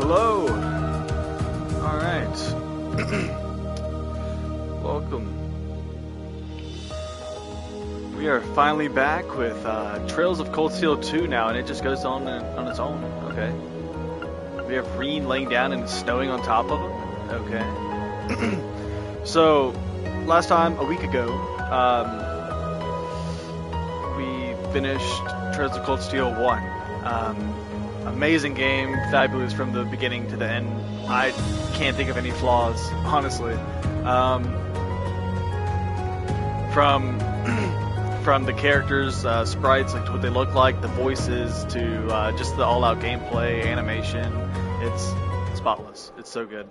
Hello. All right. Welcome. We are finally back with Trails of Cold Steel 2 now, and it just goes on its own. Okay. We have Reen laying down and it's snowing on top of him. Okay. So, last time, a week ago, we finished Trails of Cold Steel 1. Amazing game, fabulous from the beginning to the end. I can't think of any flaws, honestly. From the characters, sprites, like what they look like, the voices, to just the all-out gameplay, animation, it's spotless. It's so good.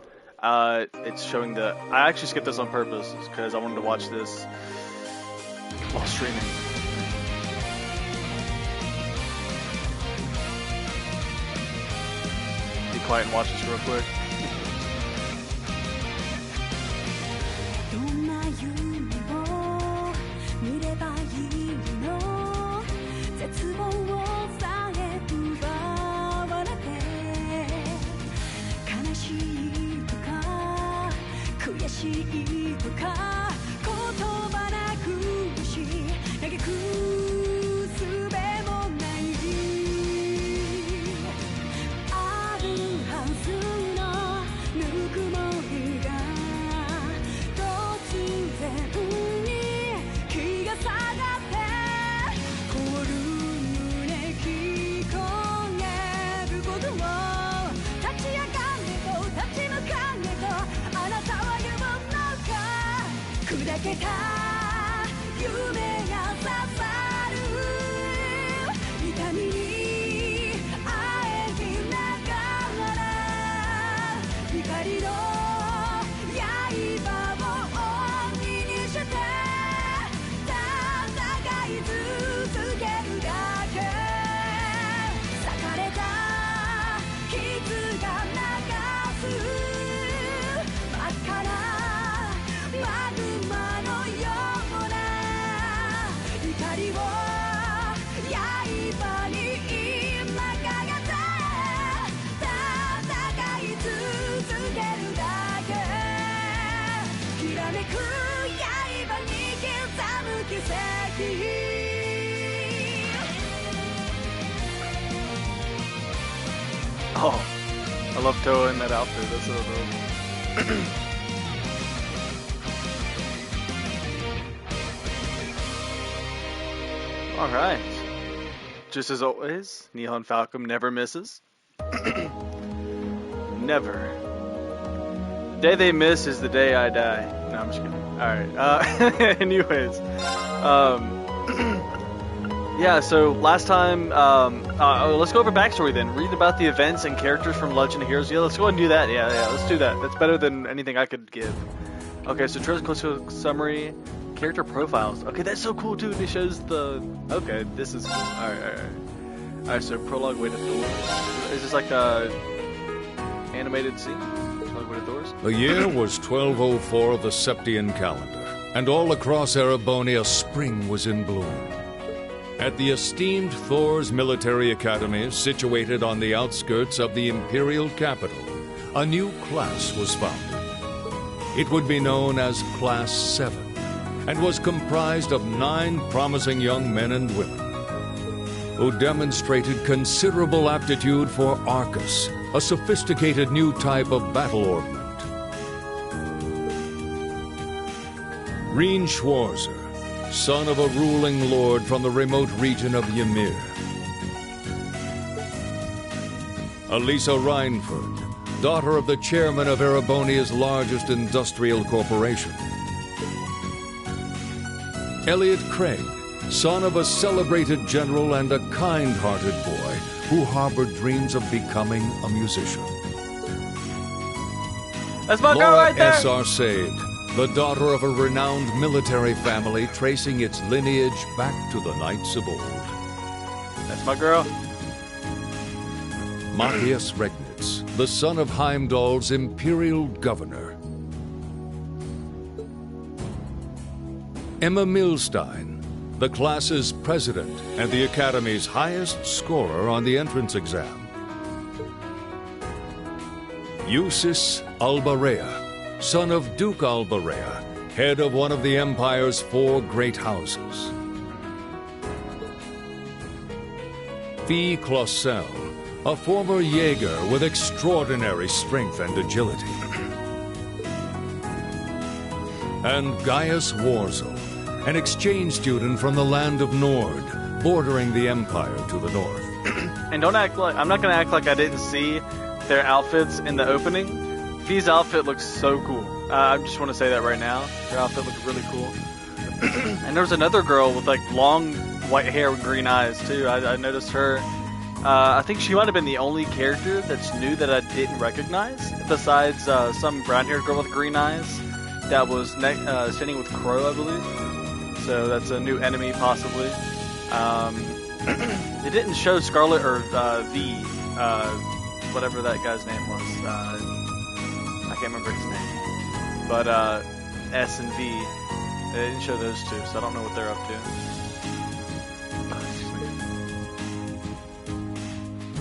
It's showing I actually skipped this on purpose because I wanted to watch this while streaming. Be quiet and watch this real quick. Oh, I love Toa in that outfit. That's so dope. All right. Just as always, Nihon Falcom never misses. Never. The day they miss is the day I die. No, I'm just kidding. All right. Anyways, yeah. So last time, let's go over backstory then. Read about the events and characters from Legend of Heroes. Yeah, let's go ahead and do that. Yeah. Let's do that. That's better than anything I could give. Okay. So Trails of Cold Steel summary. Character profiles. Okay, that's so cool too. It shows the. Okay, this is cool. Alright. So prologue way to Thor. Is this like a animated scene? Prologue way to Thor's? The year was 1204 of the Septian calendar, and all across Erebonia spring was in bloom. At the esteemed Thor's military academy, situated on the outskirts of the imperial capital, a new class was founded. It would be known as Class 7. And was comprised of 9 promising young men and women who demonstrated considerable aptitude for Arcus, a sophisticated new type of battle ornament. Reen Schwarzer, son of a ruling lord from the remote region of Ymir. Elisa Reinford, daughter of the chairman of Erebonia's largest industrial corporation. Elliot Craig, son of a celebrated general and a kind-hearted boy who harbored dreams of becoming a musician. That's my girl right there! Laura S. Arcade, the daughter of a renowned military family tracing its lineage back to the Knights of old. That's my girl. Matthias Regnitz, the son of Heimdall's imperial governor. Emma Milstein, the class's president and the Academy's highest scorer on the entrance exam. Eustace Albarea, son of Duke Albarea, head of one of the Empire's 4 great houses. Fee Clausel, a former Jaeger with extraordinary strength and agility. And Gaius Warzel, an exchange student from the land of Nord, bordering the Empire to the north. And don't act like I'm not gonna act like I didn't see their outfits in the opening. Fee's outfit looks so cool. I just want to say that right now. Her outfit looked really cool. And there was another girl with like long white hair with green eyes too. I noticed her. I think she might have been the only character that's new that I didn't recognize, besides some brown-haired girl with green eyes that was standing with Crow, I believe. So that's a new enemy, possibly. It didn't show Scarlet or whatever that guy's name was. I can't remember his name. But S and V, they didn't show those two, so I don't know what they're up to.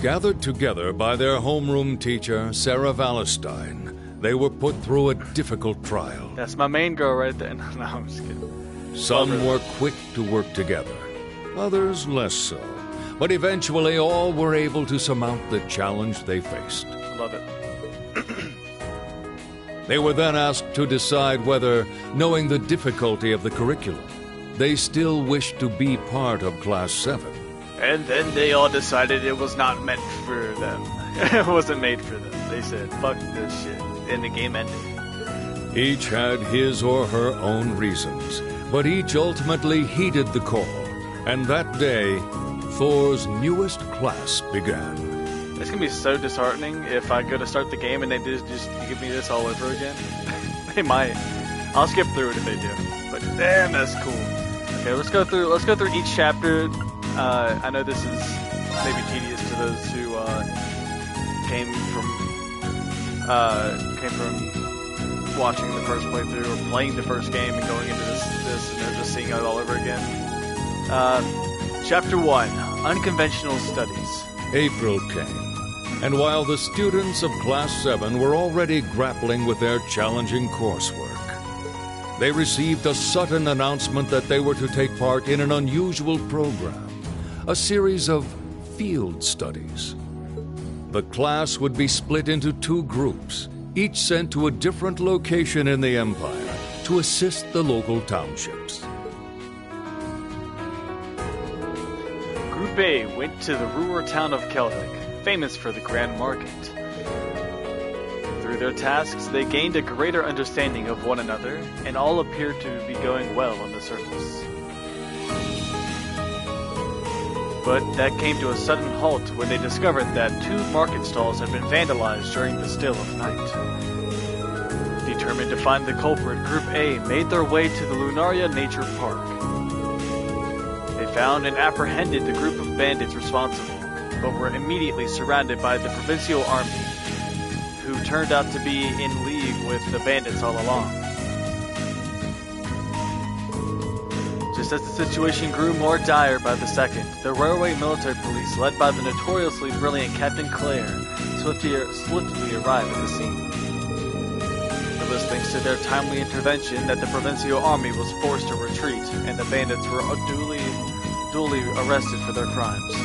Gathered together by their homeroom teacher, Sarah Wallenstein, they were put through a difficult trial. That's my main girl right there. No, I'm just kidding. Some were quick to work together, others less so. But eventually all were able to surmount the challenge they faced. I love it. They were then asked to decide whether, knowing the difficulty of the curriculum, they still wished to be part of Class 7. And then they all decided it was not meant for them. It wasn't made for them. They said, fuck this shit. And the game ended. Each had his or her own reasons, but each ultimately heeded the call. And that day, Thor's newest class began. It's gonna be so disheartening if I go to start the game and they just give me this all over again. They might. I'll skip through it if they do. But damn, that's cool. Okay, let's go through each chapter. I know this is maybe tedious to those who came from watching the first playthrough or playing the first game and going into this and they're just seeing it all over again. Chapter 1, Unconventional Studies. April came, and while the students of Class 7 were already grappling with their challenging coursework, they received a sudden announcement that they were to take part in an unusual program, a series of field studies. The class would be split into 2 groups, each sent to a different location in the Empire to assist the local townships. Group A went to the rural town of Kelvik, famous for the Grand Market. Through their tasks, they gained a greater understanding of one another, and all appeared to be going well on the surface. But that came to a sudden halt when they discovered that 2 market stalls had been vandalized during the still of night. Determined to find the culprit, Group A made their way to the Lunaria Nature Park. They found and apprehended the group of bandits responsible, but were immediately surrounded by the Provincial Army, who turned out to be in league with the bandits all along. Just as the situation grew more dire by the second, the Railway Military Police, led by the notoriously brilliant Captain Clare, swiftly arrived at the scene. It was thanks to their timely intervention that the Provincial Army was forced to retreat, and the bandits were duly arrested for their crimes.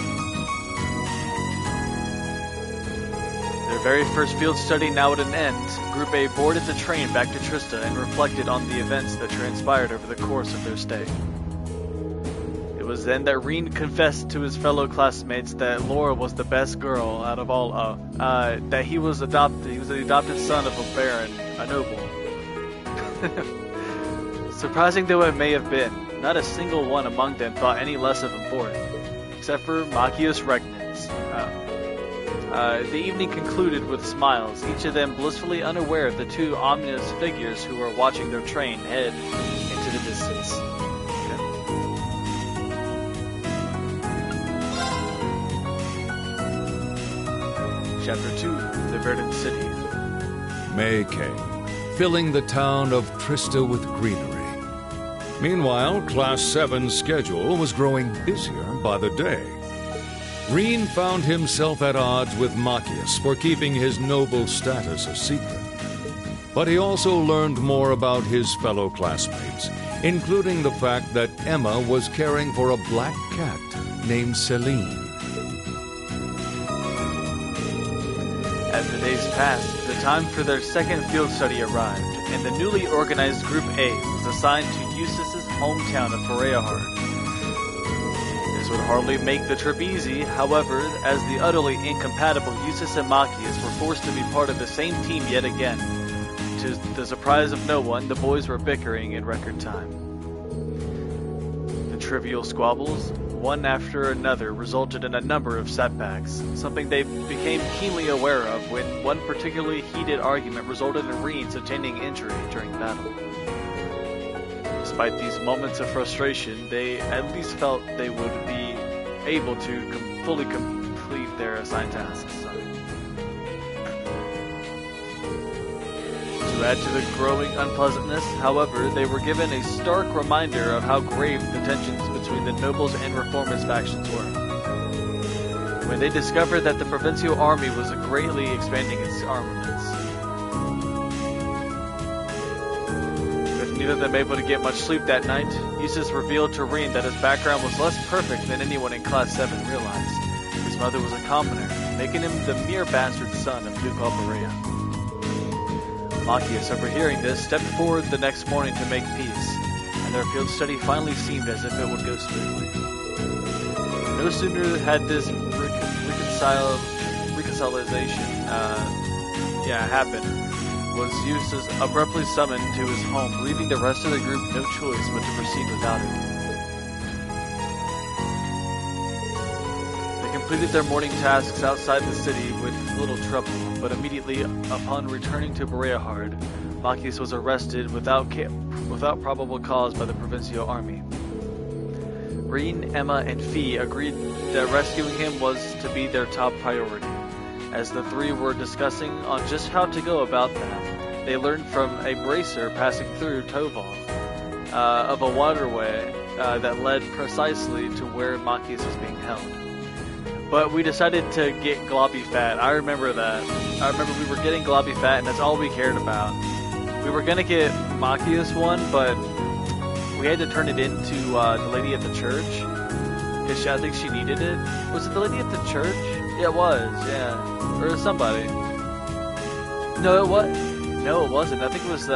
Their very first field study now at an end, Group A boarded the train back to Trista and reflected on the events that transpired over the course of their stay. It was then that Reen confessed to his fellow classmates that Laura was the best girl out of all, that he was the adopted son of a baron, a noble. Surprising though it may have been, not a single one among them thought any less of him for it, except for Machius Regnans. The evening concluded with smiles, each of them blissfully unaware of the 2 ominous figures who were watching their train head into the distance. Chapter 2, The Verdant City. May came, filling the town of Trista with greenery. Meanwhile, Class 7's schedule was growing busier by the day. Reen found himself at odds with Machias for keeping his noble status a secret. But he also learned more about his fellow classmates, including the fact that Emma was caring for a black cat named Celine. As the days passed, the time for their second field study arrived, and the newly organized Group A was assigned to Eustace's hometown of Ferreahard. This would hardly make the trip easy, however, as the utterly incompatible Eustace and Machias were forced to be part of the same team yet again. To the surprise of no one, the boys were bickering in record time. The trivial squabbles, one after another, resulted in a number of setbacks, something they became keenly aware of when one particularly heated argument resulted in Reen sustaining injury during battle. Despite these moments of frustration, they at least felt they would be able to fully complete their assigned tasks. To add to the growing unpleasantness, however, they were given a stark reminder of how grave the tensions between the nobles and reformist factions were, when they discovered that the provincial army was greatly expanding its armaments. With neither of them able to get much sleep that night, Eustace revealed to Reen that his background was less perfect than anyone in Class 7 realized. His mother was a commoner, making him the mere bastard son of Duke Alberea. Machias, overhearing this, stepped forward the next morning to make peace, and their field study finally seemed as if it would go smoothly. No sooner had this reconciliation happen, was Eustace abruptly summoned to his home, leaving the rest of the group no choice but to proceed without it. They completed their morning tasks outside the city with little trouble, but immediately upon returning to Ferreahard, Machias was arrested without probable cause by the provincial army. Reen, Emma, and Fee agreed that rescuing him was to be their top priority. As the three were discussing on just how to go about that, they learned from a bracer passing through Toval of a waterway that led precisely to where Machias was being held. But we decided to get Globby Fat. I remember that. I remember we were getting Globby Fat, and that's all we cared about. We were gonna get Machias one, but we had to turn it into the lady at the church, because I think she needed it. Was it the lady at the church? Yeah, it was. Yeah, or somebody. No, it was. No, it wasn't. I think it was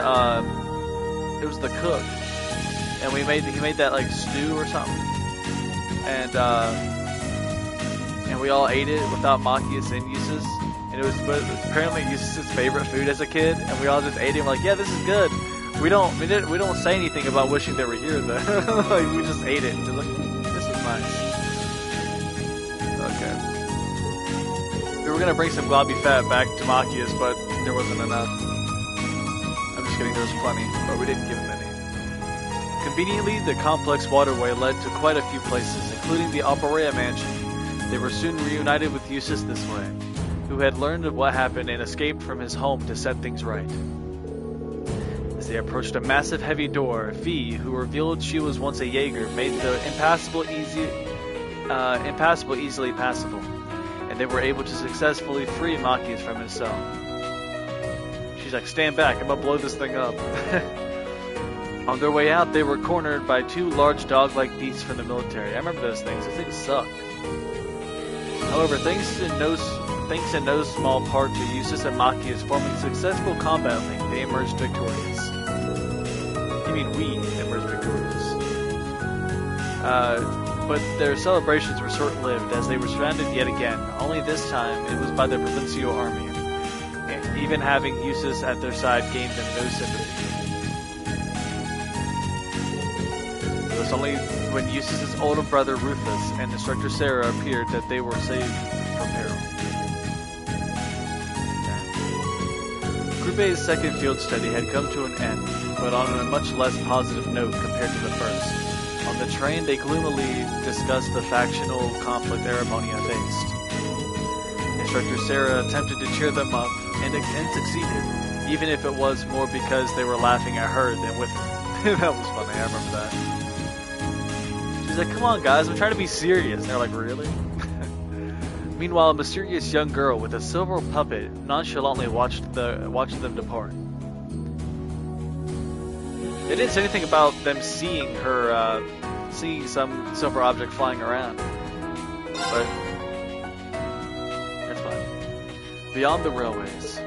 the cook, and he made that like stew or something, and we all ate it without Machias and Eustace, and it was apparently Eustace's favorite food as a kid, and we all just ate it. And we're like, yeah, this is good. We don't say anything about wishing they were here though. Like, we just ate it. And we're like, this is nice. Okay. We were gonna bring some Globby Fat back to Machias, but there wasn't enough. I'm just kidding. There was plenty, but we didn't give him any. Conveniently, the complex waterway led to quite a few places, including the Alberea mansion. They were soon reunited with Eustace this way, who had learned of what happened and escaped from his home to set things right. As they approached a massive heavy door, Fee, who revealed she was once a Jaeger, made the impassable easily passable, and they were able to successfully free Machias from his cell. She's like, stand back, I'm gonna blow this thing up. On their way out, they were cornered by two large dog-like beasts from the military. I remember those things. Those things sucked. However, thanks in no small part to Eustace and Machias forming successful combat link, they emerged victorious. You mean we emerged victorious. But their celebrations were short-lived as they were surrounded yet again, only this time it was by the provincial army. And even having Eustace at their side gained them no sympathy. It was only when Eustace's older brother Rufus and instructor Sarah appeared that they were saved from peril. Group A's second field study had come to an end, but on a much less positive note compared to the first. On the train, they gloomily discussed the factional conflict Erebonia faced. Instructor Sarah attempted to cheer them up, and succeeded, even if it was more because they were laughing at her than with her. That was funny, I remember that. She's like, come on guys, I'm trying to be serious. And they're like, really? Meanwhile, a mysterious young girl with a silver puppet nonchalantly watched them depart. They didn't say anything about them seeing her, seeing some silver object flying around, but it's fine. Beyond the railways.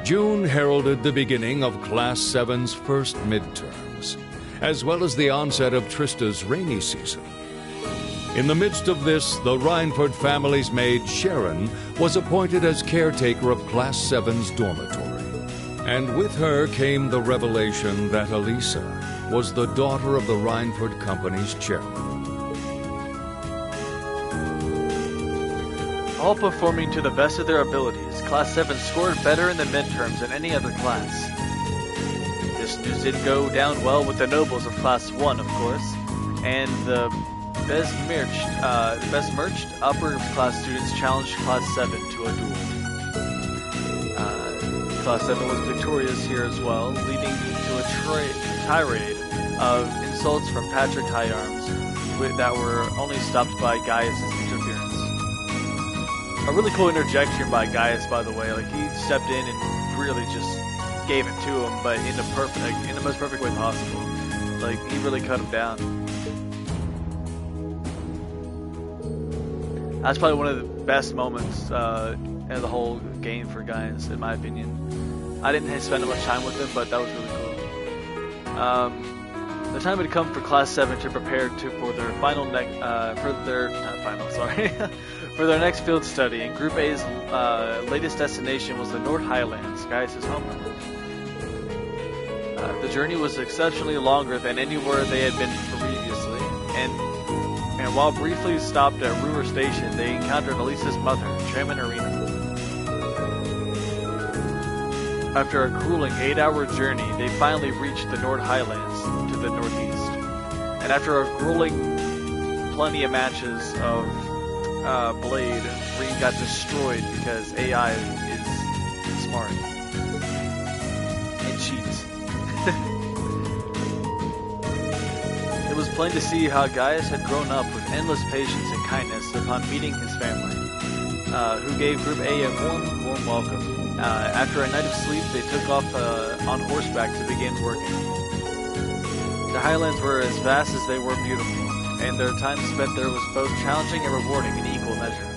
June heralded the beginning of Class 7's first midterms, as well as the onset of Trista's rainy season. In the midst of this, the Rhineford family's maid, Sharon, was appointed as caretaker of Class 7's dormitory. And with her came the revelation that Elisa was the daughter of the Rhineford Company's chairman. All performing to the best of their abilities, Class 7 scored better in the midterms than any other class. This news didn't go down well with the nobles of Class 1, of course, and the best merched upper class students challenged Class 7 to a duel. Class 7 was victorious here as well, leading to a tirade of insults from Patrick Higharms that were only stopped by Gaius' interference. A really cool interjection by Gaius, by the way. Like, he stepped in and really just gave it to him, but in the most perfect way possible. Like, he really cut him down. That's probably one of the best moments in the whole game for Gaius, in my opinion. I didn't spend much time with him, but that was really cool. The time had come for Class 7 to prepare for their for their next field study, and Group A's latest destination was the North Highlands, Gaius' homeland. The journey was exceptionally longer than anywhere they had been previously, and while briefly stopped at Ruhr Station, they encountered Elisa's mother, Chairman Arena. After a grueling 8-hour journey, they finally reached the North Highlands to the northeast. And after a grueling plenty of matches of Blade, Reen got destroyed because AI is smart and cheats. It was plain to see how Gaius had grown up with endless patience and kindness upon meeting his family, who gave Group A a warm welcome. After a night of sleep, they took off on horseback to begin working. The Highlands were as vast as they were beautiful, and their time spent there was both challenging and rewarding in equal measure.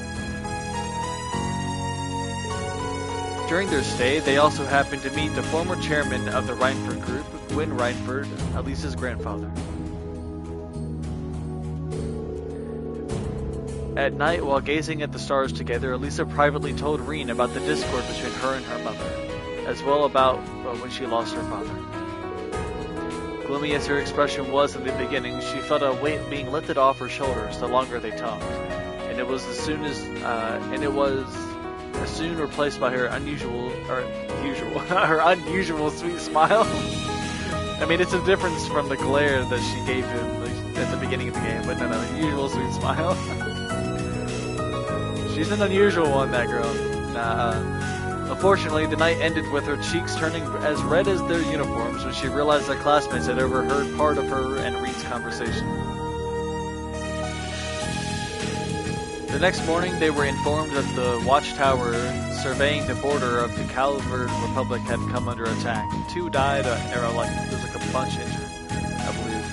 During their stay, they also happened to meet the former chairman of the Rhineford Group, Gwyn Rhineford, Elisa's grandfather. At night, while gazing at the stars together, Elisa privately told Reen about the discord between her and her mother, as well about when she lost her father. Gloomy as her expression was in the beginning, she felt a weight being lifted off her shoulders the longer they talked, and it was as soon replaced by her unusual sweet smile. I mean, it's a difference from the glare that she gave him at the beginning of the game, but no, unusual sweet smile. She's an unusual one, that girl. Unfortunately, the night ended with her cheeks turning as red as their uniforms when she realized their classmates had overheard part of her and Reen's conversation. The next morning, they were informed that the watchtower surveying the border of the Calvard Republic had come under attack. 2 died, there's like a bunch injured, I believe.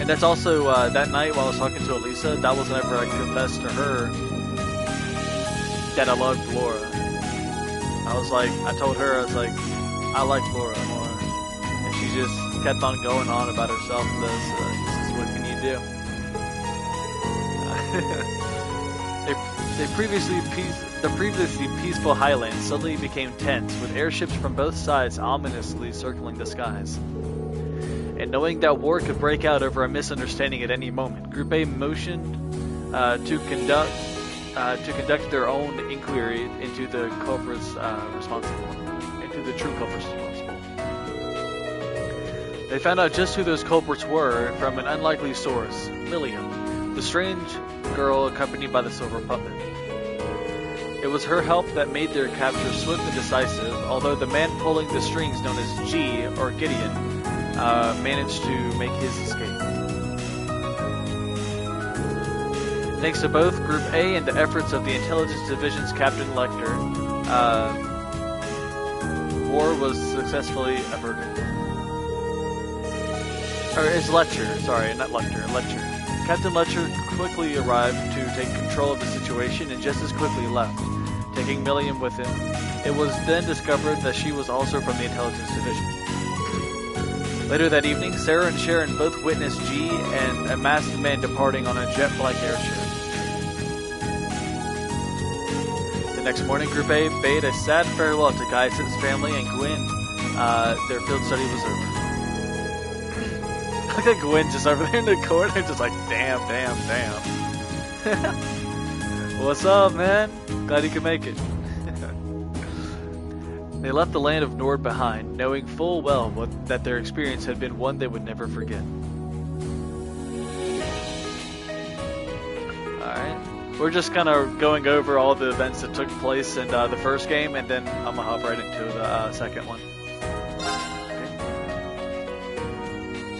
And that's also, that night while I was talking to Elisa, that was whenever I confessed to her that I loved Laura. I told her, I like Laura more. And she just kept on going on about herself with us. What can you do? The previously peaceful Highlands suddenly became tense, with airships from both sides ominously circling the skies. And knowing that war could break out over a misunderstanding at any moment, Group A motioned to conduct their own inquiry into the true culprits responsible. They found out just who those culprits were from an unlikely source, Lilium, the strange girl accompanied by the silver puppet. It was her help that made their capture swift and decisive, although the man pulling the strings, known as G, or Gideon, managed to make his escape. Thanks to both Group A and the efforts of the Intelligence Division's Captain Lecter, war was successfully averted. Or it's Letcher, sorry, not Lecter, Letcher. Captain Letcher quickly arrived to take control of the situation and just as quickly left, taking Milliam with him. It was then discovered that she was also from the Intelligence Division. Later that evening, Sarah and Sharon both witnessed G and a masked man departing on a jet-black airship. The next morning, Group A bade a sad farewell to Gaius's family and Gwyn. Their field study was over. Look at Gwyn just over there in the corner, just like, damn. What's up, man? Glad you could make it. They left the land of Nord behind, knowing full well that their experience had been one they would never forget. Alright. We're just kind of going over all the events that took place in the first game, and then I'm going to hop right into the second one.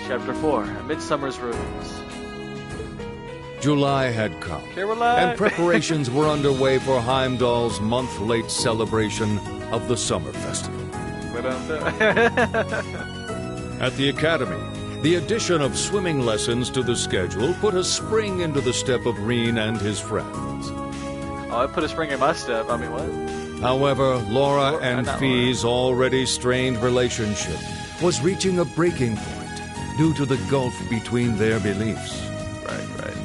Chapter 4, A Midsummer's Ruins. July had come, and preparations were underway for Heimdall's month-late celebration of the Summer Festival. At the Academy, the addition of swimming lessons to the schedule put a spring into the step of Reen and his friends. Oh, I put a spring in my step. I mean, what? However, Laura and Fee's already strained relationship was reaching a breaking point due to the gulf between their beliefs. Right.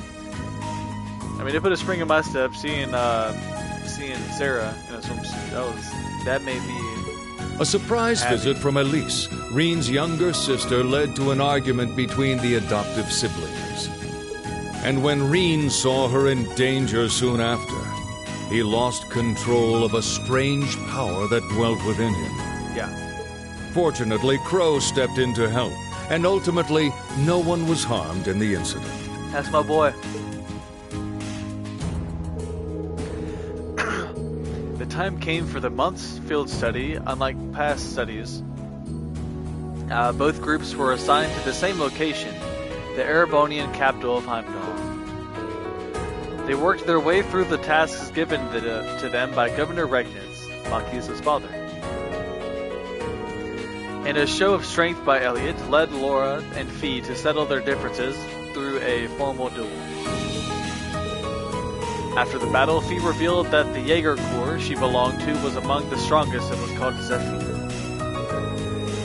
I mean, it put a spring in my step seeing Sarah in a swimsuit. That may be a surprise visit from Elise, Reen's younger sister, led to an argument between the adoptive siblings. And when Reen saw her in danger soon after, he lost control of a strange power that dwelt within him. Yeah. Fortunately, Crow stepped in to help, and ultimately, no one was harmed in the incident. That's my boy. The time came for the month's field study. Unlike past studies, both groups were assigned to the same location, the Erebonian capital of Heimdall. They worked their way through the tasks given to them by Governor Regnitz, Machias' father. And a show of strength by Elliot led Laura and Fee to settle their differences through a formal duel. After the battle, Fee revealed that the Jaeger Corps she belonged to was among the strongest and was called Zephyr.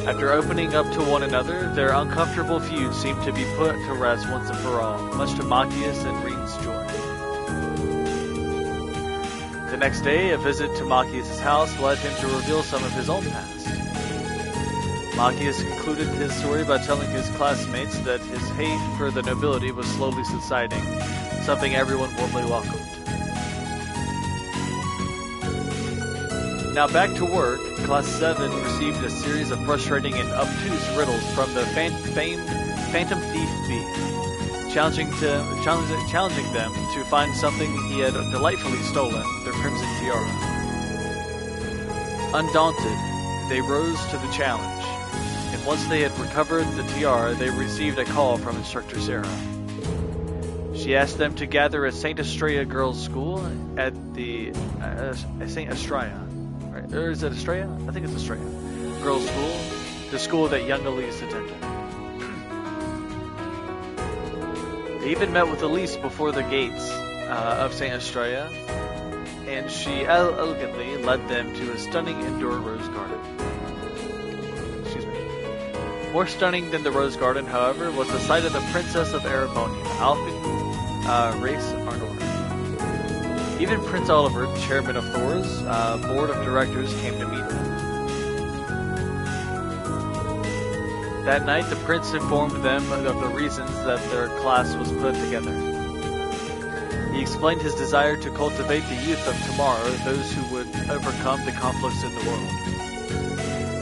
After opening up to one another, their uncomfortable feud seemed to be put to rest once and for all, much to Machias and Reen's joy. The next day, a visit to Machias' house led him to reveal some of his own past. Machias concluded his story by telling his classmates that his hate for the nobility was slowly subsiding, something everyone warmly welcomed. Now back to work, Class 7 received a series of frustrating and obtuse riddles from the famed Phantom Thief B, challenging them to find something he had delightfully stolen, their Crimson Tiara. Undaunted, they rose to the challenge, and once they had recovered the tiara, they received a call from Instructor Sarah. She asked them to gather at St. Estrella Girls' School at the St. Estrella. Right? Or is it Estrella? I think it's Estrella. Girls' School, the school that young Elise attended. They even met with Elise before the gates of St. Estrella, and she elegantly led them to a stunning indoor rose garden. More stunning than the Rose Garden, however, was the sight of the Princess of Erebonia, Alfin Race Arnor. Even Prince Oliver, the chairman of Thor's board of directors, came to meet them. That night, the prince informed them of the reasons that their class was put together. He explained his desire to cultivate the youth of tomorrow, those who would overcome the conflicts in the world.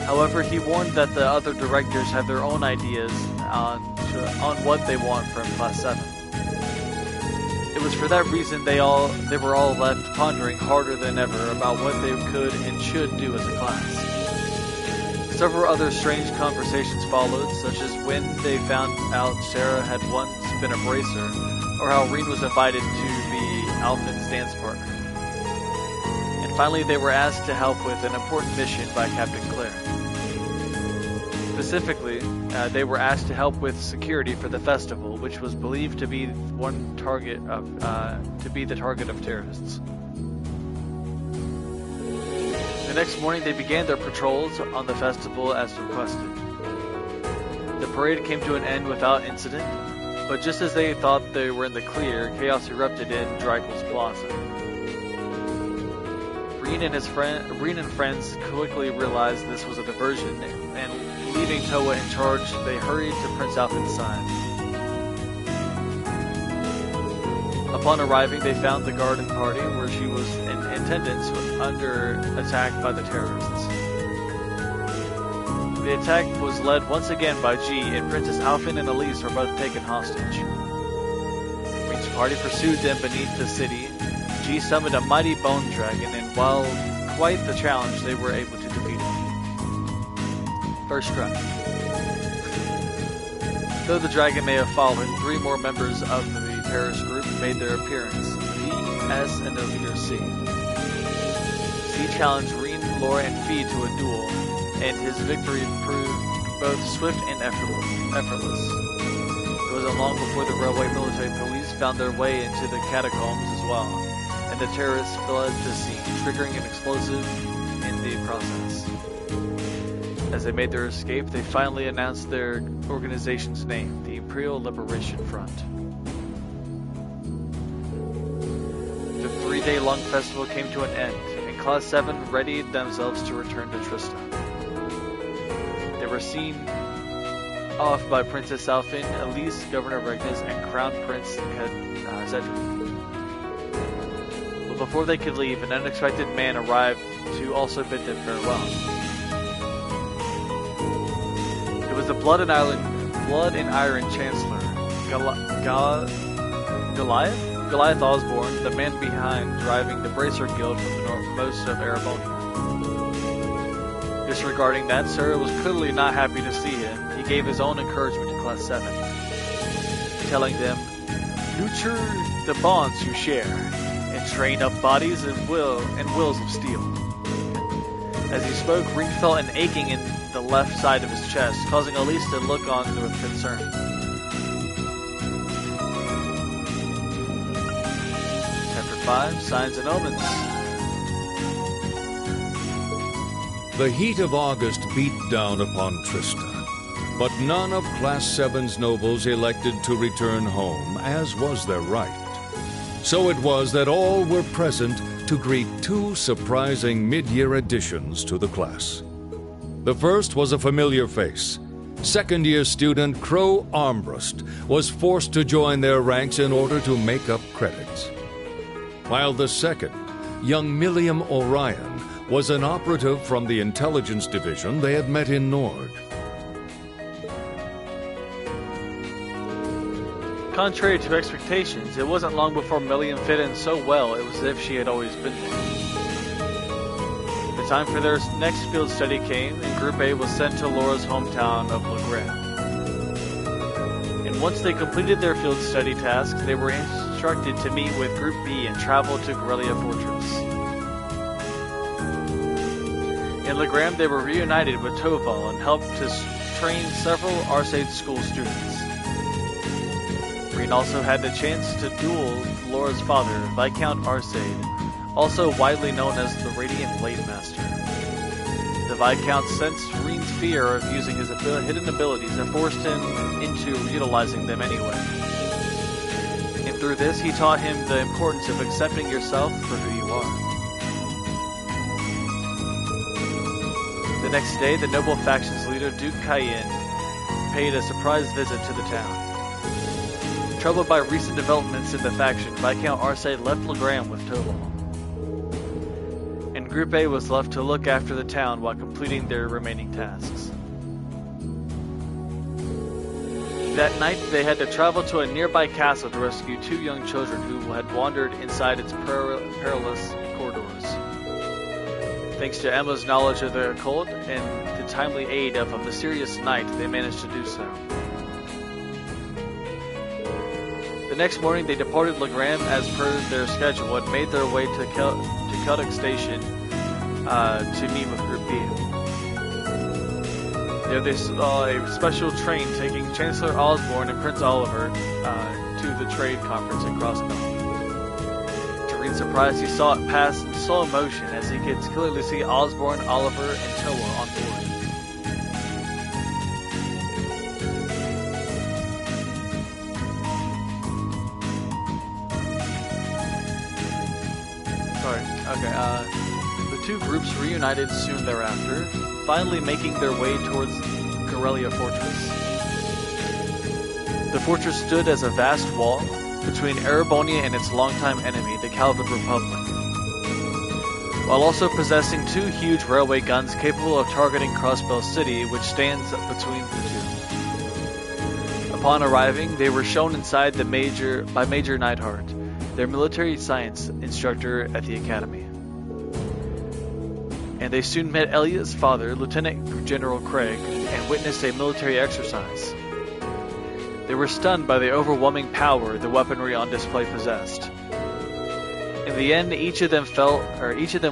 However, he warned that the other directors have their own ideas on what they want from Class 7. It was for that reason they were all left pondering harder than ever about what they could and should do as a class. Several other strange conversations followed, such as when they found out Sarah had once been a bracer, or how Reen was invited to be Alfin's dance partner. And finally, they were asked to help with an important mission by Captain Claire. Specifically, they were asked to help with security for the festival, which was believed to be the target of terrorists. The next morning, they began their patrols on the festival as requested. The parade came to an end without incident, but just as they thought they were in the clear, chaos erupted in Dreikel's Plaza. Reen and friends quickly realized this was a diversion, and leaving Towa in charge, they hurried to Prince Alfin's side. Upon arriving, they found the garden party where she was in attendance under attack by the terrorists. The attack was led once again by G, and Princess Alfin and Elise were both taken hostage. Reen's party pursued them beneath the city. G summoned a mighty bone dragon, and while quite the challenge, they were able to defeat it. First strike. Though the dragon may have fallen, 3 more members of the terrorist group made their appearance: V, S, and the leader C. C challenged Reen, Laura, and Fee to a duel, and his victory proved both swift and effortless. It wasn't long before the railway military police found their way into the catacombs as well, and the terrorists fled the scene, triggering an explosive in the process. As they made their escape, they finally announced their organization's name, the Imperial Liberation Front. The 3-day-long festival came to an end, and Class 7 readied themselves to return to Trista. They were seen off by Princess Alfin, Elise, Governor Regnus, and Crown Prince Cedric. But before they could leave, an unexpected man arrived to also bid them farewell. It was the Blood and Iron Chancellor, Goliath Osborne, the man behind driving the Bracer Guild from the northmost of Erebonia. Disregarding that, Sir was clearly not happy to see him. He gave his own encouragement to Class 7, telling them, "Nurture the bonds you share, and train up bodies and wills of steel." As he spoke, Reen felt an aching in the left side of his chest, causing Elise to look on with concern. Chapter 5, Signs and Omens. The heat of August beat down upon Trista, but none of Class 7's nobles elected to return home, as was their right. So it was that all were present to greet 2 surprising mid-year additions to the class. The first was a familiar face. Second-year student Crow Armbrust was forced to join their ranks in order to make up credits. While the second, young Milliam Orion, was an operative from the intelligence division they had met in Nord. Contrary to expectations, it wasn't long before Milliam fit in so well it was as if she had always been there. The time for their next field study came, and Group A was sent to Laura's hometown of Legrand. And once they completed their field study tasks, they were instructed to meet with Group B and travel to Corellia Fortress. In Legrand, they were reunited with Toval and helped to train several Arcade school students. Reen also had the chance to duel Laura's father, Viscount Arcade, also widely known as the Radiant Blade Master. The Viscount sensed Reen's fear of using his hidden abilities and forced him into utilizing them anyway. And through this, he taught him the importance of accepting yourself for who you are. The next day, the noble faction's leader, Duke Cayenne, paid a surprise visit to the town. Troubled by recent developments in the faction, Viscount Arcade left Legrand with Toval. And Group A was left to look after the town while completing their remaining tasks. That night, they had to travel to a nearby castle to rescue 2 young children who had wandered inside its perilous corridors. Thanks to Emma's knowledge of the occult and the timely aid of a mysterious knight, they managed to do so. The next morning, they departed Legram as per their schedule and made their way to Celtic Station to meet with Group B. There they saw a special train taking Chancellor Osborne and Prince Oliver to the trade conference in Crossbell. To Reed's surprise, he saw it pass in slow motion as he could clearly see Osborne, Oliver, and Toa on board. The two groups reunited soon thereafter, finally making their way towards Corellia Fortress. The fortress stood as a vast wall between Erebonia and its longtime enemy, the Calvin Republic, while also possessing two huge railway guns capable of targeting Crossbell City, which stands between the two. Upon arriving, they were shown inside by Major Neidhart, their military science instructor at the academy. And they soon met Elliot's father, Lieutenant General Craig, and witnessed a military exercise. They were stunned by the overwhelming power the weaponry on display possessed. In the end, each of them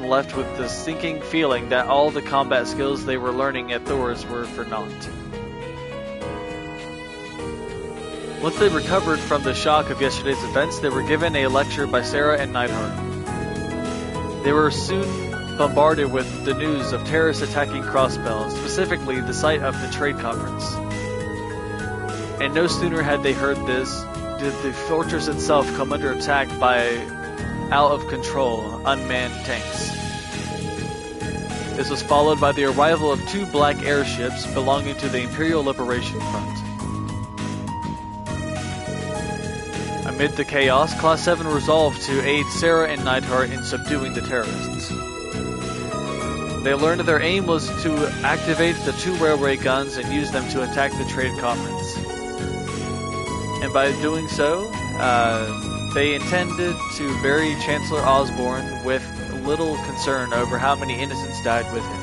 left with the sinking feeling that all the combat skills they were learning at Thor's were for naught. Once they recovered from the shock of yesterday's events, they were given a lecture by Sarah and Neidhart. They were soon bombarded with the news of terrorists attacking Crossbell, specifically the site of the trade conference. And no sooner had they heard this, did the fortress itself come under attack by out-of-control, unmanned tanks. This was followed by the arrival of two black airships belonging to the Imperial Liberation Front. Amid the chaos, Class 7 resolved to aid Sarah and Neidhart in subduing the terrorists. They learned their aim was to activate the two railway guns and use them to attack the trade conference. And by doing so, they intended to bury Chancellor Osborne with little concern over how many innocents died with him.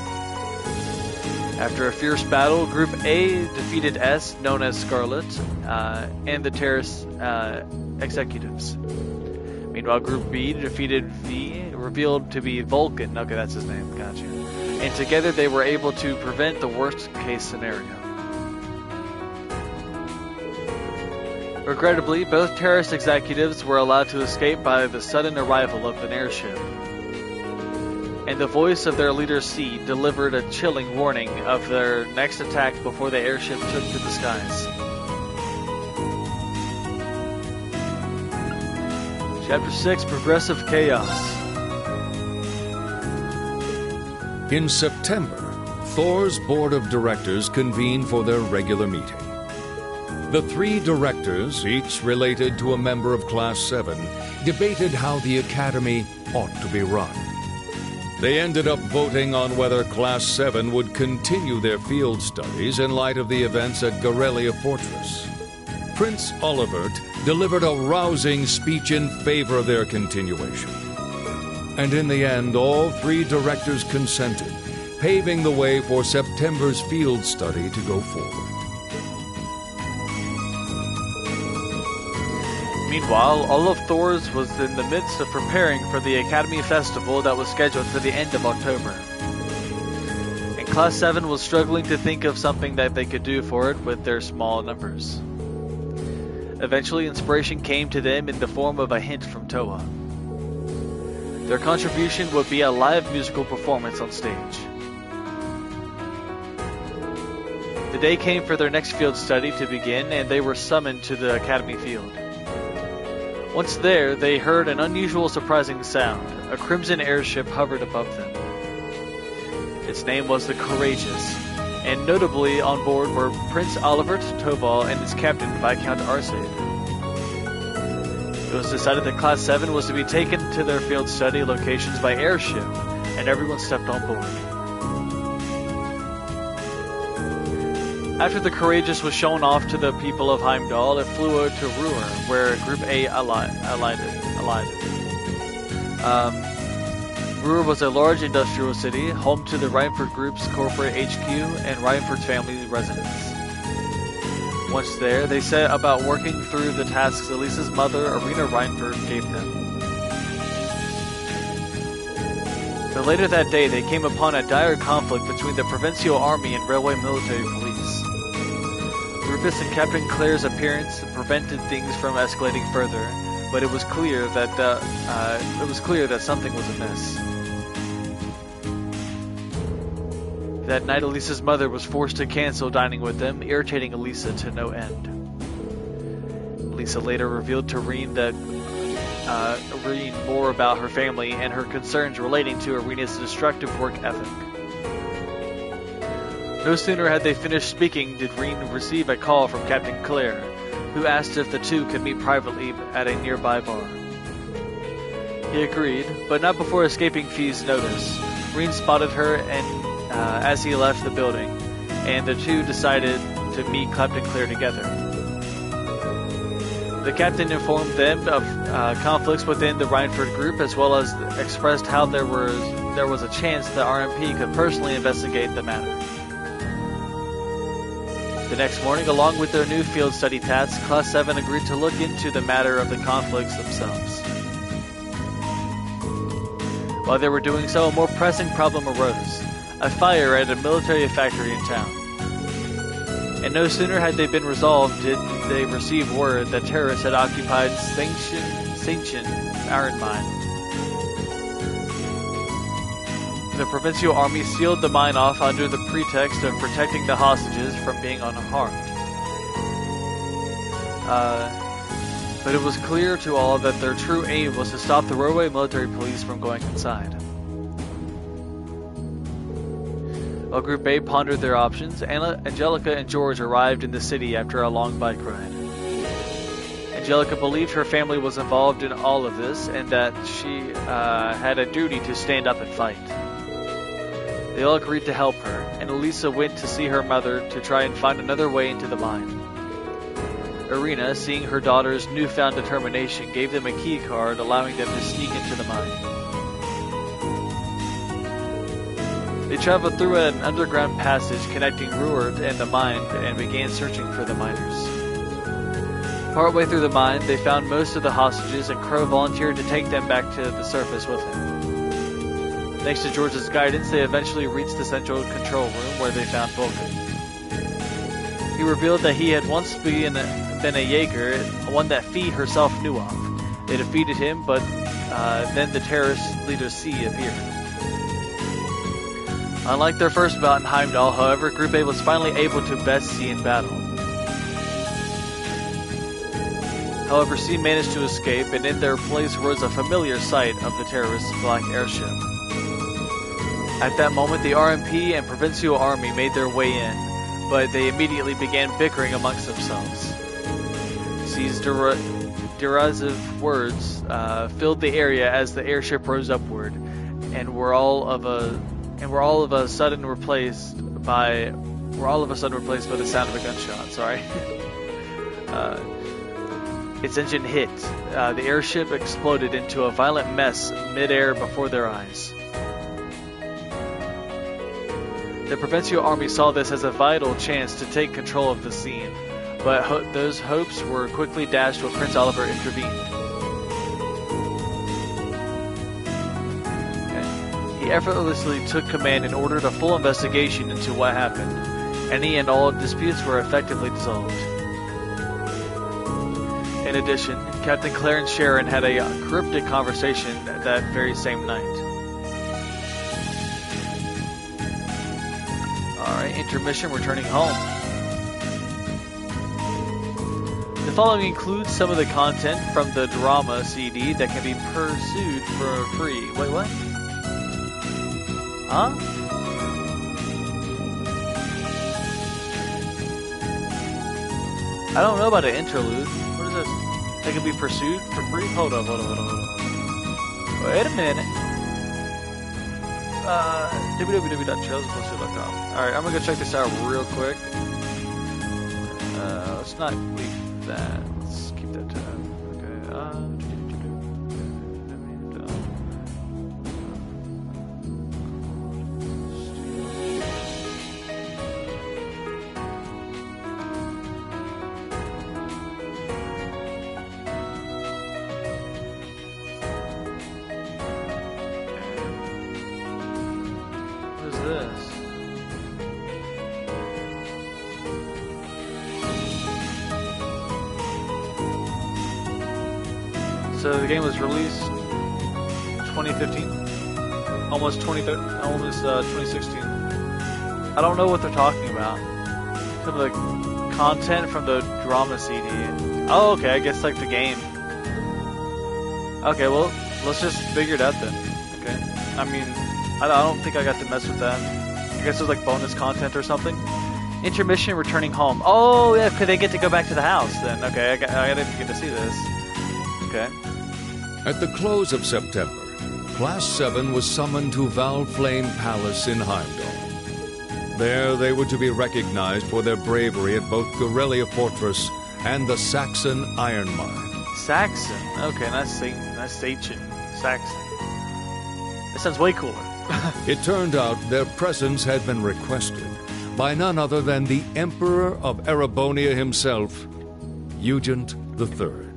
After a fierce battle, Group A defeated S, known as Scarlet, and the terrorist executives. Meanwhile, Group B defeated V, revealed to be Vulcan. Okay, that's his name. Gotcha. And together they were able to prevent the worst case scenario. Regrettably, both terrorist executives were allowed to escape by the sudden arrival of an airship. And the voice of their leader C delivered a chilling warning of their next attack before the airship took to the skies. Chapter 6, Progressive Chaos. In September, Thor's board of directors convened for their regular meeting. The three directors, each related to a member of Class 7, debated how the academy ought to be run. They ended up voting on whether Class 7 would continue their field studies in light of the events at Corellia Fortress. Prince Olivert delivered a rousing speech in favor of their continuation. And in the end, all three directors consented, paving the way for September's field study to go forward. Meanwhile, all of Thor's was in the midst of preparing for the Academy Festival that was scheduled for the end of October. And Class 7 was struggling to think of something that they could do for it with their small numbers. Eventually, inspiration came to them in the form of a hint from Toa. Their contribution would be a live musical performance on stage. The day came for their next field study to begin, and they were summoned to the Academy field. Once there, they heard an unusual, surprising sound. A crimson airship hovered above them. Its name was the Courageous, and notably on board were Prince Olivert Toval and its captain, Viscount Arcade. It was decided that Class 7 was to be taken to their field study locations by airship, and everyone stepped on board. After the Courageous was shown off to the people of Heimdall, it flew out to Ruhr, where Group A alighted. Ruhr was a large industrial city, home to the Reinford Group's corporate HQ and Reinford's family residence. Once there, they set about working through the tasks Elisa's mother, Irina Reinford, gave them. But later that day, they came upon a dire conflict between the Provincial Army and Railway Military Police. Rufus and Captain Claire's appearance prevented things from escalating further, but it was clear that something was amiss. That night, Elisa's mother was forced to cancel dining with them, irritating Elisa to no end. Elisa later revealed to Reen more about her family and her concerns relating to Irina's destructive work ethic. No sooner had they finished speaking did Reen receive a call from Captain Claire, who asked if the two could meet privately at a nearby bar. He agreed, but not before escaping Fee's notice. Reen spotted her as he left the building, and the two decided to meet Captain Claire together. The captain informed them of conflicts within the Reinford group, as well as expressed how there was a chance the RMP could personally investigate the matter. The next morning, along with their new field study tasks, Class 7 agreed to look into the matter of the conflicts themselves. While they were doing so, a more pressing problem arose: a fire at a military factory in town. And no sooner had they been resolved did they receive word that terrorists had occupied Saint-Chin iron mine. The Provincial Army sealed the mine off under the pretext of protecting the hostages from being unharmed. But it was clear to all that their true aim was to stop the Railway Military Police from going inside. While Group A pondered their options, Angelica and George arrived in the city after a long bike ride. Angelica believed her family was involved in all of this and that she had a duty to stand up and fight. They all agreed to help her, and Elisa went to see her mother to try and find another way into the mine. Irina, seeing her daughter's newfound determination, gave them a key card allowing them to sneak into the mine. They traveled through an underground passage connecting Ruard and the mine and began searching for the miners. Partway through the mine, they found most of the hostages, and Crow volunteered to take them back to the surface with him. Thanks to George's guidance, they eventually reached the central control room where they found Vulcan. He revealed that he had once been a Jaeger, one that Fee herself knew of. They defeated him, but then the terrorist leader C appeared. Unlike their first bout in Heimdall, however, Group A was finally able to best C in battle. However, C managed to escape, and in their place rose a familiar sight of the terrorists' black airship. At that moment, the RMP and Provincial Army made their way in, but they immediately began bickering amongst themselves. C's derisive words filled the area as the airship rose upward, and were all of a sudden replaced by the sound of a gunshot. Sorry. Its engine hit. The airship exploded into a violent mess mid-air before their eyes. The Provincial Army saw this as a vital chance to take control of the scene, but those hopes were quickly dashed when Prince Oliver intervened. He effortlessly took command and ordered a full investigation into what happened. Any and all disputes were effectively dissolved. In addition, Captain Claire and Sharon had a cryptic conversation that very same night. Alright, intermission, returning home. The following includes some of the content from the drama CD that can be pursued for free. Wait, what? Huh? I don't know about an interlude. What is this? That can be pursued for free? Hold on. Wait a minute. www.trailsofbloodshed.com. Alright, I'm gonna go check this out real quick. Let's not leave that. Let's keep that tab. Okay. so the game was released 2015, almost 2016. I don't know what they're talking about. Some of the content from the drama CD. Oh, okay, I guess like the game. Okay, well, let's just figure it out then. Okay. I mean, I don't think I got to mess with that. I guess it was like bonus content or something. Intermission, returning home. Oh, yeah, could they get to go back to the house then? Okay, I didn't get to see this. Okay. At the close of September, Class 7 was summoned to Valflame Palace in Heimdall. There they were to be recognized for their bravery at both Guerrilla Fortress and the Saxon Iron Mine. Saxon? Okay, nice Sachin. Saxon. That sounds way cooler. It turned out their presence had been requested by none other than the Emperor of Erebonia himself, Eugent III.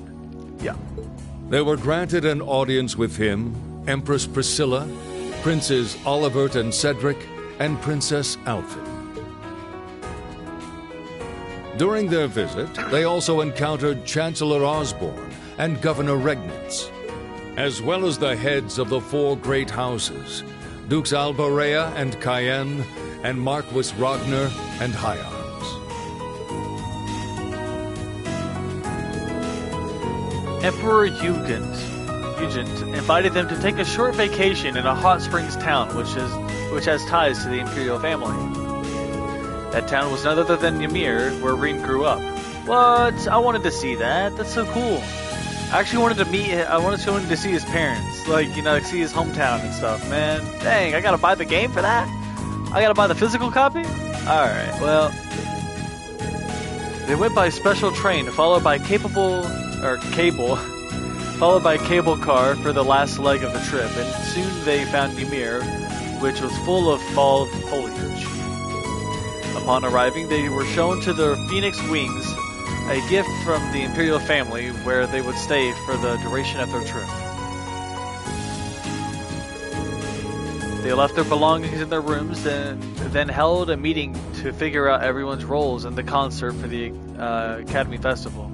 Yeah. They were granted an audience with him, Empress Priscilla, Princes Olivert and Cedric, and Princess Alfin. During their visit, they also encountered Chancellor Osborne and Governor Regnitz, as well as the heads of the 4 great houses, Dukes Albarea and Cayenne, and Marquis Ragnar and Hyarms. Emperor Eugent invited them to take a short vacation in a hot springs town, which has ties to the imperial family. That town was none other than Ymir, where Reen grew up. What? I wanted to see that. That's so cool. I actually wanted to see his parents, like see his hometown and stuff. Man, dang, I gotta buy the game for that. I gotta buy the physical copy. All right, well, they went by special train, followed by cable car for the last leg of the trip, and soon they found Ymir, which was full of fall foliage. Upon arriving, they were shown to the Phoenix Wings, a gift from the imperial family where they would stay for the duration of their trip. They left their belongings in their rooms and then held a meeting to figure out everyone's roles in the concert for the Academy Festival.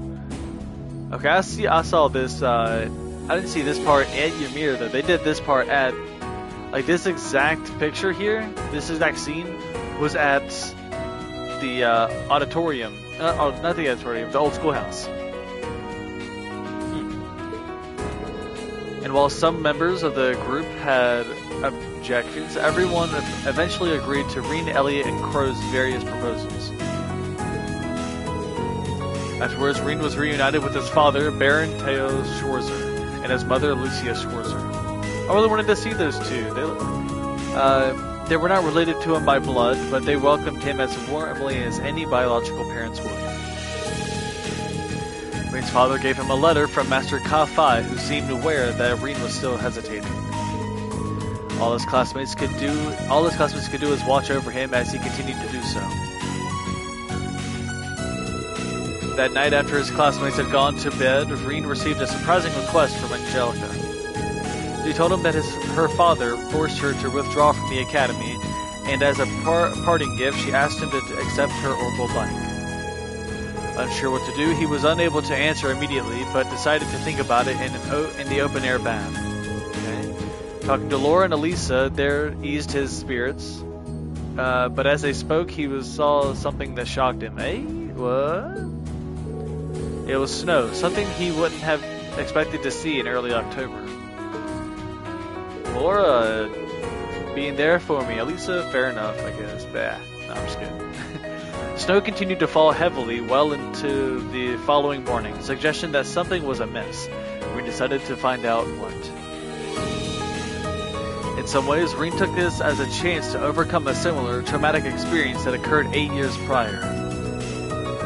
Okay, I saw this. I didn't see this part at Ymir though. They did this part at, like, this exact picture here. This exact scene was at the auditorium. Not the auditorium, the old schoolhouse. And while some members of the group had objections, everyone eventually agreed to Reen, Elliot, and Crow's various proposals. Afterwards, Reen was reunited with his father, Baron Theo Schwarzer, and his mother, Lucia Schwarzer. I really wanted to see those two. They were not related to him by blood, but they welcomed him as warmly as any biological parents would. Reen's father gave him a letter from Master Ka-Fai, who seemed aware that Reen was still hesitating. All his classmates could do is watch over him as he continued to do so. That night, after his classmates had gone to bed, Reen received a surprising request from Angelica. She told him that her father forced her to withdraw from the academy, and as a parting gift, she asked him to accept her orbital blank. Unsure what to do, he was unable to answer immediately, but decided to think about it in the open-air bath. Okay. Talking to Laura and Elisa there eased his spirits, but as they spoke, he saw something that shocked him. Eh? What? It was snow, something he wouldn't have expected to see in early October. Laura being there for me. Elisa, fair enough, I guess. Bah, no, I'm just kidding. Snow continued to fall heavily well into the following morning, suggestion that something was amiss. We decided to find out what. In some ways, Reen took this as a chance to overcome a similar traumatic experience that occurred 8 years prior.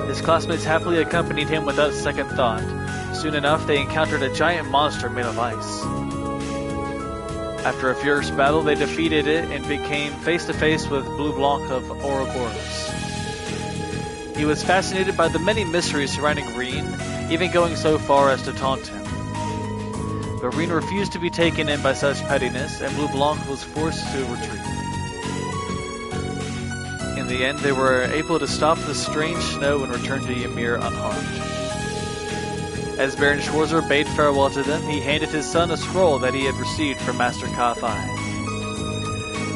His classmates happily accompanied him without second thought. Soon enough, they encountered a giant monster made of ice. After a fierce battle, they defeated it and became face-to-face with Blue Blanc of Ouroboros. He was fascinated by the many mysteries surrounding Reen, even going so far as to taunt him. But Reen refused to be taken in by such pettiness, and Blue Blanc was forced to retreat. In the end, they were able to stop the strange snow and return to Ymir unharmed. As Baron Schwarzer bade farewell to them, he handed his son a scroll that he had received from Master Ka-Fai.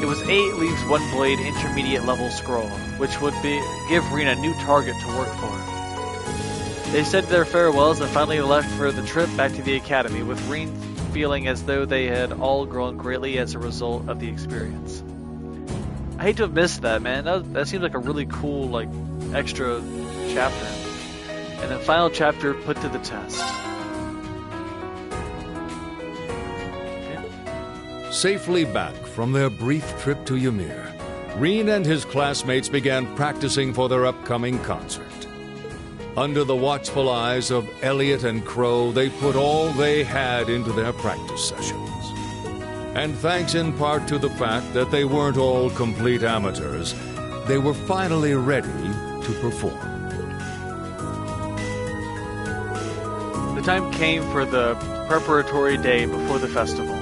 It was 8 leaves 1 blade intermediate level scroll, which would give Rean a new target to work for. They said their farewells and finally left for the trip back to the academy, with Rean feeling as though they had all grown greatly as a result of the experience. I hate to have missed that, man. That seems like a really cool, like, extra chapter. And the final chapter put to the test. Okay. Safely back from their brief trip to Ymir, Rean and his classmates began practicing for their upcoming concert. Under the watchful eyes of Elliot and Crow, they put all they had into their practice sessions. And thanks in part to the fact that they weren't all complete amateurs, they were finally ready to perform. The time came for the preparatory day before the festival.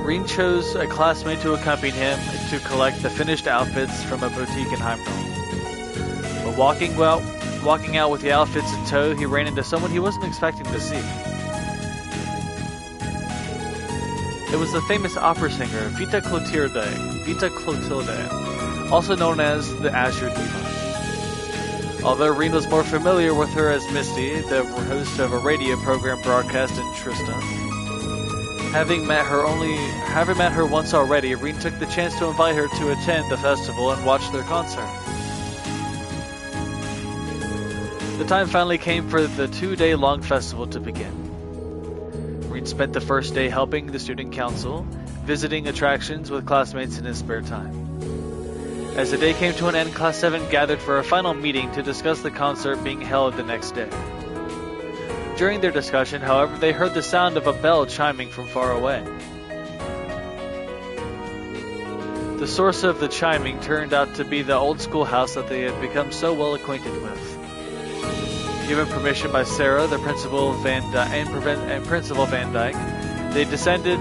Rean chose a classmate to accompany him to collect the finished outfits from a boutique in Heimdall. But walking out with the outfits in tow, he ran into someone he wasn't expecting to see. It was the famous opera singer Vita Clotilde, also known as the Azure Diva. Although Rean was more familiar with her as Misty, the host of a radio program broadcast in Tristan. Having met her once already, Rean took the chance to invite her to attend the festival and watch their concert. The time finally came for the 2-day-long festival to begin. Rean spent the first day helping the student council, visiting attractions with classmates in his spare time. As the day came to an end, Class 7 gathered for a final meeting to discuss the concert being held the next day. During their discussion, however, they heard the sound of a bell chiming from far away. The source of the chiming turned out to be the old schoolhouse that they had become so well acquainted with. Given permission by Sarah, the Principal and Principal Van Dyke, they descended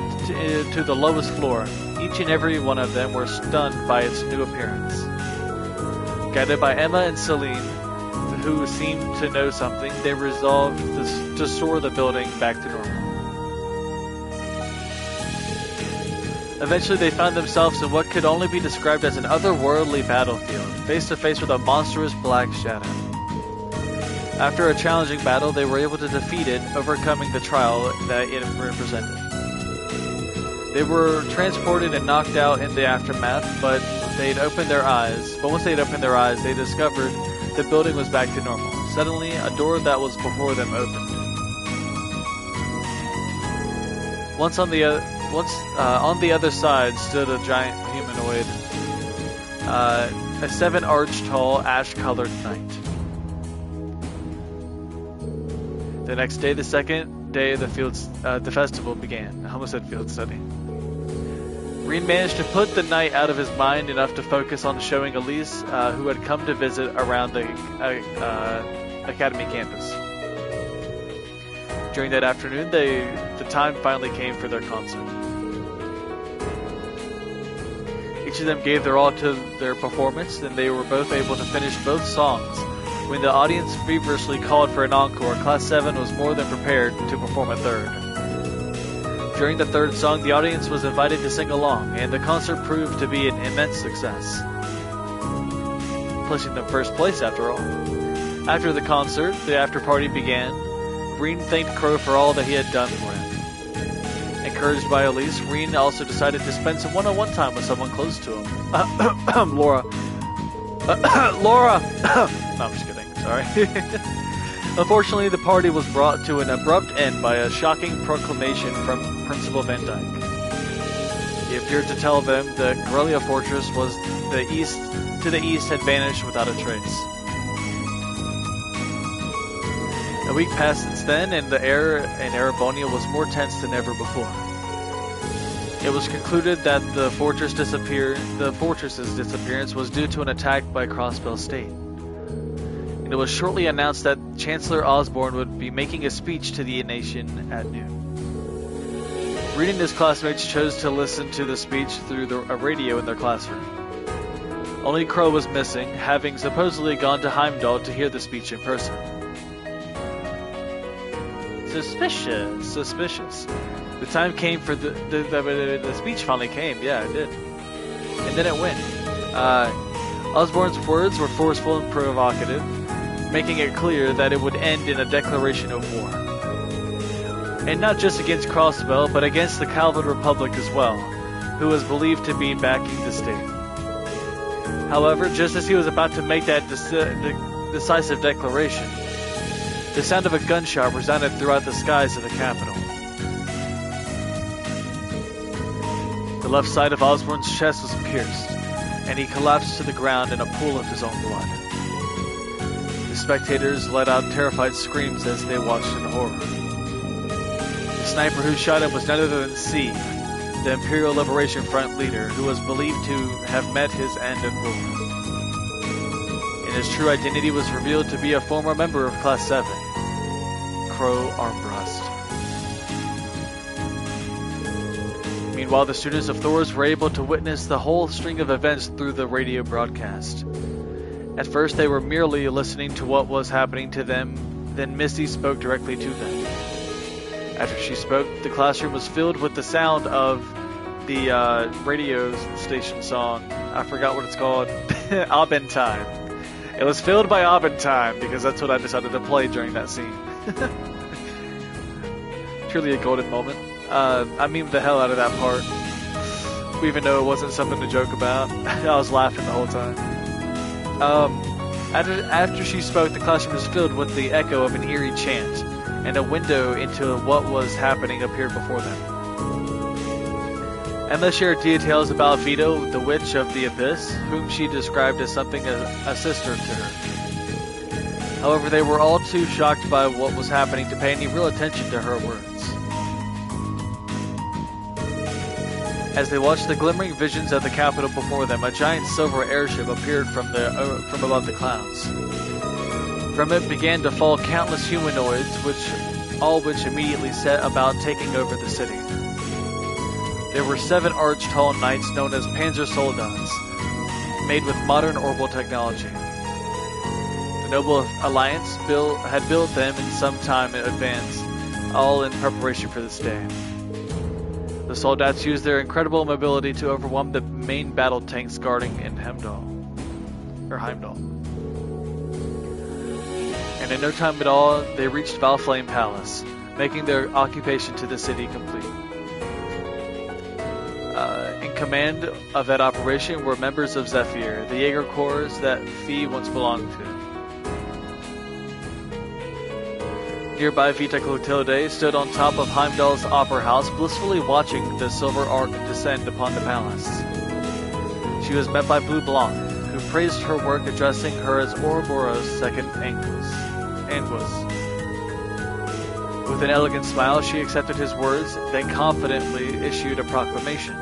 to the lowest floor. Each and every one of them were stunned by its new appearance. Guided by Emma and Celine, who seemed to know something, they resolved to soar the building back to normal. Eventually they found themselves in what could only be described as an otherworldly battlefield, face to face with a monstrous black shadow. After a challenging battle, they were able to defeat it, overcoming the trial that it represented. They were transported and knocked out in the aftermath, but once they'd opened their eyes, they discovered the building was back to normal. Suddenly, a door that was before them opened. On the other side stood a giant humanoid, a 7-arch tall, ash-colored knight. The next day, the second day of the festival began. I almost said field study. Rean managed to put the knight out of his mind enough to focus on showing Elise, who had come to visit around the academy campus. During that afternoon, the time finally came for their concert. Each of them gave their all to their performance, and they were both able to finish both songs. When the audience feverishly called for an encore, Class 7 was more than prepared to perform a third. During the third song, the audience was invited to sing along, and the concert proved to be an immense success, placing them first place after all. After the concert, the after-party began. Rean thanked Crow for all that he had done for him. Encouraged by Elise, Rean also decided to spend some one-on-one time with someone close to him. Laura. Laura! No, I'm just kidding. Sorry. Unfortunately, the party was brought to an abrupt end by a shocking proclamation from Principal Van Dyke. He appeared to tell them that Corellia Fortress to the east had vanished without a trace. A week passed since then, and the air in Erebonia was more tense than ever before. It was concluded that the fortress's disappearance was due to an attack by Crossbell State. And it was shortly announced that Chancellor Osborne would be making a speech to the nation at noon. Rean and his classmates chose to listen to the speech through a radio in their classroom. Only Crow was missing, having supposedly gone to Heimdall to hear the speech in person. Suspicious. The time came for the speech finally came. Yeah, it did. And then it went. Osborn's words were forceful and provocative, making it clear that it would end in a declaration of war. And not just against Crossbell, but against the Calvin Republic as well, who was believed to be backing the state. However, just as he was about to make that decisive declaration, the sound of a gunshot resounded throughout the skies of the capital. The left side of Osborn's chest was pierced, and he collapsed to the ground in a pool of his own blood. The spectators let out terrified screams as they watched in horror. The sniper who shot him was none other than C, the Imperial Liberation Front leader, who was believed to have met his end in rule. And his true identity was revealed to be a former member of Class 7, Crow Armbrust. Meanwhile, the students of Thors were able to witness the whole string of events through the radio broadcast. At first, they were merely listening to what was happening to them, then Misty spoke directly to them. After she spoke, the classroom was filled with the sound of the radio station song. I forgot what it's called. Abendtime. It was filled by Abendtime because that's what I decided to play during that scene. Truly a golden moment. I memed the hell out of that part, even though it wasn't something to joke about. I was laughing the whole time. After she spoke, the classroom was filled with the echo of an eerie chant, and a window into what was happening appeared before them. Emma shared details about Vito, the Witch of the Abyss, whom she described as something a sister to her. However, they were all too shocked by what was happening to pay any real attention to her words. As they watched the glimmering visions of the capital before them, a giant silver airship appeared from above the clouds. From it began to fall countless humanoids, which immediately set about taking over the city. There were 7 arch-tall knights known as Panzer Soldats, made with modern orbital technology. The Noble Alliance had built them in some time in advance, all in preparation for this day. The Soldats used their incredible mobility to overwhelm the main battle tanks guarding in Heimdall. And in no time at all, they reached Valflame Palace, making their occupation to the city complete. In command of that operation were members of Zephyr, the Jaeger Corps that Fee once belonged to. Nearby, Vita Clotilde stood on top of Heimdall's opera house, blissfully watching the silver arc descend upon the palace. She was met by Blue Blanc, who praised her work, addressing her as Ouroboros' second Angus. With an elegant smile, she accepted his words, then confidently issued a proclamation.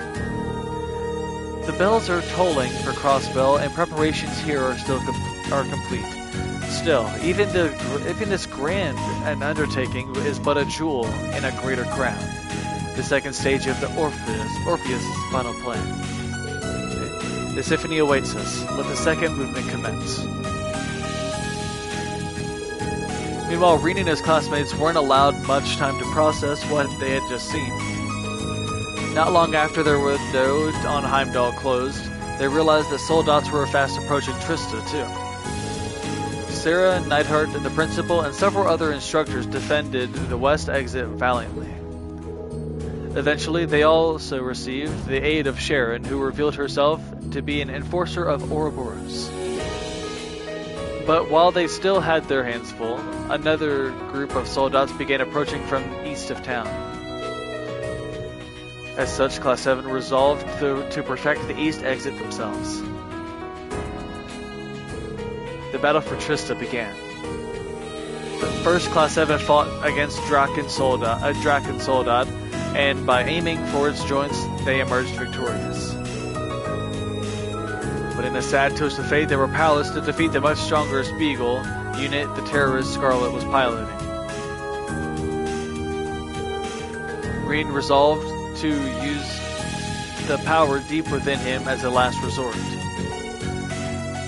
The bells are tolling for Crossbell, and preparations here are complete. Still, even this grand undertaking is but a jewel in a greater crown. The second stage of the Orpheus' final plan. The symphony awaits us. Let the second movement commence. Meanwhile, Rean and his classmates weren't allowed much time to process what they had just seen. Not long after their window on Heimdall closed, they realized that Soldats were fast approaching Trista, too. Sarah, Neidhart, the principal, and several other instructors defended the west exit valiantly. Eventually, they also received the aid of Sharon, who revealed herself to be an enforcer of Ouroboros. But while they still had their hands full, another group of Soldats began approaching from east of town. As such, Class 7 resolved to protect the east exit themselves. The battle for Trista began. First, Class 7 fought against Draken Soldat, and by aiming for its joints, they emerged victorious. But in a sad twist of fate, they were powerless to defeat the much stronger Spiegel unit the terrorist Scarlet was piloting. Rean resolved to use the power deep within him as a last resort.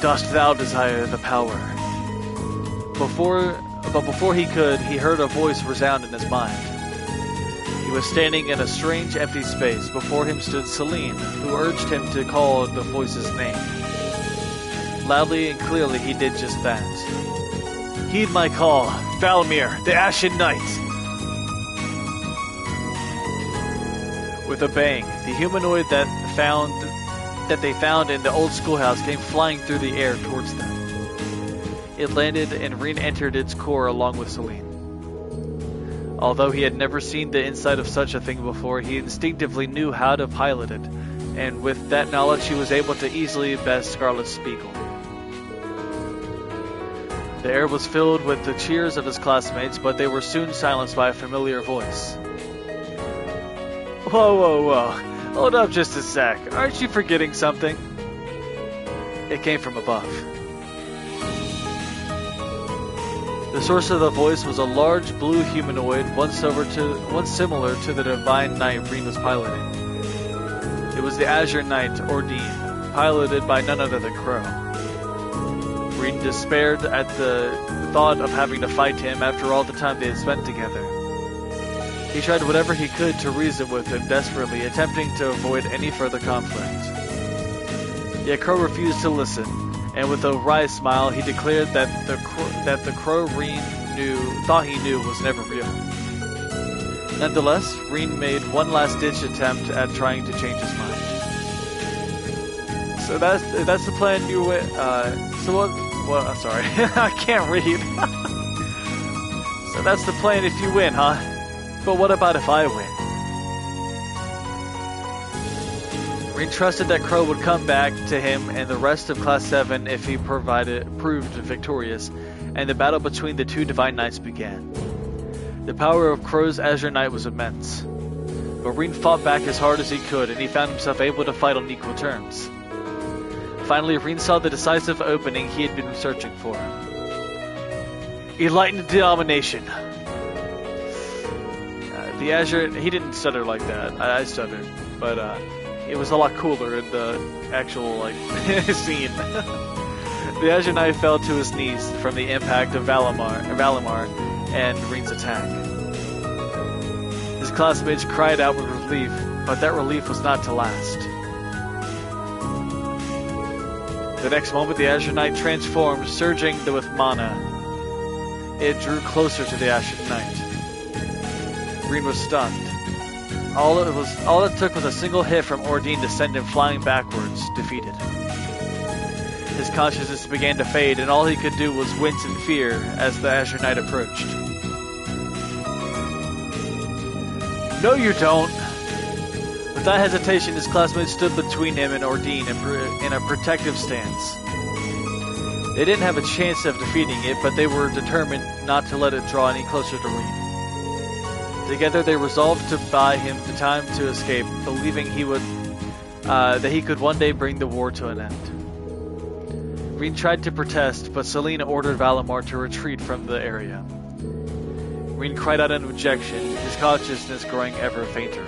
Dost thou desire the power? Before But before he could, he heard a voice resound in his mind. He was standing in a strange empty space. Before him stood Selene, who urged him to call the voice's name. Loudly and clearly he did just that. Heed my call, Valamir, the Ashen Knight! With a bang, the humanoid that they found in the old schoolhouse came flying through the air towards them. It landed and re-entered its core along with Selene. Although he had never seen the inside of such a thing before, he instinctively knew how to pilot it, and with that knowledge he was able to easily best Scarlet Spiegel. The air was filled with the cheers of his classmates, but they were soon silenced by a familiar voice. Whoa, whoa, whoa. Hold up just a sec. Aren't you forgetting something? It came from above. The source of the voice was a large blue humanoid, once similar to the Divine Knight Reen was piloting. It was the Azure Knight, Ordine, piloted by none other than Crow. Reen despaired at the thought of having to fight him after all the time they had spent together. He tried whatever he could to reason with him desperately, attempting to avoid any further conflict. Yet Crow refused to listen, and with a wry smile, he declared that the Crow Reen thought he knew was never real. Nonetheless, Reen made one last-ditch attempt at trying to change his mind. So that's the plan you went. So what? Well, I'm sorry, I can't read. So that's the plan if you win, huh? But what about if I win? Reen trusted that Crow would come back to him and the rest of Class 7 if he proved victorious, and the battle between the two Divine Knights began. The power of Crow's Azure Knight was immense, but Reen fought back as hard as he could, and he found himself able to fight on equal terms. Finally, Reen saw the decisive opening he had been searching for. Enlightened Domination. The Azure, he didn't stutter like that. I stuttered, but it was a lot cooler in the actual scene. The Azure Knight fell to his knees from the impact of Valamir and Reen's attack. His classmates cried out with relief, but that relief was not to last. The next moment, the Azure Knight transformed, surging with mana. It drew closer to the Ashen Knight. Reen was stunned. All it took was a single hit from Ordine to send him flying backwards, defeated. His consciousness began to fade, and all he could do was wince in fear as the Azure Knight approached. No, you don't! Without hesitation, his classmates stood between him and Ordine in a protective stance. They didn't have a chance of defeating it, but they were determined not to let it draw any closer to Reen. Together, they resolved to buy him the time to escape, believing that he could one day bring the war to an end. Reen tried to protest, but Selene ordered Valamir to retreat from the area. Reen cried out in objection, his consciousness growing ever fainter.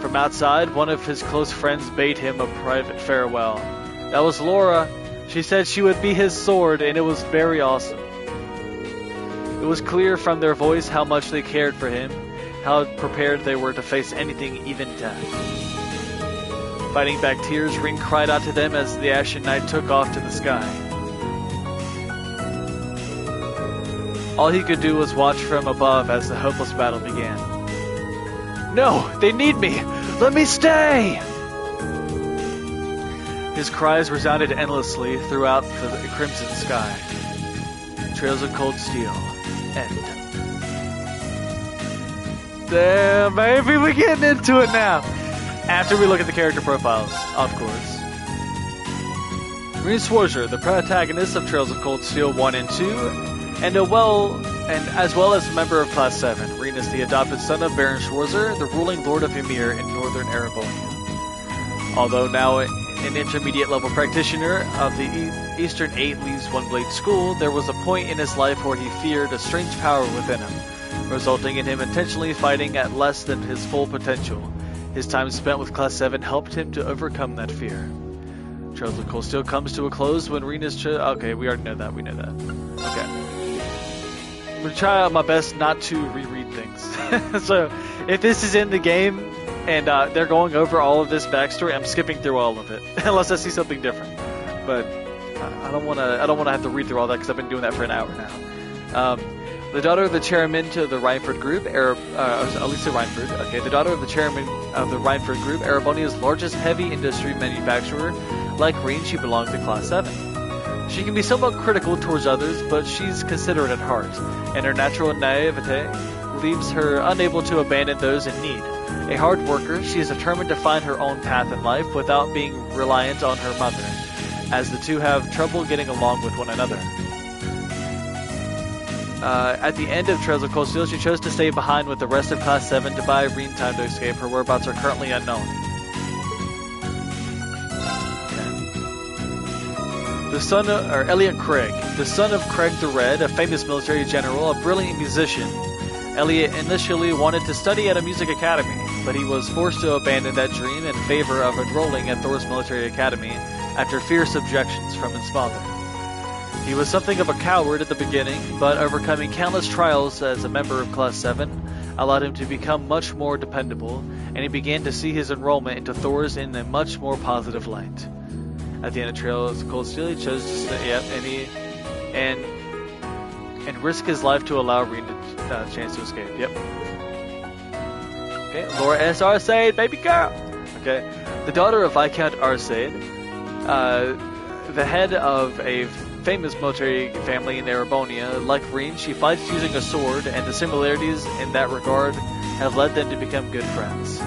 From outside, one of his close friends bade him a private farewell. That was Laura. She said she would be his sword, and it was very awesome. It was clear from their voice how much they cared for him, how prepared they were to face anything, even death. Fighting back tears, Reen cried out to them as the Ashen Knight took off to the sky. All he could do was watch from above as the hopeless battle began. No! They need me! Let me stay! His cries resounded endlessly throughout the crimson sky. Trails of Cold Steel. End. Damn, baby, we're getting into it now! After we look at the character profiles, of course. Reen Sworzer, the protagonist of Trails of Cold Steel 1 and 2, and as well as a member of Class 7. Reen is the adopted son of Baron Sworzer, the ruling Lord of Ymir in northern Erebonia. Although now an intermediate level practitioner of the Eastern 8 Leaves One Blade School, there was a point in his life where he feared a strange power within him, resulting in him intentionally fighting at less than his full potential. His time spent with Class 7 helped him to overcome that fear. Trails of Cold Steel comes to a close when Reen is okay, we already know that, we know that. Okay. I'm gonna try my best not to reread things. So if this is in the game and they're going over all of this backstory, I'm skipping through all of it unless I see something different. But I don't want to have to read through all that because I've been doing that for an hour now. The daughter of the chairman to the Reinford Group, Elisa Reinford. Okay, the daughter of the chairman of the Reinford Group, Erebonia's largest heavy industry manufacturer. Like Reen, she belonged to Class 7. She can be somewhat critical towards others, but she's considerate at heart, and her natural naivete leaves her unable to abandon those in need. A hard worker, she is determined to find her own path in life without being reliant on her mother, as the two have trouble getting along with one another. At the end of Trails of Cold Steel, she chose to stay behind with the rest of Class 7 to buy Reen time to escape. Her whereabouts are currently unknown. The son of Elliot Craig, the son of Craig the Red, a famous military general, a brilliant musician. Elliot initially wanted to study at a music academy, but he was forced to abandon that dream in favor of enrolling at Thor's military academy after fierce objections from his father. He was something of a coward at the beginning, but overcoming countless trials as a member of Class 7 allowed him to become much more dependable, and he began to see his enrollment into Thor's in a much more positive light. At the end of Trails of Cold Steel, he chose to stay, and risk his life to allow Reen a chance to escape. Yep. Okay, Laura S. Arcade, baby girl. Okay, the daughter of Viscount Arcade, the head of a famous military family in Erebonia. Like Reen, she fights using a sword, and the similarities in that regard have led them to become good friends.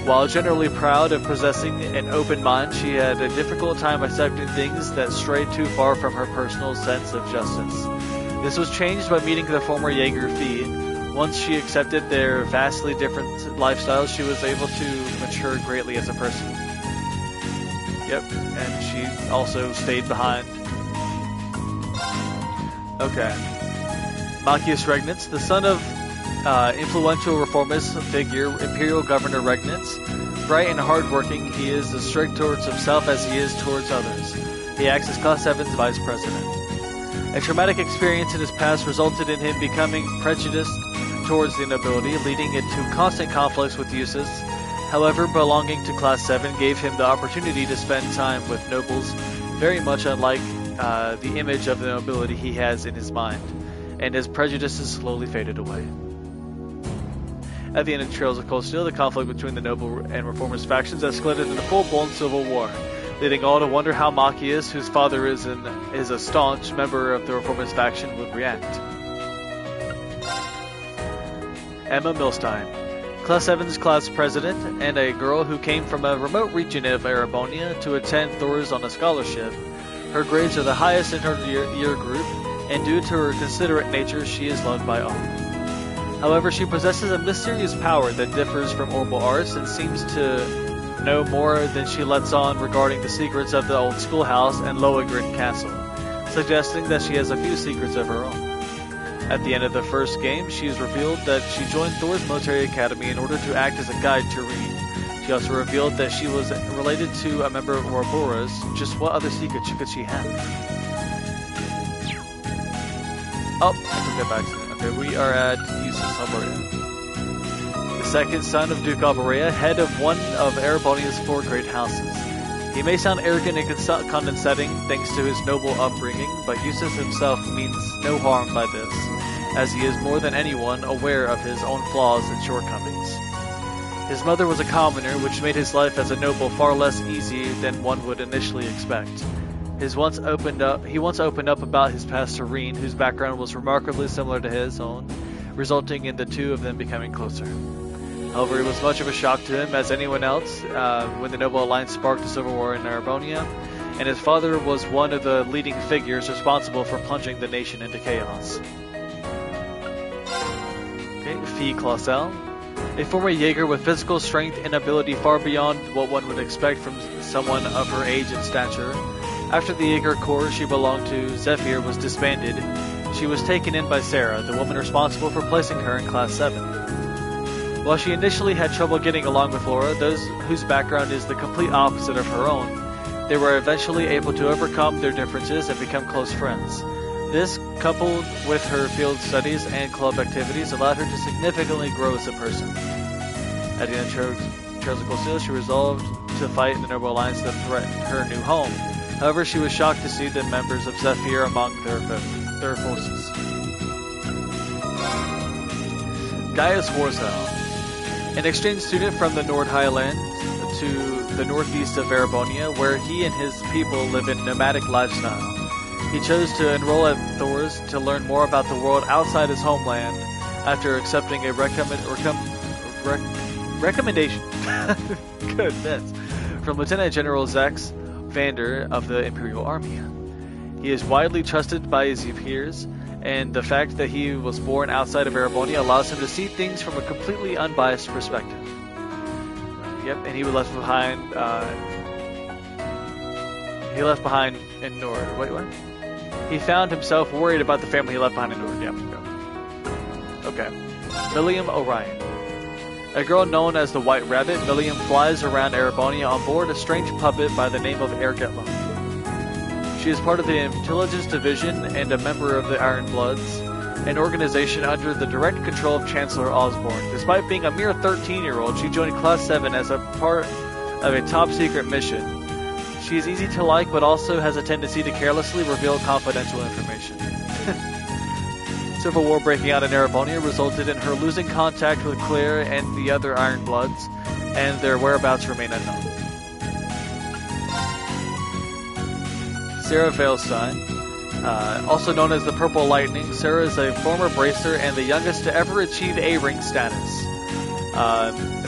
While generally proud of possessing an open mind, she had a difficult time accepting things that strayed too far from her personal sense of justice. This was changed by meeting the former Jaeger Fee. Once she accepted their vastly different lifestyles, she was able to mature greatly as a person. Yep, and she also stayed behind. Okay. Machias Regnitz, the son of influential reformist figure, Imperial Governor Regnitz. Bright and hardworking, he is as strict towards himself as he is towards others. He acts as Class 7's vice president. A traumatic experience in his past resulted in him becoming prejudiced towards the nobility, leading it to constant conflicts with Eustace. However, belonging to Class 7 gave him the opportunity to spend time with nobles, very much unlike the image of the nobility he has in his mind, and his prejudices slowly faded away. At the end of Trails of Cold Steel, the conflict between the noble and reformist factions escalated into full-blown civil war, leading all to wonder how Machias, whose father is a staunch member of the reformist faction, would react. Emma Milstein, Class 7's class president, and a girl who came from a remote region of Erebonia to attend Thor's on a scholarship. Her grades are the highest in her year group, and due to her considerate nature, she is loved by all. However, she possesses a mysterious power that differs from orbital arts and seems to know more than she lets on regarding the secrets of the old schoolhouse and Lohengrin Castle, suggesting that she has a few secrets of her own. At the end of the first game, she is revealed that she joined Thor's military academy in order to act as a guide to Reen. She also revealed that she was related to a member of Ouroboros. Just what other secret could she have? Oh, I took that by accident. Okay, we are at Eustace Alberea. The second son of Duke Alberea, head of one of Erebonia's 4 great houses. He may sound arrogant and condescending thanks to his noble upbringing, but Eustace himself means no harm by this, as he is more than anyone aware of his own flaws and shortcomings. His mother was a commoner, which made his life as a noble far less easy than one would initially expect. He once opened up about his past to Reen, whose background was remarkably similar to his own, resulting in the two of them becoming closer. However, it was much of a shock to him, as anyone else, when the Noble Alliance sparked a civil war in Erebonia, and his father was one of the leading figures responsible for plunging the nation into chaos. Okay, Fee Clausel, a former Jaeger with physical strength and ability far beyond what one would expect from someone of her age and stature. After the Jaeger Corps she belonged to, Zephyr, was disbanded, she was taken in by Sarah, the woman responsible for placing her in Class 7. While she initially had trouble getting along with Laura, those whose background is the complete opposite of her own, they were eventually able to overcome their differences and become close friends. This, coupled with her field studies and club activities, allowed her to significantly grow as a person. At the end of Trails of Cold Steel, she resolved to fight in the Noble Alliance that threatened her new home. However, she was shocked to see the members of Zephyr among their forces. Gaius Warzel, an exchange student from the Nord Highlands to the northeast of Erebonia, where he and his people live in nomadic lifestyle. He chose to enroll at Thors to learn more about the world outside his homeland after accepting a recommendation goodness, from Lieutenant General Zax Vander of the Imperial Army. He is widely trusted by his peers, and the fact that he was born outside of Erebonia allows him to see things from a completely unbiased perspective. Yep, and he was left behind. He left behind in Nord. Wait, what? He found himself worried about the family he left behind in Nord. Yep. Okay. Milliam Orion. A girl known as the White Rabbit, Milliam flies around Erebonia on board a strange puppet by the name of Ergetla. She is part of the Intelligence Division and a member of the Iron Bloods, an organization under the direct control of Chancellor Osborne. Despite being a mere 13-year-old, she joined Class 7 as a part of a top-secret mission. She is easy to like, but also has a tendency to carelessly reveal confidential information. Civil war breaking out in Erebonia resulted in her losing contact with Claire and the other Iron Bloods, and their whereabouts remain unknown. Sarah Veilstein, also known as the Purple Lightning, Sarah is a former bracer and the youngest to ever achieve A-Ring status.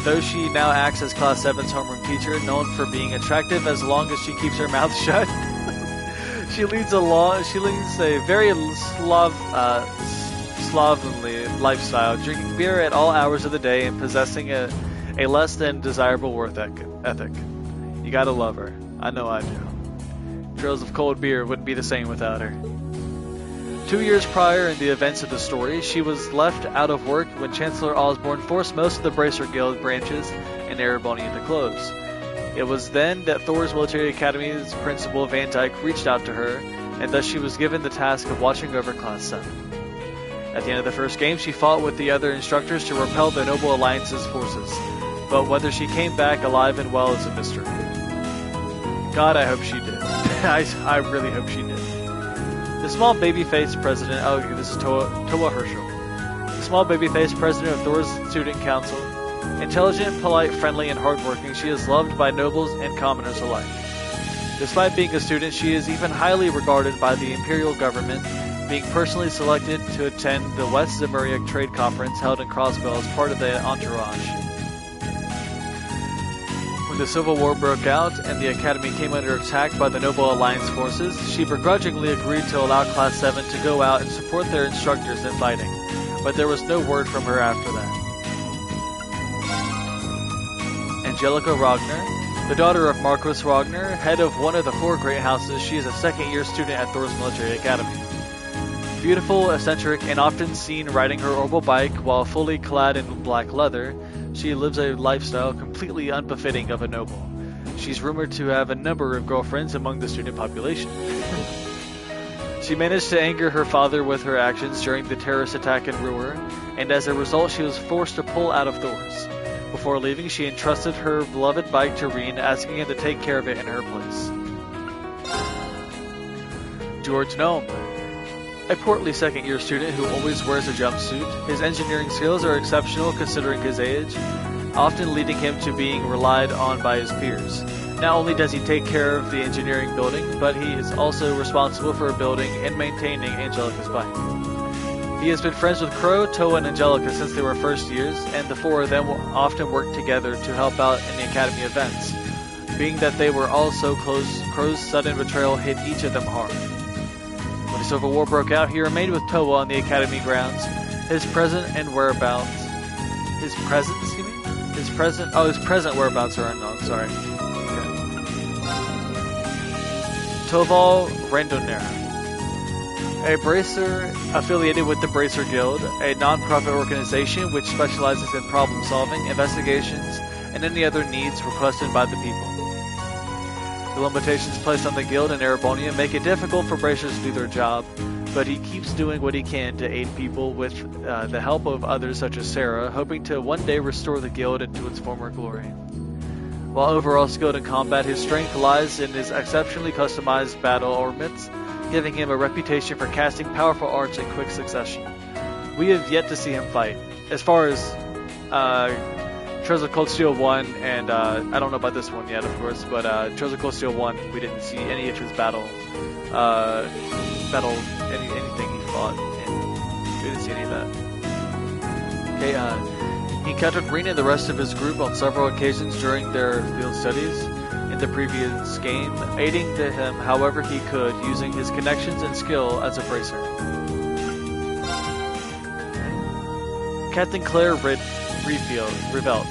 Though she now acts as Class 7's homeroom teacher, known for being attractive as long as she keeps her mouth shut. She leads a very slovenly lifestyle, drinking beer at all hours of the day and possessing a less than desirable work ethic. You gotta love her. I know I do. Trails of Cold Beer wouldn't be the same without her. 2 years prior in the events of the story, she was left out of work when Chancellor Osborne forced most of the Bracer Guild branches in Erebonia to close. It was then that Thor's Military Academy's principal Van Dyke reached out to her, and thus she was given the task of watching over Class 7. At the end of the first game, she fought with the other instructors to repel the Noble Alliance's forces, but whether she came back alive and well is a mystery. God, I hope she did. I really hope she did. The small baby-faced president, this is Toa Herschel. The small baby-faced president of Thor's Student Council. Intelligent, polite, friendly, and hardworking, she is loved by nobles and commoners alike. Despite being a student, she is even highly regarded by the imperial government, being personally selected to attend the West Zemuria Trade Conference held in Crossbell as part of the entourage. When the Civil War broke out and the Academy came under attack by the Noble Alliance forces, she begrudgingly agreed to allow Class 7 to go out and support their instructors in fighting, but there was no word from her after that. Angelica Ragnar, the daughter of Marquis Ragnar, head of one of the 4 great houses, she is a second-year student at Thor's Military Academy. Beautiful, eccentric, and often seen riding her orbital bike while fully clad in black leather, she lives a lifestyle completely unbefitting of a noble. She's rumored to have a number of girlfriends among the student population. She managed to anger her father with her actions during the terrorist attack in Ruhr, and as a result she was forced to pull out of Thor's. Before leaving, she entrusted her beloved bike to Rien, asking him to take care of it in her place. George Gnome, a portly second-year student who always wears a jumpsuit. His engineering skills are exceptional considering his age, often leading him to being relied on by his peers. Not only does he take care of the engineering building, but he is also responsible for building and maintaining Angelica's bike. He has been friends with Crow, Toa, and Angelica since they were first years, and the 4 of them will often work together to help out in the Academy events. Being that they were all so close, Crow's sudden betrayal hit each of them hard. When the Civil War broke out, he remained with Toa on the Academy grounds. His present whereabouts are unknown, sorry. Okay. Toval Randonera, a bracer affiliated with the Bracer Guild, a non-profit organization which specializes in problem solving, investigations, and any other needs requested by the people. The limitations placed on the guild in Erebonia make it difficult for bracers to do their job. but he keeps doing what he can to aid people with the help of others such as Sarah, hoping to one day restore the guild into its former glory. While overall skilled in combat, his strength lies in his exceptionally customized battle ornaments, giving him a reputation for casting powerful arts in quick succession. We have yet to see him fight. As far as Trails of Cold Steel 1, and I don't know about this one yet, of course, but Trails of Cold Steel 1, we didn't see any of his anything he fought, and we didn't see any of that. Okay, he encountered Rean and the rest of his group on several occasions during their field studies in the previous game, aiding him however he could, using his connections and skill as a bracer. Captain Claire Revelt.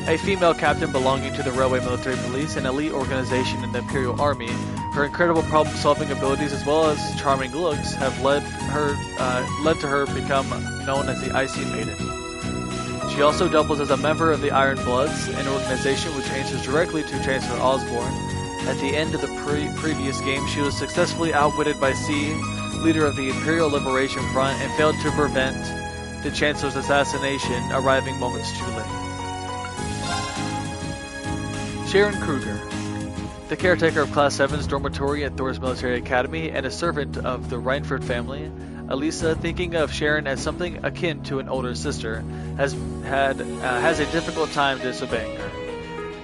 A female captain belonging to the Railway Military Police, an elite organization in the Imperial Army. Her incredible problem-solving abilities as well as charming looks have led to her become known as the Icy Maiden. She also doubles as a member of the Iron Bloods, an organization which answers directly to Chancellor Osborne. At the end of the previous game, she was successfully outwitted by C, leader of the Imperial Liberation Front, and failed to prevent the Chancellor's assassination, arriving moments too late. Sharon Kruger, the caretaker of Class 7's dormitory at Thor's Military Academy and a servant of the Reinford family, Elisa, thinking of Sharon as something akin to an older sister, has a difficult time disobeying her.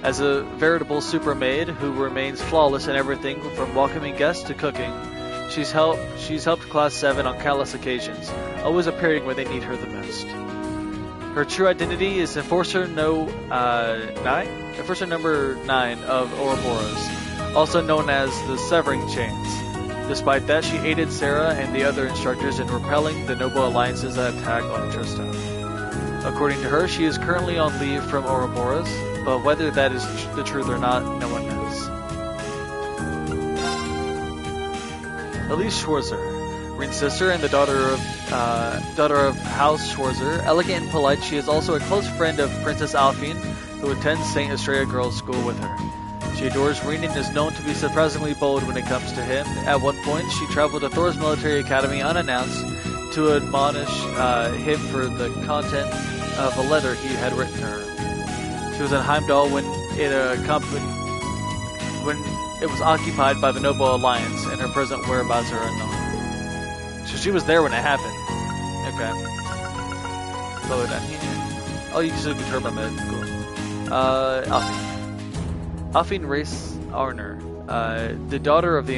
As a veritable super maid who remains flawless in everything from welcoming guests to cooking, she's helped Class 7 on countless occasions, always appearing when they need her the most. Her true identity is Enforcer number 9 of Ouroboros, also known as the Severing Chains. Despite that, she aided Sarah and the other instructors in repelling the Noble Alliance's attack on Trista. According to her, she is currently on leave from Ouroboros, but whether that is the truth or not, no one knows. Elise Schwarzer, Rean's sister and the daughter of House Schwarzer. Elegant and polite, she is also a close friend of Princess Alphine, who attends St. Estrella Girls' School with her. She adores Rean and is known to be surprisingly bold when it comes to him. At one point, she traveled to Thor's Military Academy unannounced to admonish him for the content of a letter he had written to her. She was in Heimdall when it was occupied by the Noble Alliance, and her present whereabouts are unknown. So she was there when it happened. Okay. Lower down here. Oh, you can turn my med. Cool. Alphine Race Arner, the daughter of the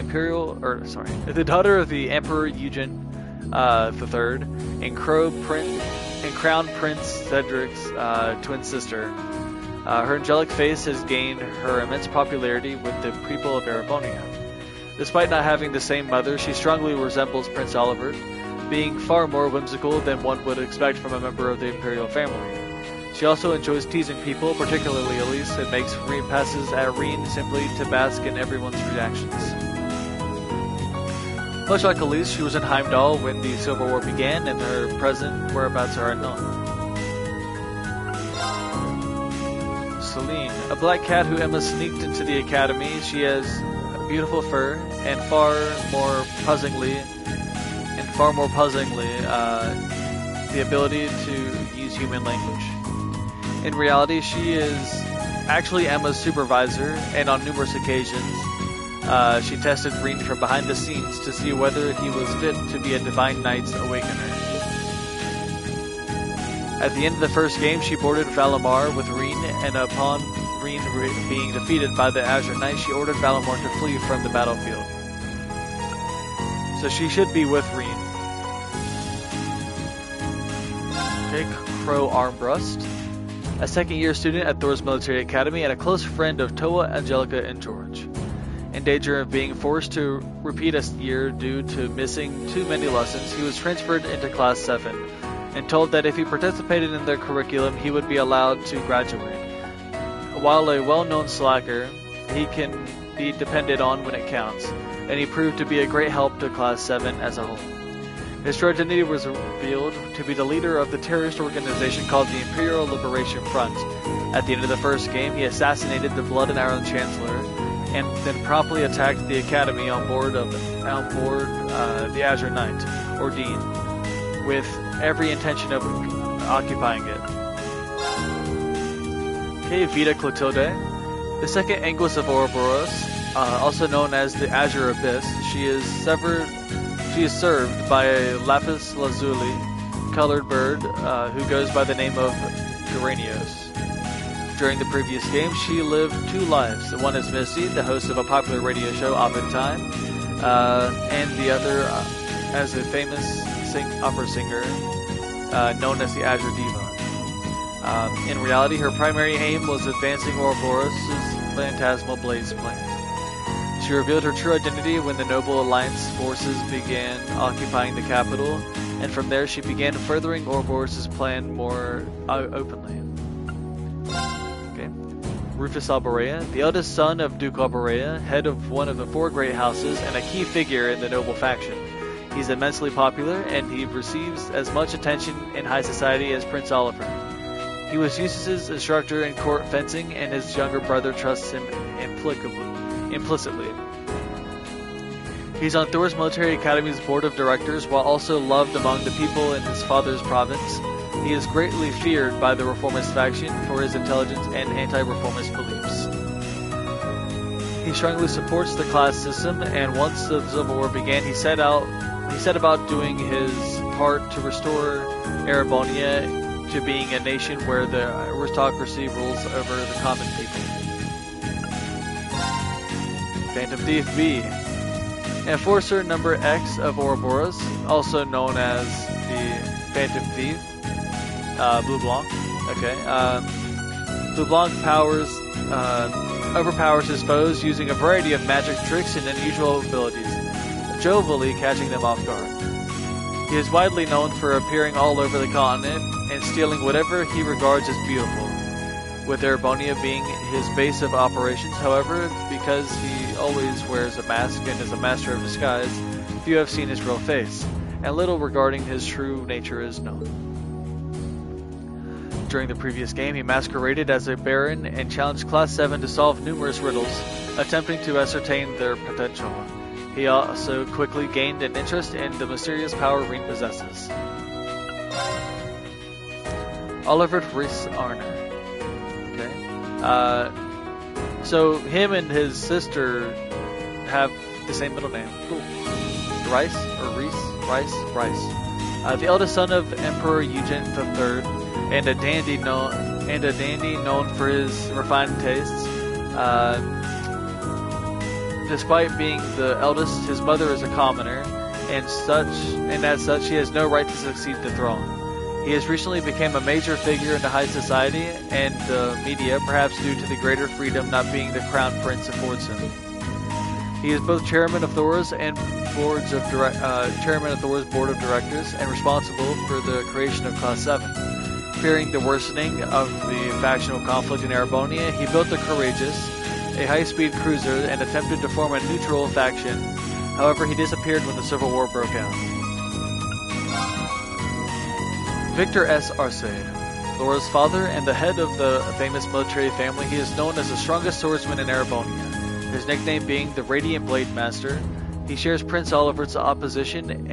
Emperor Eugen III, and Crown Prince Cedric's twin sister. Her angelic face has gained her immense popularity with the people of Erebonia. Despite not having the same mother, she strongly resembles Prince Oliver, being far more whimsical than one would expect from a member of the Imperial family. She also enjoys teasing people, particularly Elise, and makes passes at Rean simply to bask in everyone's reactions. Much like Elise, she was in Heimdall when the Civil War began, and her present whereabouts are unknown. Celine, a black cat who Emma sneaked into the academy. She has beautiful fur and far more puzzlingly, the ability to use human language. In reality, she is actually Emma's supervisor, and on numerous occasions, she tested Rean from behind the scenes to see whether he was fit to be a Divine Knight's Awakener. At the end of the first game, she boarded Valimar with Rean, and upon Rean being defeated by the Azure Knight, she ordered Valimar to flee from the battlefield. So she should be with Rean. Okay, Crow Armbrust, a second-year student at Thor's Military Academy and a close friend of Toa, Angelica, and George. In danger of being forced to repeat a year due to missing too many lessons, he was transferred into Class 7 and told that if he participated in their curriculum, he would be allowed to graduate. While a well-known slacker, he can be depended on when it counts, and he proved to be a great help to Class 7 as a whole. His true identity was revealed to be the leader of the terrorist organization called the Imperial Liberation Front. At the end of the first game, he assassinated the Blood and Iron Chancellor and then promptly attacked the academy on board the Azure Knight, or Dean, with every intention of occupying it. Okay, Vita Clotilde, the second Anguis of Ouroboros, also known as the Azure Abyss. She is served by a lapis lazuli colored bird who goes by the name of Geranios. During the previous game, she lived 2 lives. One as Misty, the host of a popular radio show, Ovid Time, and the other as a famous opera singer known as the Azure Diva. In reality, her primary aim was advancing Ouroboros' phantasmal blaze plan. She revealed her true identity when the Noble Alliance forces began occupying the capital, and from there she began furthering Ouroboros' plan more openly. Okay. Rufus Alborea, the eldest son of Duke Alborea, head of one of the 4 great houses and a key figure in the noble faction. He's immensely popular, and he receives as much attention in high society as Prince Oliver. He was Eustace's instructor in court fencing, and his younger brother trusts him implicitly. He's on Thor's Military Academy's board of directors, while also loved among the people in his father's province. He is greatly feared by the Reformist faction for his intelligence and anti-Reformist beliefs. He strongly supports the class system, and once the Civil War began, he set about doing his part to restore Erebonia to being a nation where the aristocracy rules over the common people. Phantom Thief B. Enforcer number X of Ouroboros, also known as the Phantom Thief, Blue Blanc. Okay. Blue Blanc overpowers his foes using a variety of magic tricks and unusual abilities, jovially catching them off guard. He is widely known for appearing all over the continent and stealing whatever he regards as beautiful, with Erebonia being his base of operations. However, because he always wears a mask and is a master of disguise, few have seen his real face, and little regarding his true nature is known. During the previous game, he masqueraded as a baron and challenged Class 7 to solve numerous riddles, attempting to ascertain their potential. He also quickly gained an interest in the mysterious power Reen possesses. Oliver Rhys Arner. Okay. So him and his sister have the same middle name. Cool. Rice or Reese? Rice. The eldest son of Emperor Eugene III, and a dandy known for his refined tastes. Despite being the eldest, his mother is a commoner, and as such, he has no right to succeed the throne. He has recently become a major figure in the high society and the media, perhaps due to the greater freedom not being the crown prince affords him. He is both chairman of Thor's board of directors and responsible for the creation of Class 7. Fearing the worsening of the factional conflict in Erebonia, he built the Courageous, a high-speed cruiser, and attempted to form a neutral faction. However, he disappeared when the Civil War broke out. Victor S. Arsaid, Laura's father and the head of the famous military family, he is known as the strongest swordsman in Erebonia, his nickname being the Radiant Blade Master. He shares Prince Oliver's opposition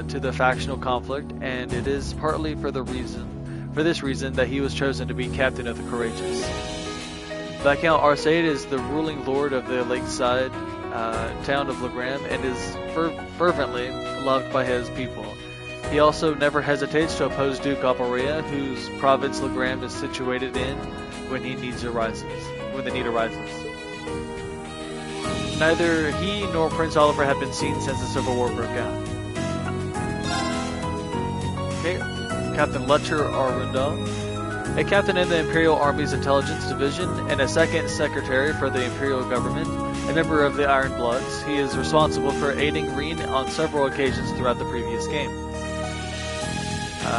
to the factional conflict, and it is partly for this reason that he was chosen to be captain of the Courageous. Viscount Arsaid is the ruling lord of the lakeside town of Legram and is fervently loved by his people. He also never hesitates to oppose Duke Alborea, whose province Legram is situated in, when the need arises. Neither he nor Prince Oliver have been seen since the Civil War broke out. Okay. Captain Letcher Arundel, a captain in the Imperial Army's Intelligence Division and a second secretary for the Imperial Government, a member of the Iron Bloods. He is responsible for aiding Reen on several occasions throughout the previous game.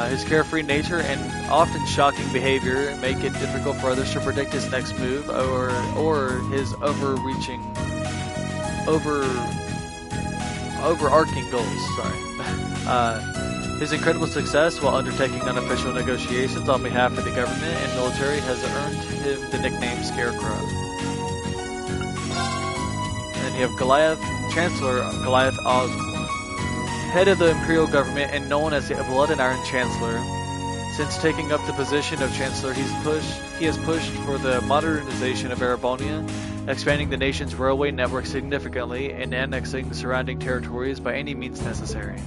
His carefree nature and often shocking behavior make it difficult for others to predict his next move or his overarching goals. His incredible success while undertaking unofficial negotiations on behalf of the government and military has earned him the nickname Scarecrow. You have Goliath, Chancellor Goliath Oswald, head of the Imperial government and known as the Blood and Iron Chancellor. Since taking up the position of Chancellor, he has pushed for the modernization of Erebonia, expanding the nation's railway network significantly and annexing surrounding territories by any means necessary.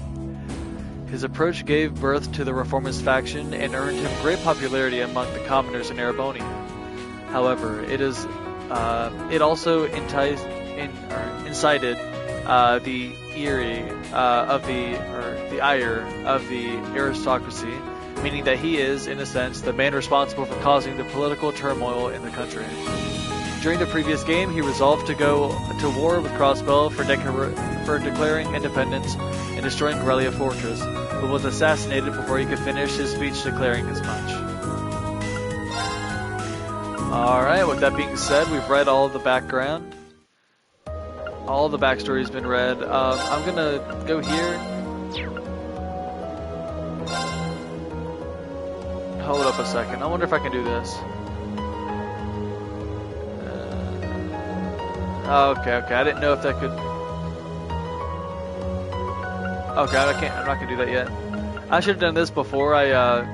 His approach gave birth to the Reformist faction and earned him great popularity among the commoners in Erebonia. However, it also incited the ire of the aristocracy, meaning that he is, in a sense, the man responsible for causing the political turmoil in the country. During the previous game, he resolved to go to war with Crossbell for declaring independence and destroying Corellia Fortress, but was assassinated before he could finish his speech declaring as much. Alright, with that being said, we've read all of the background. All the backstory has been read. I'm gonna go here. Hold up a second. I wonder if I can do this. Okay. I didn't know if that could. Okay, I can't. I'm not gonna do that yet. I should have done this before I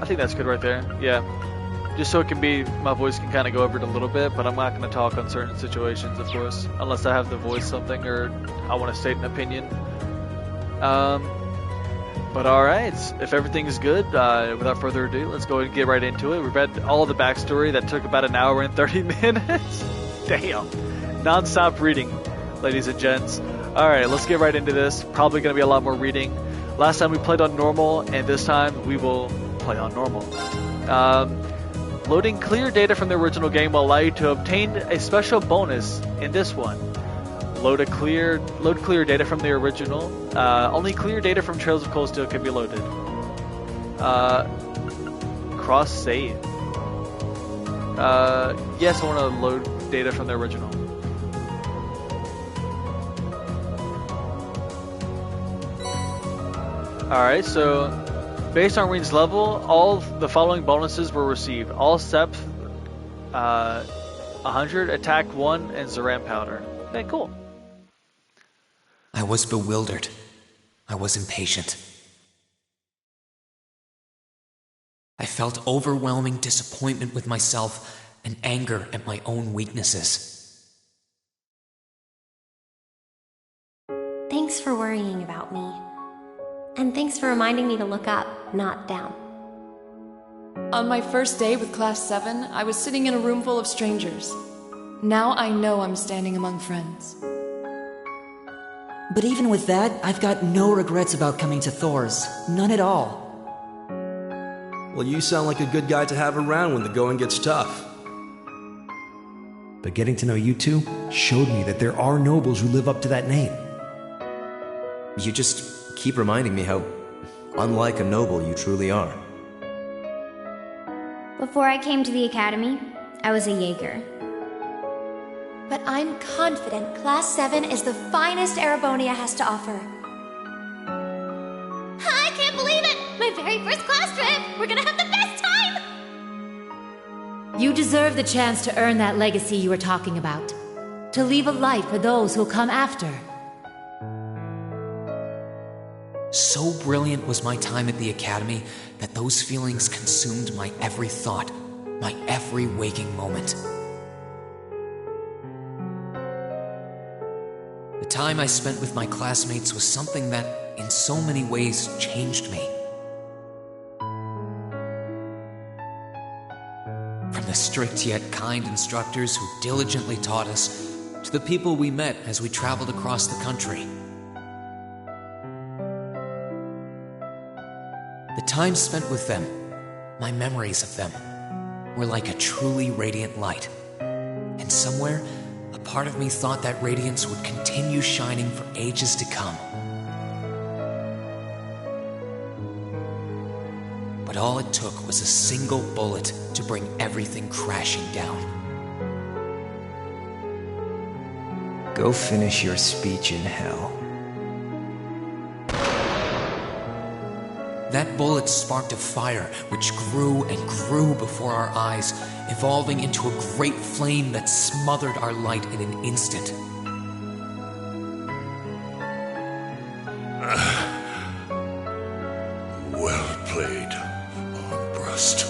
think that's good right there. Yeah. Just so it can be, my voice can kind of go over it a little bit, but I'm not going to talk on certain situations, of course, unless I have to voice something or I want to state an opinion. But alright, if everything's good, without further ado, let's go ahead and get right into it. We've read all the backstory that took about an hour and 30 minutes. Damn. Non-stop reading, ladies and gents. Alright, let's get right into this. Probably going to be a lot more reading. Last time we played on normal, and this time we will play on normal. Loading clear data from the original game will allow you to obtain a special bonus in this one. Load clear data from the original. Only clear data from Trails of Cold Steel can be loaded. Cross save. Yes, I want to load data from the original. Alright, so based on Reen's level, all the following bonuses were received. All SEP 100, Attack 1, and Zoran Powder. Okay, cool. I was bewildered. I was impatient. I felt overwhelming disappointment with myself and anger at my own weaknesses. Thanks for worrying about me. And thanks for reminding me to look up, not down. On my first day with Class 7, I was sitting in a room full of strangers. Now I know I'm standing among friends. But even with that, I've got no regrets about coming to Thor's. None at all. Well, you sound like a good guy to have around when the going gets tough. But getting to know you two showed me that there are nobles who live up to that name. You just keep reminding me how unlike a noble you truly are. Before I came to the academy, I was a Jaeger. But I'm confident Class 7 is the finest Erebonia has to offer. I can't believe it! My very first class trip! We're gonna have the best time! You deserve the chance to earn that legacy you were talking about. To leave a light for those who'll come after. So brilliant was my time at the academy that those feelings consumed my every thought, my every waking moment. The time I spent with my classmates was something that, in so many ways, changed me. From the strict yet kind instructors who diligently taught us, to the people we met as we traveled across the country. The time spent with them, my memories of them, were like a truly radiant light. And somewhere, a part of me thought that radiance would continue shining for ages to come. But all it took was a single bullet to bring everything crashing down. Go finish your speech in hell. That bullet sparked a fire which grew and grew before our eyes, evolving into a great flame that smothered our light in an instant. Well played, Armbrust.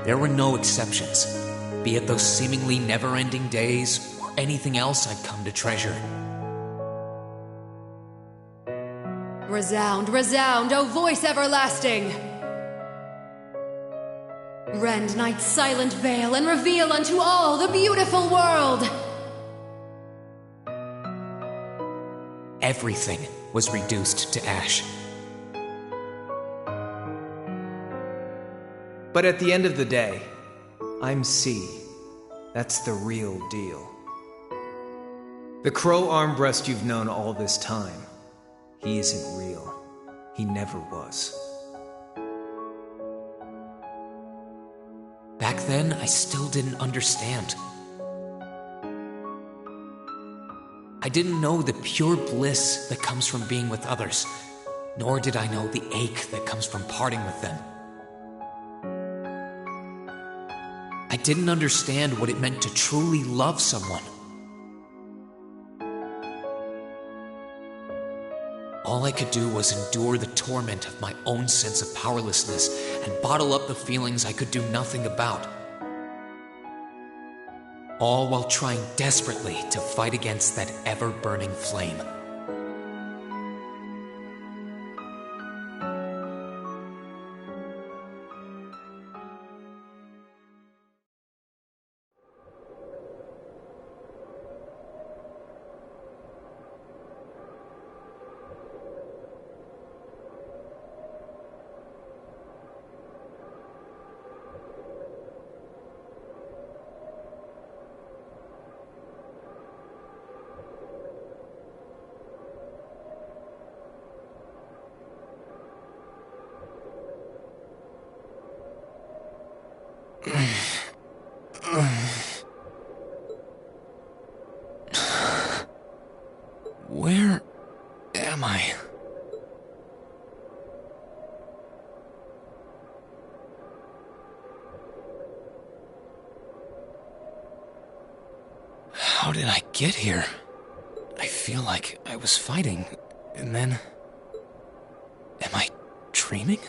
There were no exceptions, be it those seemingly never-ending days or anything else I'd come to treasure. Resound, resound, O voice everlasting! Rend night's silent veil and reveal unto all the beautiful world! Everything was reduced to ash. But at the end of the day, I'm C. That's the real deal. The Crow Armbrust you've known all this time, he isn't real. He never was. Back then, I still didn't understand. I didn't know the pure bliss that comes from being with others, nor did I know the ache that comes from parting with them. I didn't understand what it meant to truly love someone. All I could do was endure the torment of my own sense of powerlessness and bottle up the feelings I could do nothing about. All while trying desperately to fight against that ever-burning flame. Where am I? How did I get here? I feel like I was fighting, and then... Am I dreaming?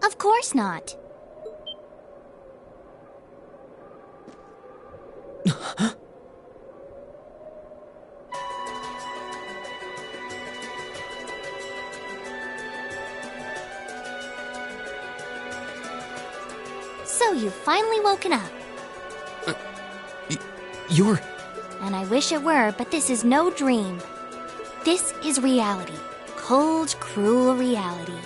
Of course not. So you've finally woken up. You're... And I wish it were, but this is no dream. This is reality. Cold, cruel reality.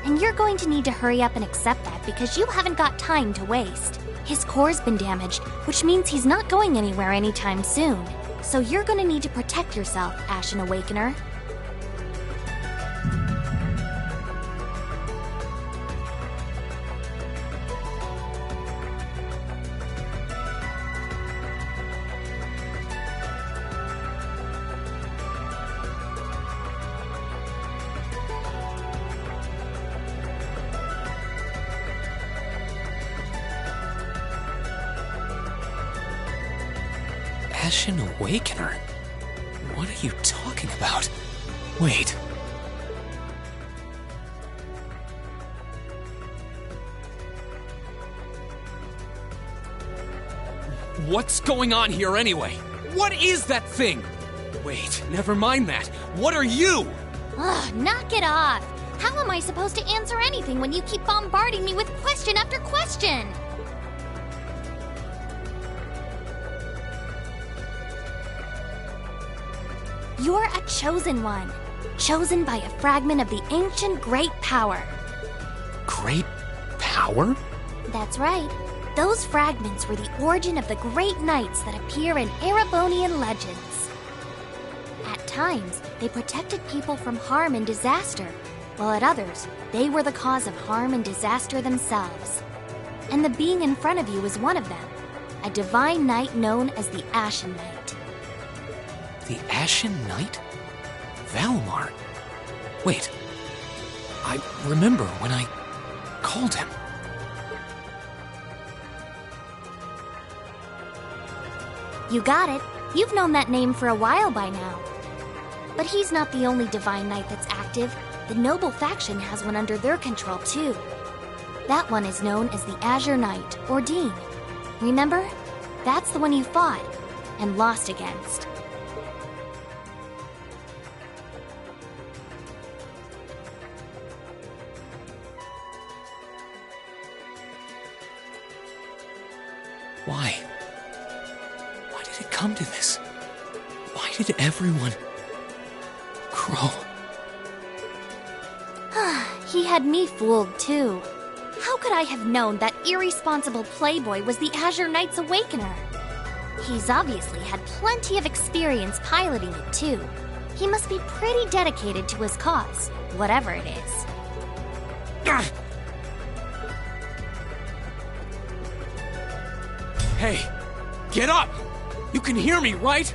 And you're going to need to hurry up and accept that because you haven't got time to waste. His core's been damaged, which means he's not going anywhere anytime soon. So you're going to need to protect yourself, Ashen Awakener. Ashen Awakener? What are you talking about? Wait. What's going on here anyway? What is that thing? Wait, never mind that. What are you? Ugh, knock it off. How am I supposed to answer anything when you keep bombarding me with question after question? You're a chosen one. Chosen by a fragment of the ancient Great Power. Great Power? That's right. Those fragments were the origin of the great knights that appear in Erebonian legends. At times, they protected people from harm and disaster, while at others, they were the cause of harm and disaster themselves. And the being in front of you is one of them, a divine knight known as the Ashen Knight. The Ashen Knight? Valmar. Wait. I remember when I called him. You got it. You've known that name for a while by now. But he's not the only Divine Knight that's active. The Noble faction has one under their control, too. That one is known as the Azure Knight, or Dean. Remember? That's the one you fought and lost against. Why? Why did it come to this? Why did everyone... Crow? He had me fooled, too. How could I have known that irresponsible playboy was the Azure Knight's Awakener? He's obviously had plenty of experience piloting it, too. He must be pretty dedicated to his cause, whatever it is. Hey, get up! You can hear me, right?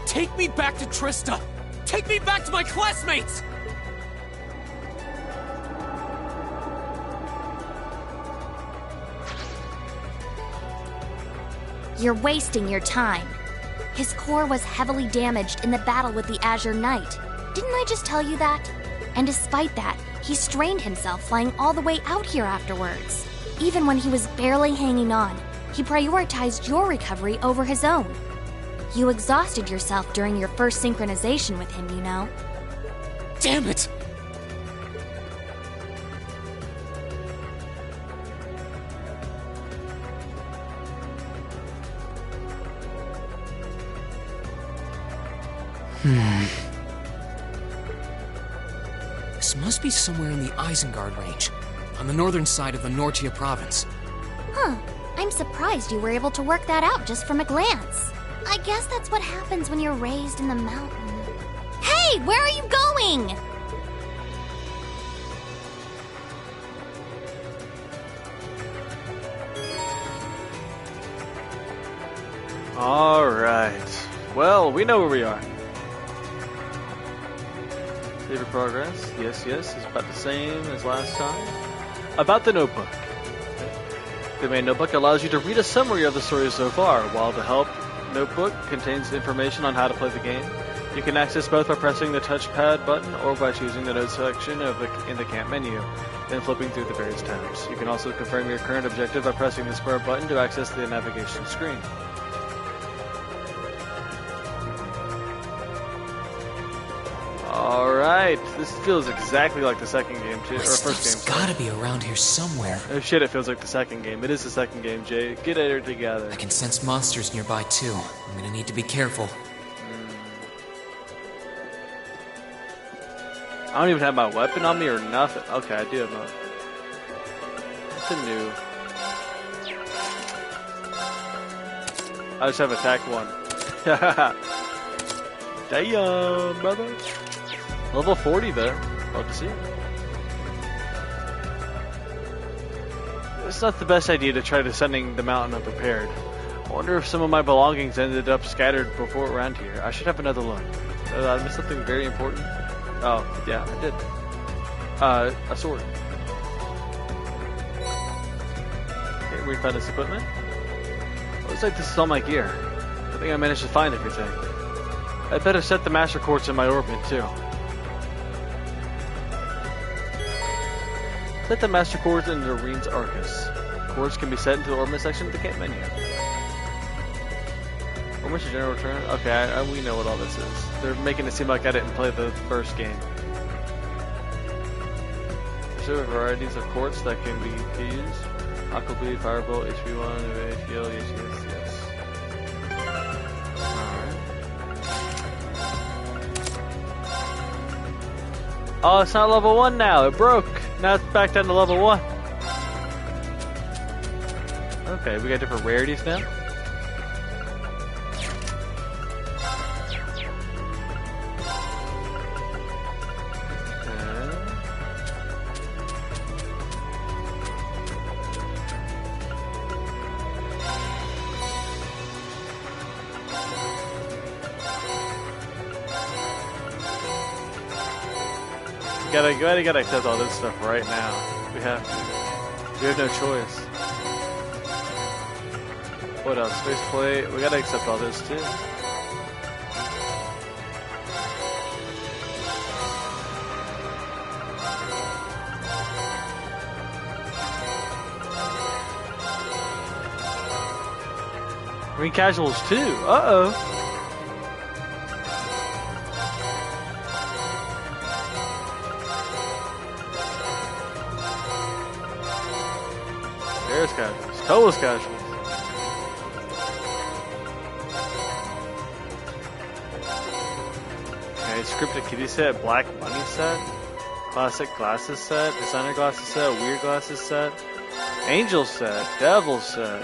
Take me back to Trista! Take me back to my classmates! You're wasting your time. His core was heavily damaged in the battle with the Azure Knight. Didn't I just tell you that? And despite that, he strained himself flying all the way out here afterwards. Even when he was barely hanging on, he prioritized your recovery over his own. You exhausted yourself during your first synchronization with him, you know. Damn it! This must be somewhere in the Isengard range, on the northern side of the Nortia province. Huh. I'm surprised you were able to work that out just from a glance. I guess that's what happens when you're raised in the mountain. Hey, where are you going? Alright. Well, we know where we are. Favorite progress. Yes, yes. It's about the same as last time. About the notebook. The main notebook allows you to read a summary of the story so far, while the help notebook contains information on how to play the game. You can access both by pressing the touchpad button or by choosing the notes section in the camp menu, then flipping through the various tabs. You can also confirm your current objective by pressing the square button to access the navigation screen. Alright, this feels exactly like the second game, too. Or first game. It's gotta be around here somewhere. Oh shit, it feels like the second game. It is the second game, Jay. Get it together. I can sense monsters nearby, too. I'm gonna need to be careful. I don't even have my weapon on me or nothing. Okay, I do have my... What's a new... I just have attack 1. Damn, brother. Level 40 though. Love to see it. It's not the best idea to try descending the mountain unprepared. I wonder if some of my belongings ended up scattered before around here. I should have another look. I missed something very important. Oh, yeah, I did. A sword. Okay, we found this equipment. Looks like this is all my gear. I think I managed to find everything. I'd better set the master quartz in my orbit too. Set the master quartz in the Arene's Arcus. Quartz can be set into the orbit section of the camp menu. Orbit general return. Okay, we know what all this is. They're making it seem like I didn't play the first game. There's several varieties of quartz that can be used. Aqua Bleed, Firebolt, HP1, HPL, yes. Oh, it's not level 1 now. It broke. Now it's back down to level 1. Okay, we got different rarities now. gotta accept all this stuff right now. We have to. We have no choice. What else? Space plate. We gotta accept all this too. Marine casuals too. Uh-oh. There's casuals. Toa's casuals. Okay, scripted kitty set, black money set, classic glasses set, designer glasses set, weird glasses set, angel set, devil set,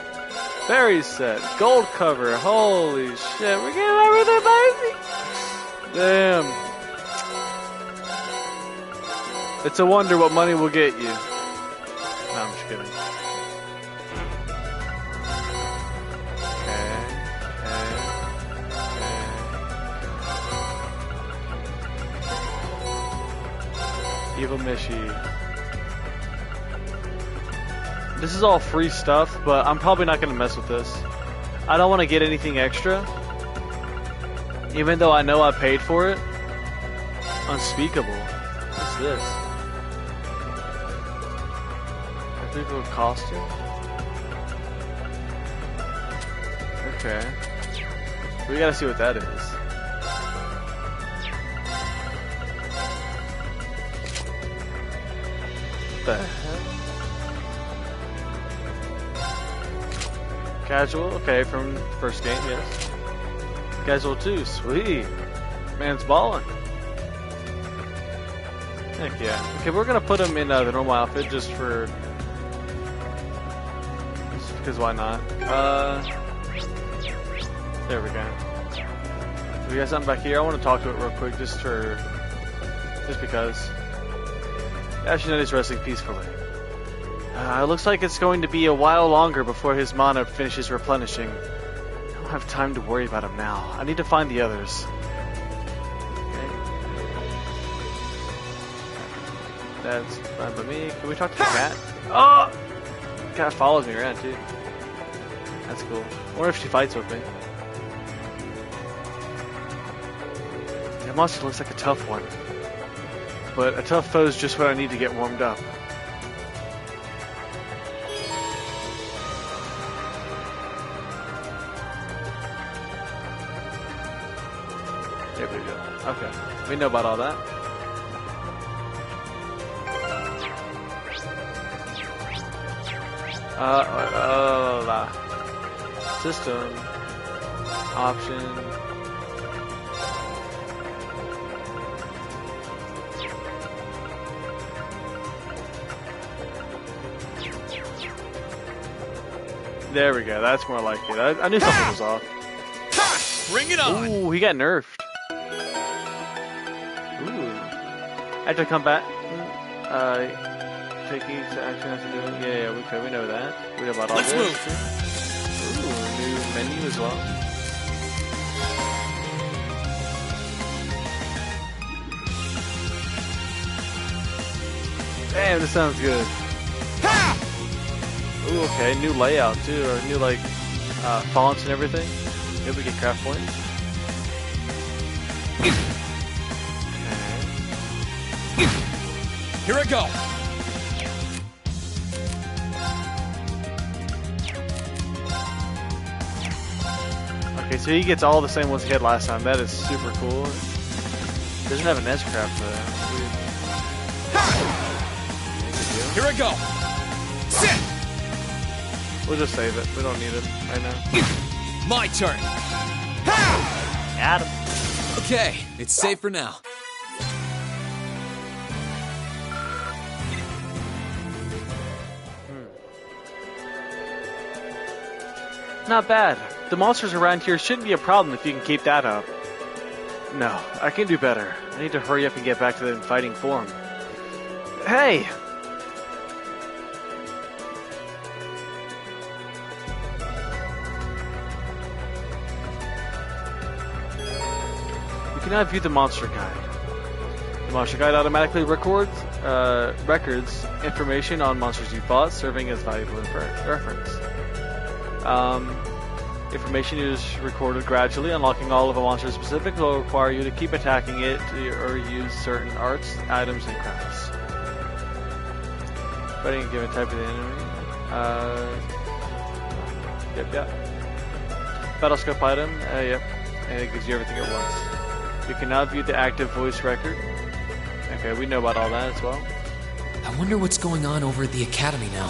fairy set, gold cover. Holy shit, we're getting everything, baby! Damn. It's a wonder what money will get you. No, I'm just kidding. Evil Mishi. This is all free stuff, but I'm probably not going to mess with this. I don't want to get anything extra, even though I know I paid for it. Unspeakable. What's this? I think a costume. Okay. We gotta see what that is. The heck? Casual, okay, from first game, yes. Casual 2, sweet. Man's balling. Heck yeah. Okay, we're gonna put him in the normal outfit just because why not? There we go. We got something back here. I want to talk to it real quick, just because. Ashinetti's is resting peacefully. It looks like it's going to be a while longer before his mana finishes replenishing. I don't have time to worry about him now. I need to find the others. Okay. That's fine by me. Can we talk to the cat? Oh! The cat follows me around too. That's cool. I wonder if she fights with me. That monster looks like a tough one. But a tough foe is just what I need to get warmed up. There we go. Okay. We know about all that. System. Option. There we go. That's more like it. I knew something was off. Ha! Bring it on! Ooh, he got nerfed. Ooh. After combat, take each action has to do it. Yeah, we know that. We know about all this. Let's move. Ooh, new menu as well. Damn, this sounds good. Ooh, okay, new layout too, or new like fonts and everything. Maybe we get craft points. Here I go. Okay, so he gets all the same ones he had last time. That is super cool. Doesn't have an S-craft for that. Here I go. Sit. We'll just save it. We don't need it right now. My turn. Got him. Okay, it's safe for now. Not bad. The monsters around here shouldn't be a problem if you can keep that up. No, I can do better. I need to hurry up and get back to the fighting form. Hey! You can now view the monster guide. The monster guide automatically records information on monsters you fought, serving as valuable reference. Information is recorded gradually. Unlocking all of a monster's specifics will require you to keep attacking it or use certain arts, items, and crafts. Fighting a given type of the enemy. Yep. Battlescope item. Yep. And it gives you everything at once. You can now view the active voice record. Okay, we know about all that as well. I wonder what's going on over at the academy now.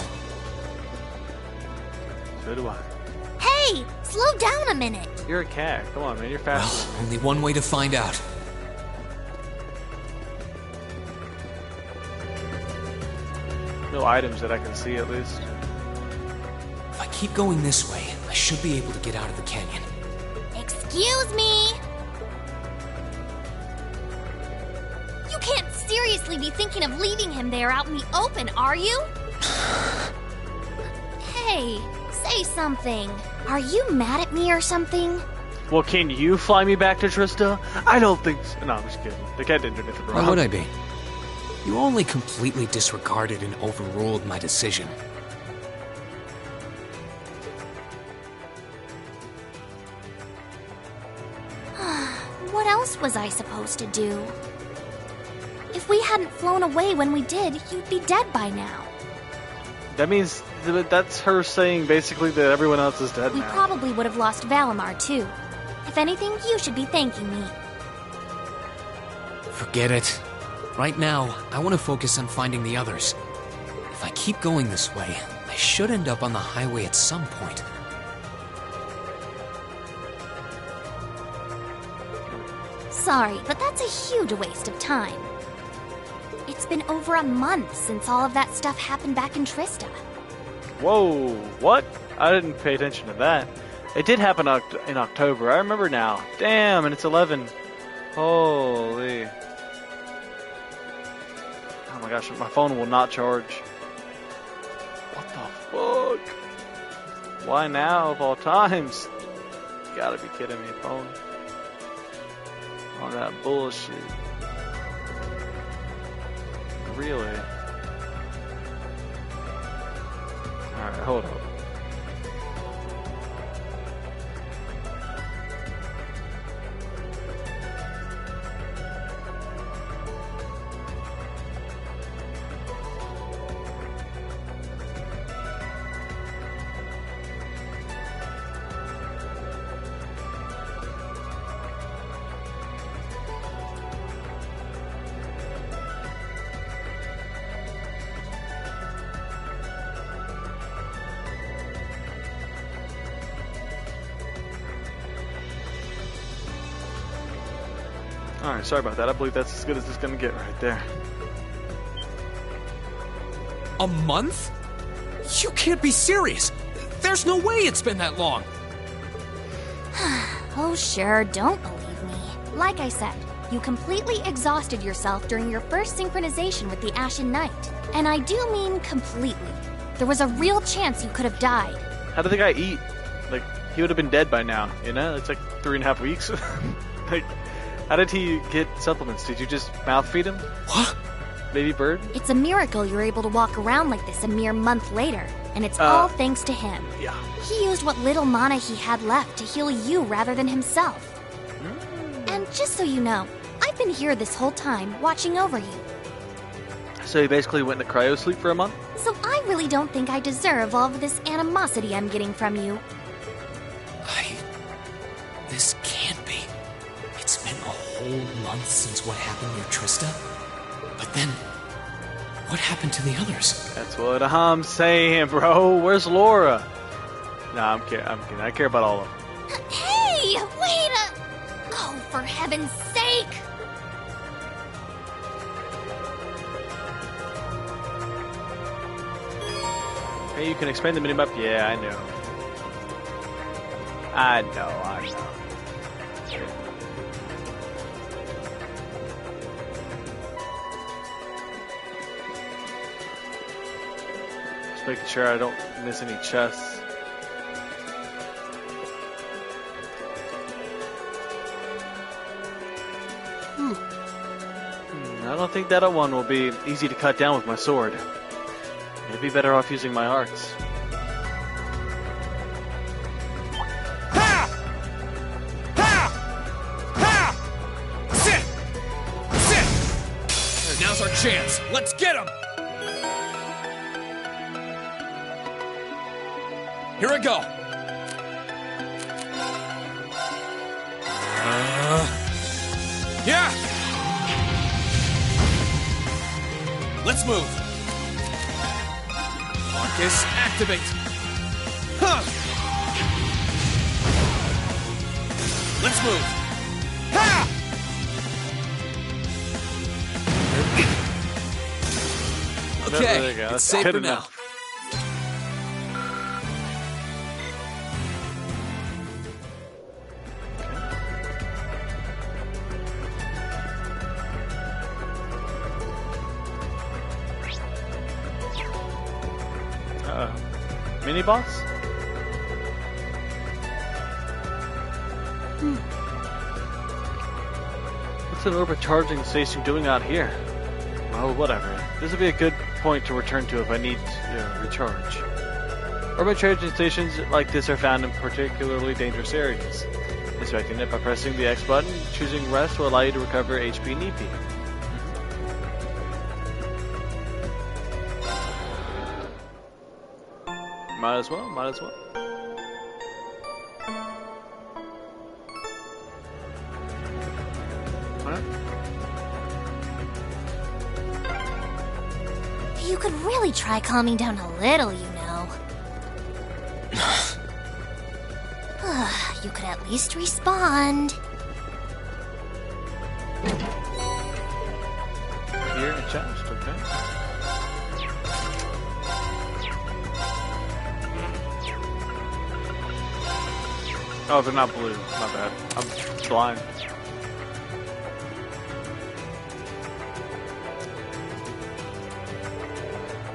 So do I. Hey! Slow down a minute! You're a cat. Come on, man. You're faster. Well, only one way to find out. No items that I can see, at least. If I keep going this way, I should be able to get out of the canyon. Excuse me! You can't seriously be thinking of leaving him there out in the open, are you? Hey, say something. Are you mad at me or something? Well, can you fly me back to Trista? I don't think so. No, I'm just kidding. The cat didn't do anything wrong. Why would I be? You only completely disregarded and overruled my decision. What else was I supposed to do? If we hadn't flown away when we did, you'd be dead by now. That means that's her saying basically that everyone else is dead We now. probably would have lost Valimar too. If anything, you should be thanking me. Forget it. Right now, I want to focus on finding the others. If I keep going this way, I should end up on the highway at some point. Sorry, but that's a huge waste of time. It's been over a month since all of that stuff happened back in Trista. Whoa, what? I didn't pay attention to that. It did happen in October. I remember now. Damn, and it's 11. Holy. Oh my gosh, my phone will not charge. What the fuck? Why now of all times? You gotta be kidding me, phone. On that bullshit. Really? Alright, hold up. Alright, sorry about that. I believe that's as good as it's gonna get right there. A month? You can't be serious! There's no way it's been that long! Oh sure, don't believe me. Like I said, you completely exhausted yourself during your first synchronization with the Ashen Knight. And I do mean completely. There was a real chance you could have died. How did the guy eat? Like, he would have been dead by now, you know? It's like 3.5 weeks. Like, how did he get supplements? Did you just mouth feed him? What? Baby bird? It's a miracle you're able to walk around like this a mere month later. And it's all thanks to him. Yeah. He used what little mana he had left to heal you rather than himself. And just so you know, I've been here this whole time, watching over you. So he basically went into cryo sleep for a month? So I really don't think I deserve all of this animosity I'm getting from you. This can't be. It's been a whole month since what happened near Trista. But then, what happened to the others? That's what I'm saying, bro. Where's Laura? Nah, I'm kidding. I care about all of them. Hey, wait a... Oh, for heaven's sake! Hey, you can expand the minimap? Yeah, I know. I know. Just making sure I don't miss any chests. I don't don't think that one will be easy to cut down with my sword. It'd be better off using my arts. Now's our chance. Let's get him. Here I go. Yeah. Let's move. Marcus, activate. Huh. Let's move. Ha! Okay, it's safe for now. Mini boss? What's an orbit charging station doing out here? Well, whatever. This would be a good point to return to if I need to recharge. Orbit charging stations like this are found in particularly dangerous areas. Inspecting it by pressing the X button, choosing rest will allow you to recover HP and EP. Might as well, might as well. You could really try calming down a little, you know. You could at least respond. Here, a chest, okay. Oh, they're not blue. My bad. I'm blind.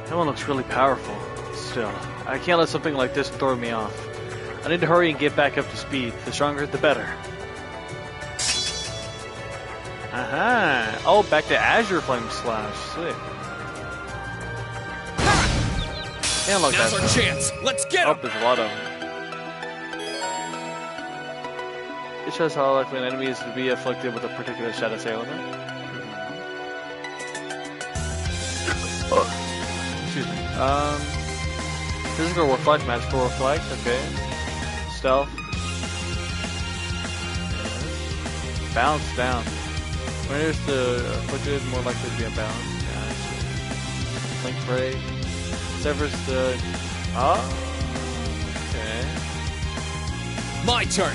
That one looks really powerful. Still, I can't let something like this throw me off. I need to hurry and get back up to speed. The stronger, the better. Aha! Oh, back to Azure Flame Slash. Sick. Can't look Now's our chance. Let's get him. Oh, there's a lot of them. It shows how likely an enemy is to be afflicted with a particular status ailment. Excuse me. Physical reflect, magical reflect, okay. Stealth. Bounce down. When is the afflicted more likely to be unbalanced? Yeah, Link Prey. Severs the... Oh, okay. My turn.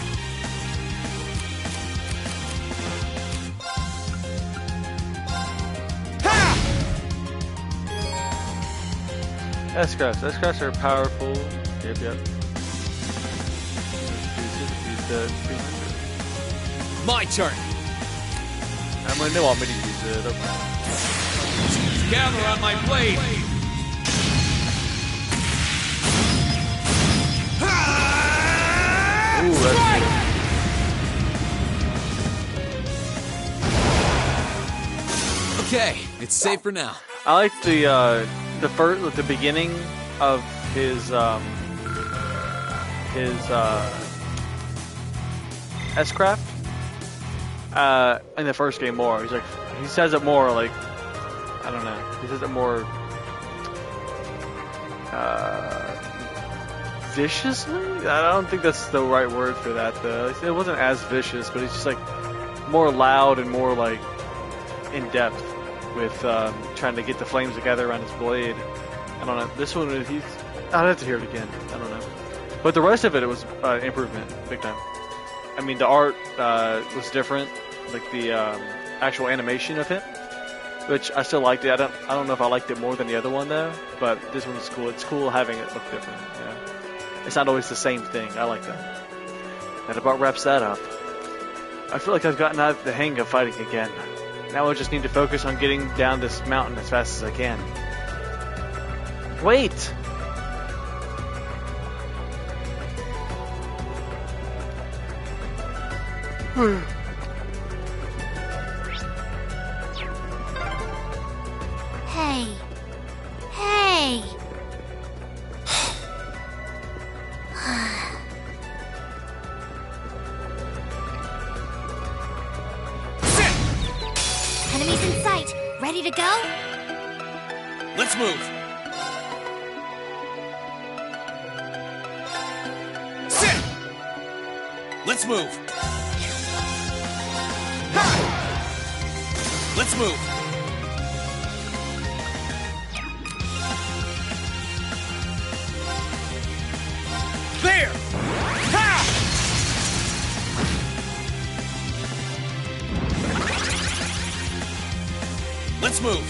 S-Crafts are powerful. Yep. Use the 300. My turn. I'm gonna know want me to use it. Okay. Gather on my blade. Ooh, that's good. Okay, it's safe for now. I like the beginning of his S-Craft in the first game more. He's like, he says it more like, I don't know, he says it more viciously? I don't think that's the right word for that though. It wasn't as vicious, but it's just like more loud and more like in depth with trying to get the flames together around his blade. I don't know. This one, I'd have to hear it again. I don't know. But the rest of it was improvement, big time. I mean, the art was different, like the actual animation of him, which I still liked it. I don't know if I liked it more than the other one though, but this one's cool. It's cool having it look different. Yeah, it's not always the same thing. I like that. That about wraps that up. I feel like I've gotten out of the hang of fighting again. Now I just need to focus on getting down this mountain as fast as I can. Wait! Ready to go? Let's move. Sit! Let's move. Ha! Let's move. There! Ha! Let's move.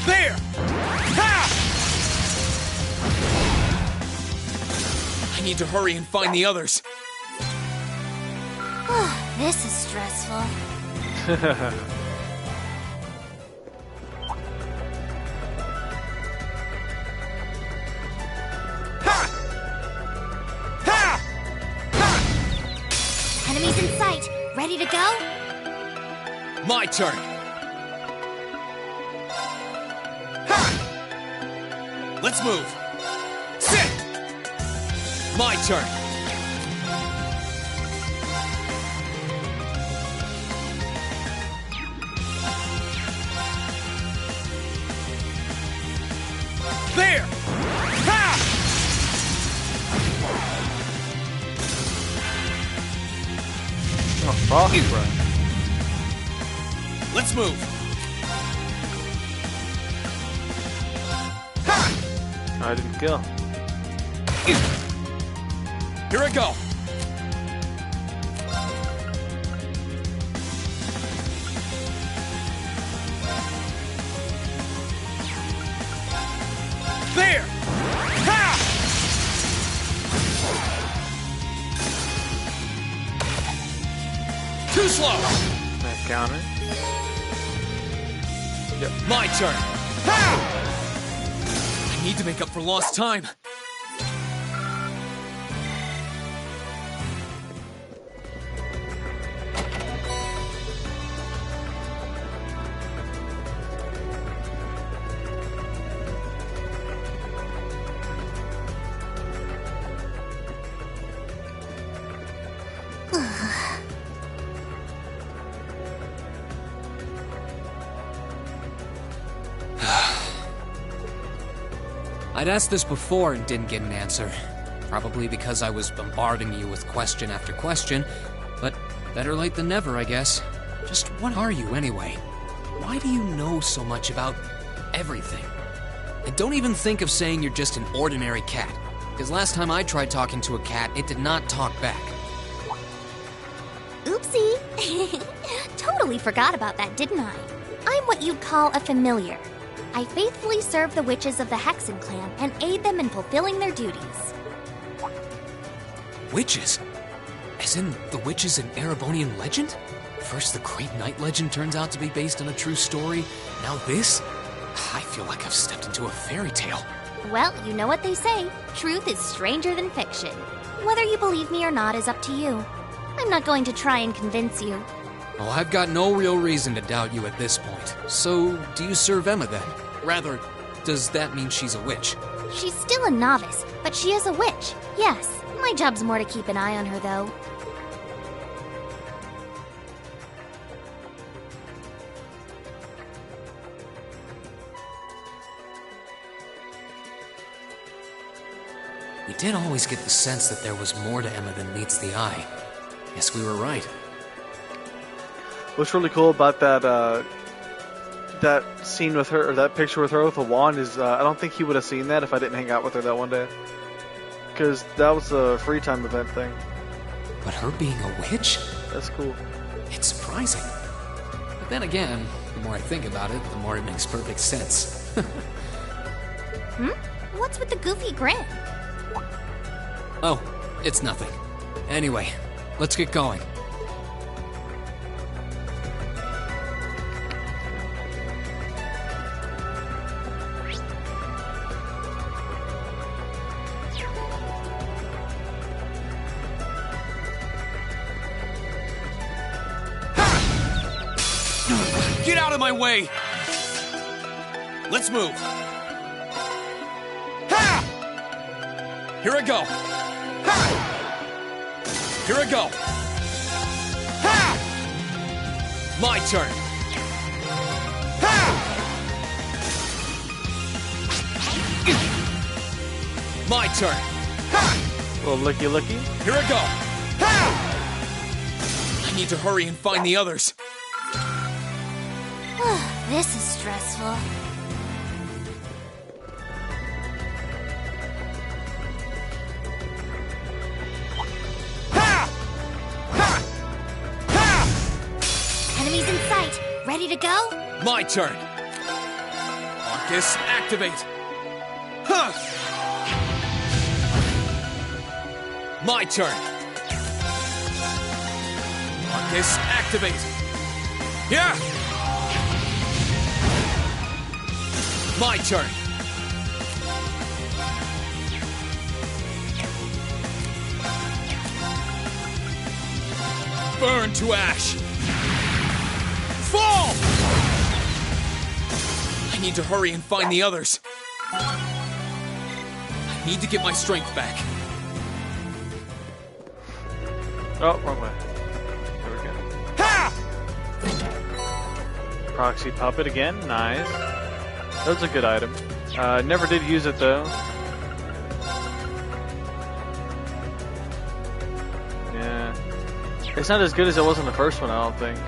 There! Ha! I need to hurry and find the others. This is stressful. Enemies in sight. Ready to go? My turn. Ha! Let's move. Sit! My turn. There! Ha! Oh, fuck, bro. Let's move. I didn't kill. Here I go. There! Ha! Too slow. Nice counter. Yep. My turn. Ha! I need to make up for lost time. I'd asked this before and didn't get an answer. Probably because I was bombarding you with question after question, but better late than never, I guess. Just what are you, anyway? Why do you know so much about everything? And don't even think of saying you're just an ordinary cat, because last time I tried talking to a cat, it did not talk back. Oopsie. Totally forgot about that, didn't I? I'm what you'd call a familiar. I faithfully serve the witches of the Hexen clan and aid them in fulfilling their duties. Witches? As in the witches in Erebonian legend? First the Great Night legend turns out to be based on a true story, now this? I feel like I've stepped into a fairy tale. Well, you know what they say. Truth is stranger than fiction. Whether you believe me or not is up to you. I'm not going to try and convince you. Well, I've got no real reason to doubt you at this point. So, do you serve Emma then? Rather, does that mean she's a witch? She's still a novice, but she is a witch, yes. My job's more to keep an eye on her, though. We did always get the sense that there was more to Emma than meets the eye. Guess we were right. What's really cool about that that scene with her, or that picture with her with a wand, is I don't think he would have seen that if I didn't hang out with her that one day. Because that was a free time event thing. But her being a witch? That's cool. It's surprising. But then again, the more I think about it, the more it makes perfect sense. What's with the goofy grin? Oh, it's nothing. Anyway, let's get going. Get out of my way! Let's move. Ha! Here I go. Ha! Here I go. Ha! My turn. Ha! My turn. Ha! Little looky. Here I go. Ha! I need to hurry and find the others. This is stressful. Enemies in sight. Ready to go? My turn. Arcus, activate. Huh. My turn. Arcus, activate. Yeah. My turn. Burn to ash. Fall! I need to hurry and find the others. I need to get my strength back. Oh, wrong way. There we go. Ha! Proxy puppet again. Nice. That's a good item. Never did use it though. Yeah. It's not as good as it was in the first one, I don't think.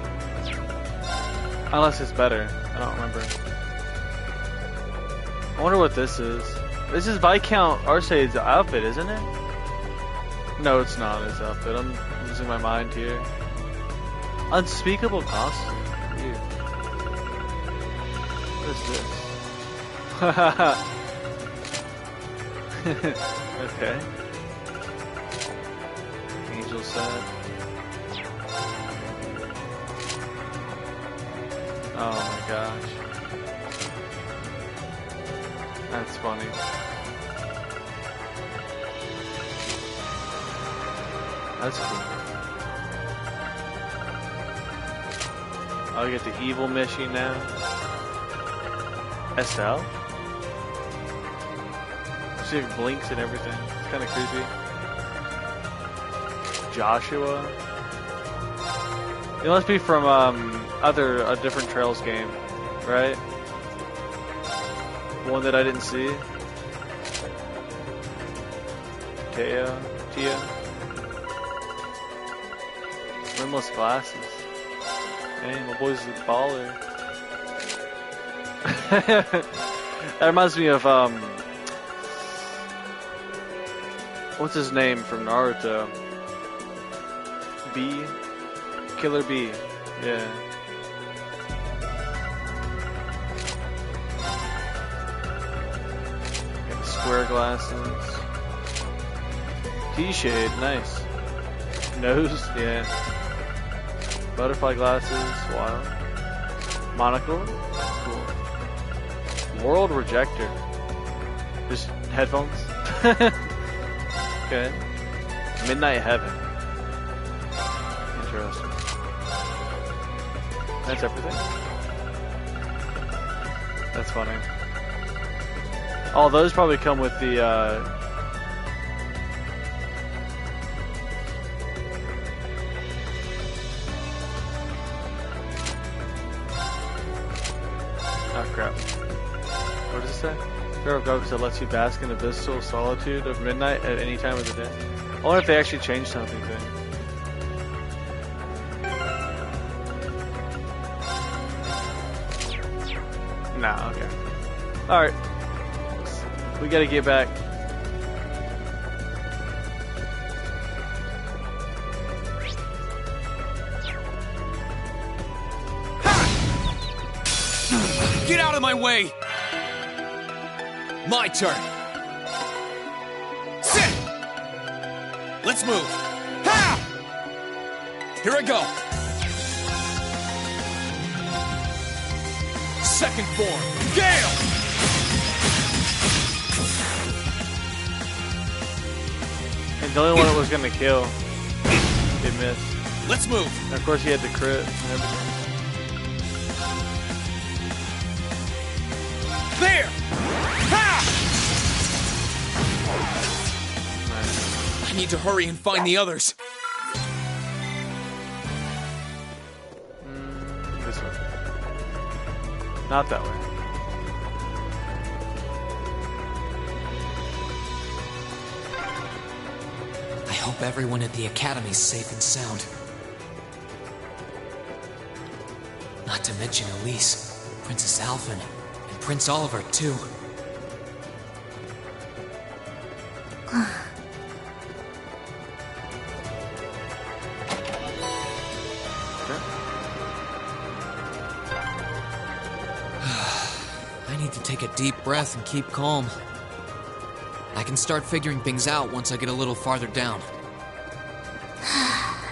Unless it's better. I don't remember. I wonder what this is. This is Viscount Arcade's outfit, isn't it? No, it's not his outfit. I'm losing my mind here. Unspeakable costume. Weird. What is this? Okay. Angel set. Oh my gosh. That's funny. That's cool. I'll get the evil mission now. SL? See, it blinks and everything. It's kind of creepy. Joshua? It must be from a different Trails game, right? One that I didn't see. Tia. Rimless glasses. Dang, my boy's a baller. That reminds me of what's his name from Naruto? B? Killer B. Yeah. Got square glasses. T-shade, nice. Nose, yeah. Butterfly glasses, wow. Monocle, cool. World Rejector. Just headphones. Okay. Midnight Heaven. Interesting. That's everything? That's funny. All those probably come with the, oh crap. What does it say? Fear of God because it lets you bask in the blissful solitude of midnight at any time of the day. I wonder if they actually changed something there. Nah, okay. Alright. We gotta get back. Get out of my way! My turn. Sit! Let's move. Ha! Here I go. Second form. Gale! And the only one it was gonna kill, it missed. Let's move. And of course he had the crit and everything. There! Ha! need to hurry and find the others. This way. Not that way. I hope everyone at the Academy's safe and sound. Not to mention Elise, Princess Alphen, and Prince Oliver, too. I need to take a deep breath and keep calm. I can start figuring things out once I get a little farther down.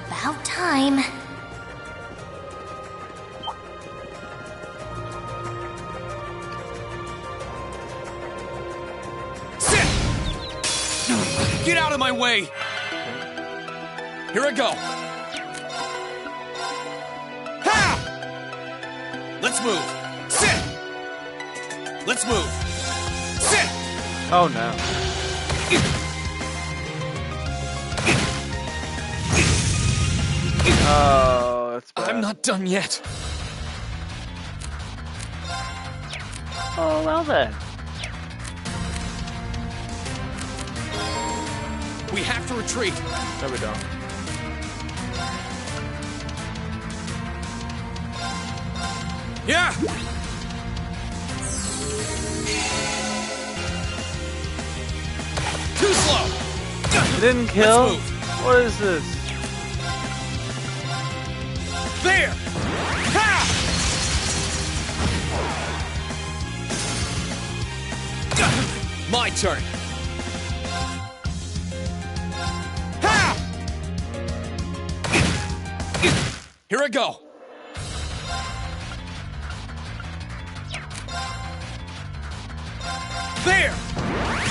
About time. Sit! Get out of my way! Here I go! Ha! Let's move! Sit! Let's move! Sit! Oh no. Oh, that's bad. I'm not done yet. Oh, well then. We have to retreat. No, we don't. Yeah! Too slow! You didn't kill? Let's move. What is this? There! Ha! My turn. Ha! Here I go. There!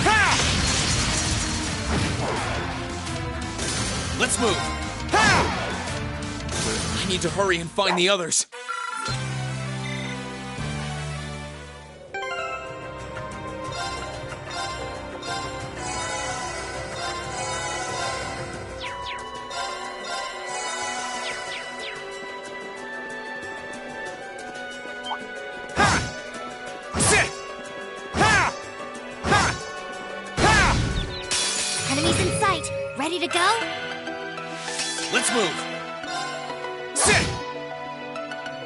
Ha! Let's move. Ha! I need to hurry and find the others. Enemies in sight. Ready to go? Let's move. Sit!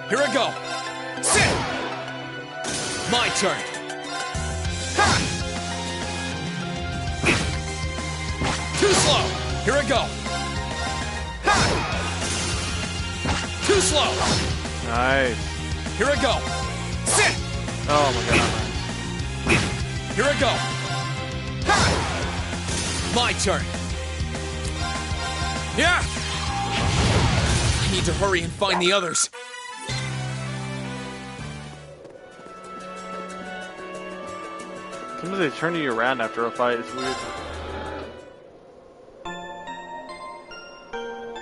Here I go. Sit! My turn. Ha! Too slow. Here I go. Ha! Too slow. Nice. Here I go. Sit! Oh my god. Here I go. Ha! My turn. Yeah! I need to hurry and find the others. Sometimes they turn you around after a fight. It's weird.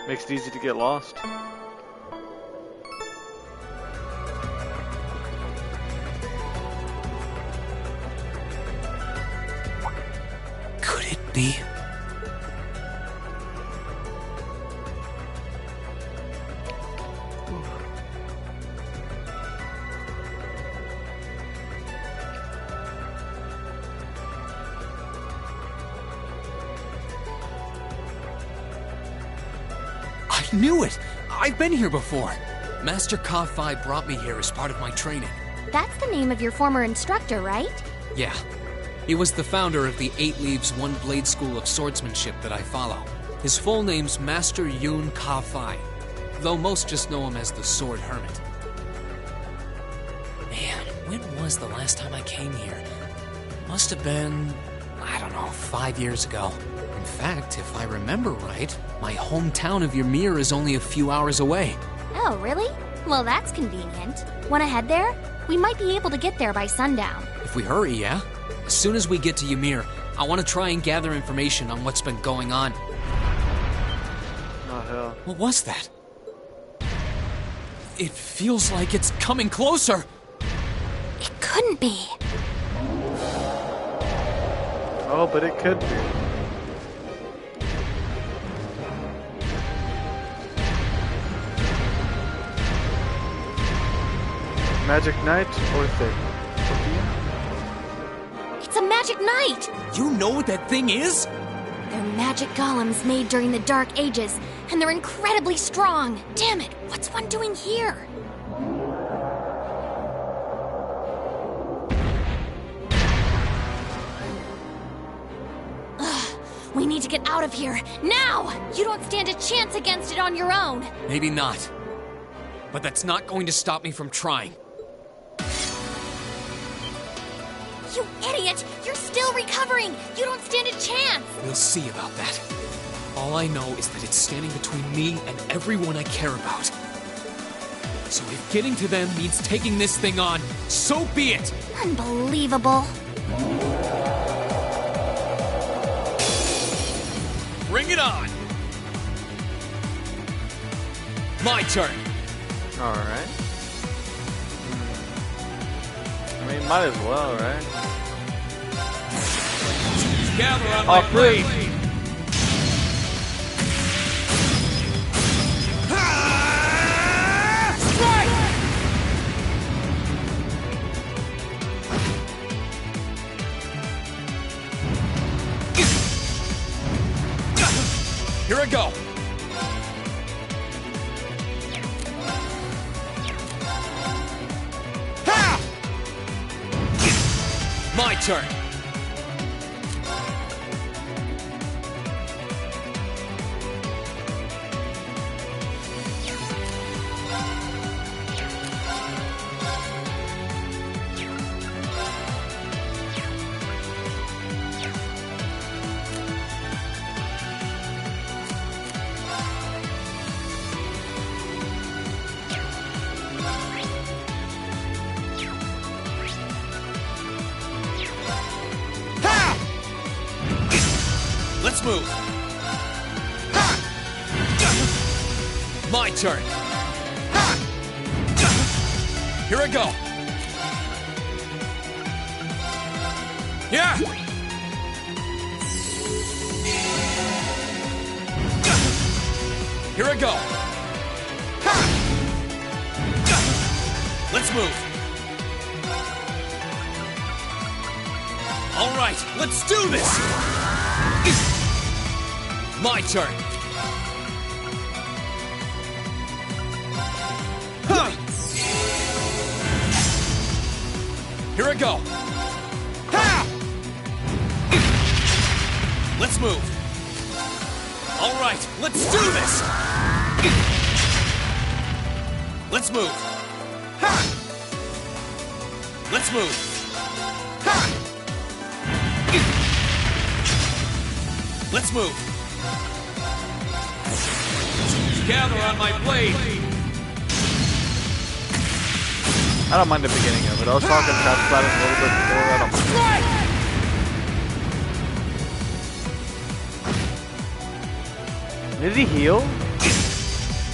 Makes it easy to get lost. Could it be? I knew it! I've been here before! Master Ka-Fi brought me here as part of my training. That's the name of your former instructor, right? Yeah. He was the founder of the 8 Leaves, 1 Blade School of Swordsmanship that I follow. His full name's Master Yun Ka-Fi, though most just know him as the Sword Hermit. Man, when was the last time I came here? Must have been, I don't know, 5 years ago. In fact, if I remember right, my hometown of Ymir is only a few hours away. Oh, really? Well, that's convenient. Wanna head there? We might be able to get there by sundown. If we hurry, yeah? As soon as we get to Ymir, I want to try and gather information on what's been going on. Oh, hell. What was that? It feels like it's coming closer. It couldn't be. Oh, but it could be. Magic Knight or Thing? Sophia? It's a magic knight! You know what that thing is? They're magic golems made during the Dark Ages, and they're incredibly strong. Damn it, what's one doing here? We need to get out of here, now! You don't stand a chance against it on your own. Maybe not. But that's not going to stop me from trying. You idiot! You're still recovering! You don't stand a chance! We'll see about that. All I know is that it's standing between me and everyone I care about. So if getting to them means taking this thing on, so be it! Unbelievable. Bring it on! My turn! Alright. I mean, might as well, right? Gather on my blade! Strike! Here I go! Ha! My turn! Let's move. Ha! My turn. Ha! Here I go. Yeah. Here I go. Ha! Let's move. All right, let's do this. My turn. Huh. Here I go. Ha! Let's move. All right, let's do this. Let's move. Ha! Let's move. Ha! Let's move. Gather on my blade. I don't mind the beginning of it. I was talking about it a little bit before. I don't mind. Did he heal?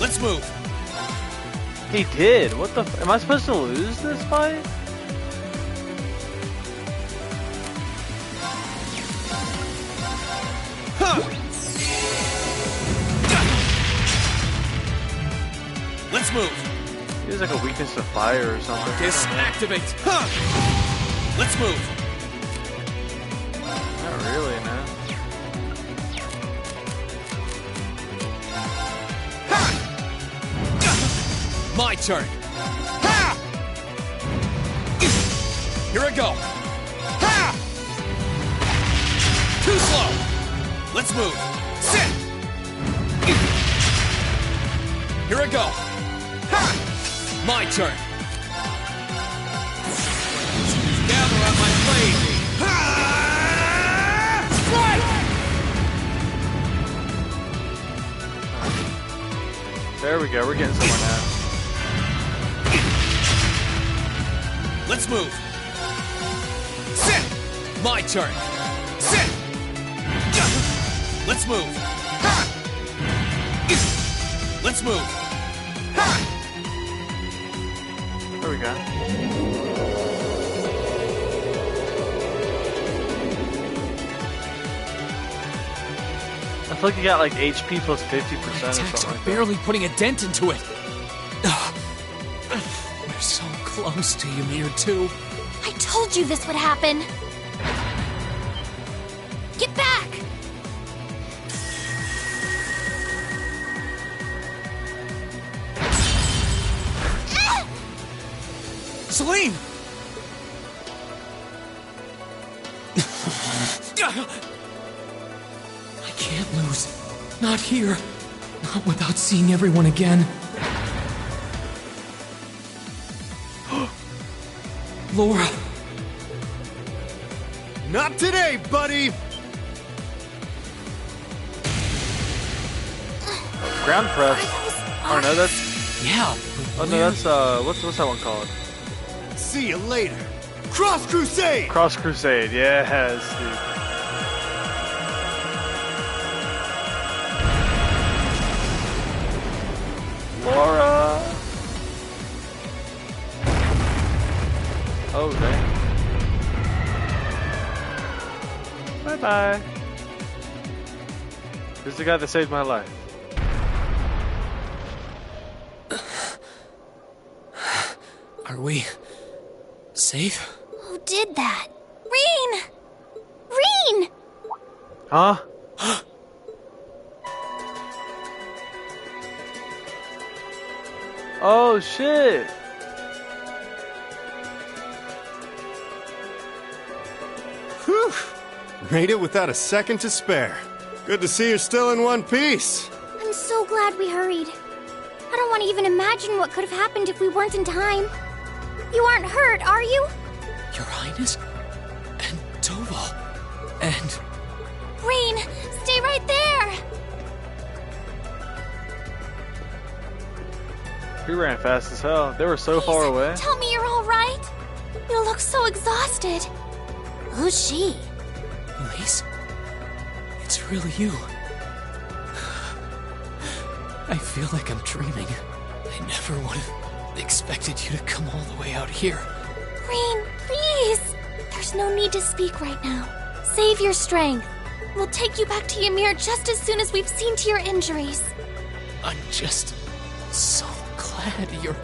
Let's move. He did. What the? Am I supposed to lose this fight? Huh. Let's move. He has like a weakness to fire or something. Disactivate. Huh. Let's move. Not really, man. Ha! My turn. Ha! Here I go. Ha! Too slow. Let's move. Sit. Here I go. Ha! My turn. Gather on my blade. Ha! Strike! There we go. We're getting somewhere now. Let's move. Sit. My turn. Sit. Let's move. Ha! Let's move. Ha! There we go. I feel like you got like HP plus 50% or Attacks something are like barely putting a dent into it. We're so close to Ymir too. I told you this would happen! Get back! Celine! I can't lose. Not here. Not without seeing everyone again. Laura. Not today, buddy! Ground press. Oh no, that's... Yeah. Oh no, that's what's that one called? See you later. Cross Crusade! Cross Crusade, yes, dude. Laura! Oh, dang. Bye-bye. This is the guy that saved my life. Are we safe? Who did that? Reen! Reen! Huh? Oh shit! Whew! Made it without a second to spare. Good to see you're still in one piece. I'm so glad we hurried. I don't want to even imagine what could have happened if we weren't in time. You aren't hurt, are you? Your Highness? And Toval? And... Reen, stay right there! We ran fast as hell. They were so far away. Tell me you're all right. You look so exhausted. Who's she? Elise? It's really you. I feel like I'm dreaming. I never would have expected you to come all the way out here. Reen, please! There's no need to speak right now. Save your strength. We'll take you back to Ymir just as soon as we've seen to your injuries. I'm just so glad you're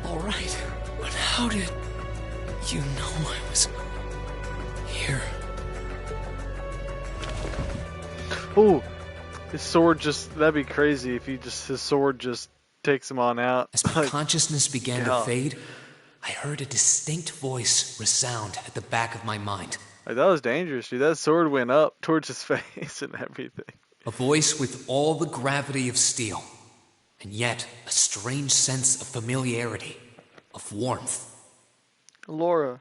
alright. But how did you know I was here? Ooh, his sword just, that'd be crazy if his sword just takes him on out. As my consciousness began to fade, I heard a distinct voice resound at the back of my mind. Like, that was dangerous, dude. That sword went up towards his face and everything. A voice with all the gravity of steel, and yet a strange sense of familiarity, of warmth. Laura.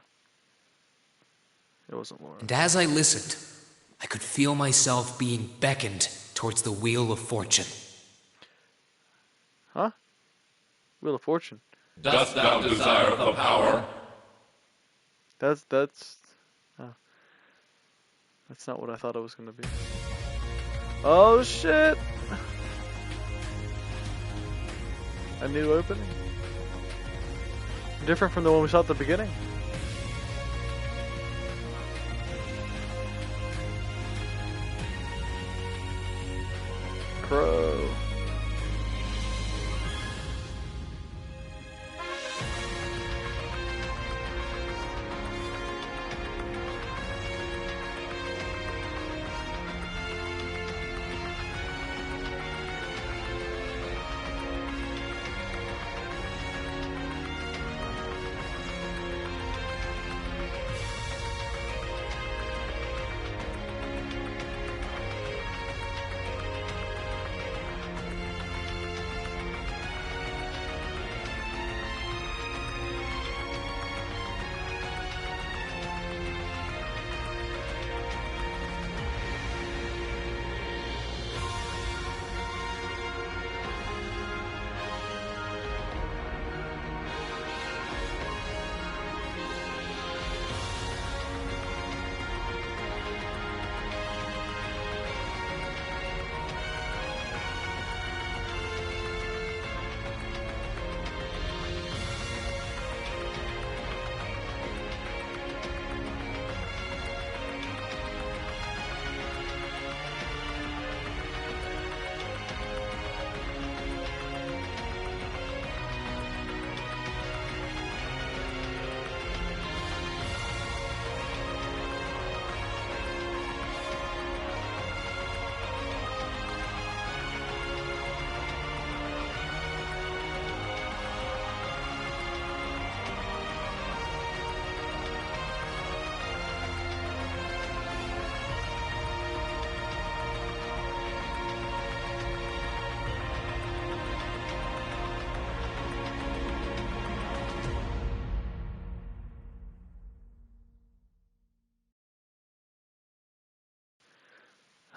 It wasn't Laura. And as I listened, I could feel myself being beckoned towards the Wheel of Fortune. Huh? Wheel of Fortune. Dost thou desire the power? That's not what I thought it was gonna be. Oh shit! A new opening? Different from the one we saw at the beginning. Crow.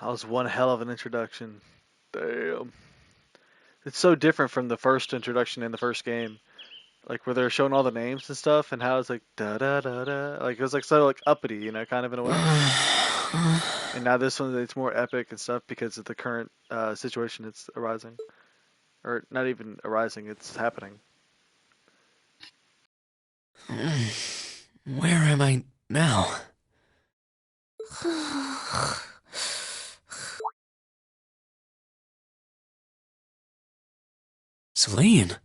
That was one hell of an introduction. Damn. It's so different from the first introduction in the first game. Like, where they're showing all the names and stuff, and how it's like, da-da-da-da. Like, it was like so, like, uppity, you know, kind of in a way. And now this one, it's more epic and stuff because of the current situation it's arising. Or not even arising, it's happening. Where am I now? Celine,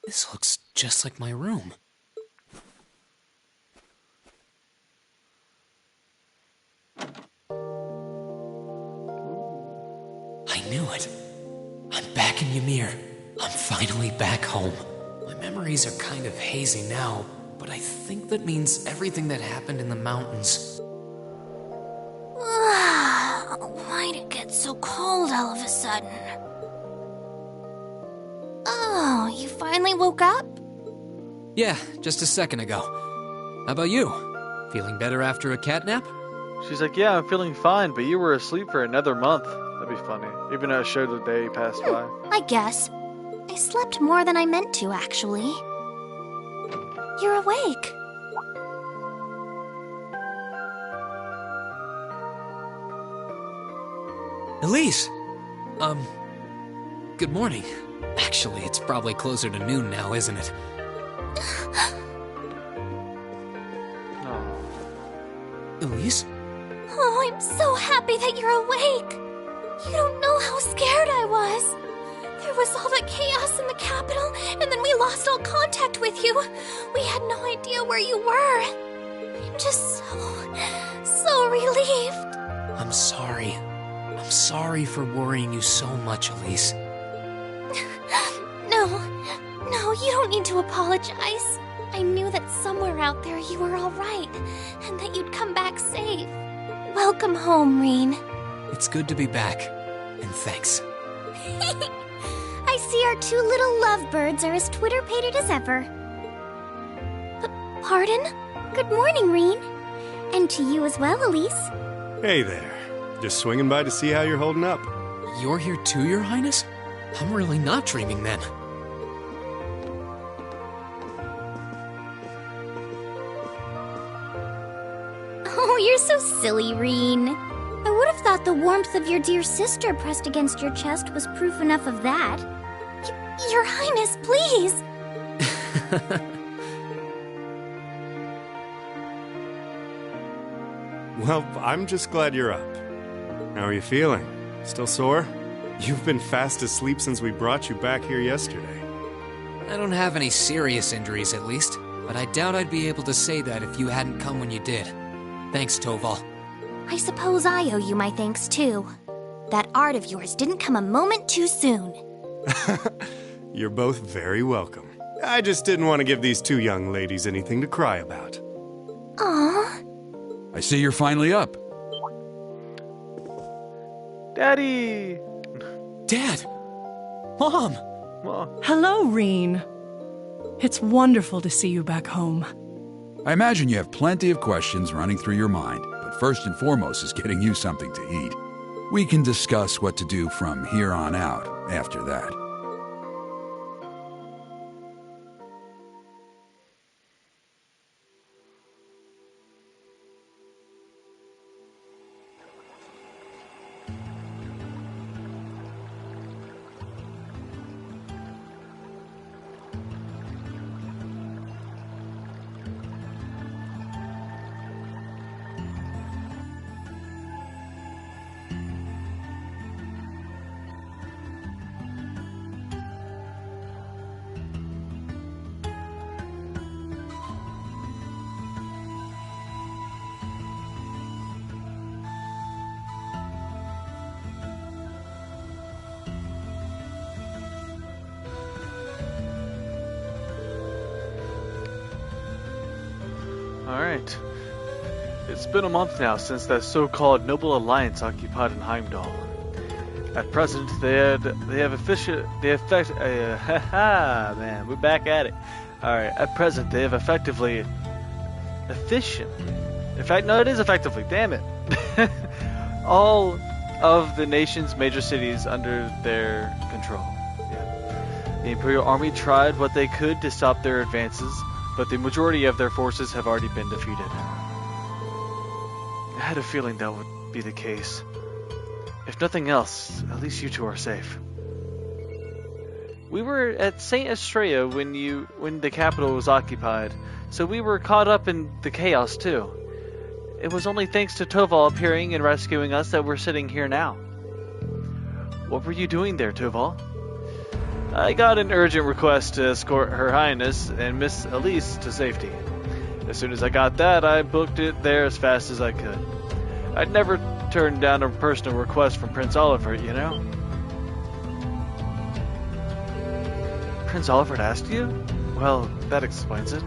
this looks just like my room. I knew it. I'm back in Ymir. I'm finally back home. My memories are kind of hazy now, but I think that means everything that happened in the mountains. Why'd it get so cold all of a sudden? Oh, you finally woke up? Yeah, just a second ago. How about you? Feeling better after a cat nap? She's like, yeah, I'm feeling fine, but you were asleep for another month. That'd be funny. Even though it showed the day passed by. I guess. I slept more than I meant to, actually. You're awake. Elise! Good morning. Actually, it's probably closer to noon now, isn't it? Elise? Oh, I'm so happy that you're awake. You don't know how scared I was. There was all that chaos in the capital, and then we lost all contact with you. We had no idea where you were. I'm just so relieved. I'm sorry. I'm sorry for worrying you so much, Elise. No, you don't need to apologize. I knew that somewhere out there you were all right, and that you'd come back safe. Welcome home, Rean. It's good to be back, and thanks. I see our two little lovebirds are as Twitter-pated as ever. Pardon? Good morning, Rean. And to you as well, Elise. Hey there. Just swinging by to see how you're holding up. You're here too, Your Highness? I'm really not dreaming then. Oh, you're so silly, Rean. I would have thought the warmth of your dear sister pressed against your chest was proof enough of that. Your Highness, please! Well, I'm just glad you're up. How are you feeling? Still sore? You've been fast asleep since we brought you back here yesterday. I don't have any serious injuries, at least, but I doubt I'd be able to say that if you hadn't come when you did. Thanks, Toval. I suppose I owe you my thanks, too. That art of yours didn't come a moment too soon. You're both very welcome. I just didn't want to give these two young ladies anything to cry about. Aww. I see you're finally up. Daddy! Dad! Mom! Hello, Rean. It's wonderful to see you back home. I imagine you have plenty of questions running through your mind, but first and foremost is getting you something to eat. We can discuss what to do from here on out after that. Alright. It's been a month now since that so-called Noble Alliance occupied in Heimdall. At present, man, we're back at it. Alright, at present, they have effectively... In fact, no, it is effectively, damn it. all of the nation's major cities under their control. Yeah. The Imperial Army tried what they could to stop their advances, but the majority of their forces have already been defeated. I had a feeling that would be the case. If nothing else, at least you two are safe. We were at St. Estrella when the capital was occupied, so we were caught up in the chaos too. It was only thanks to Toval appearing and rescuing us that we're sitting here now. What were you doing there, Toval? I got an urgent request to escort Her Highness and Miss Elise to safety. As soon as I got that, I booked it there as fast as I could. I'd never turned down a personal request from Prince Oliver, you know? Prince Oliver asked you? Well, that explains it.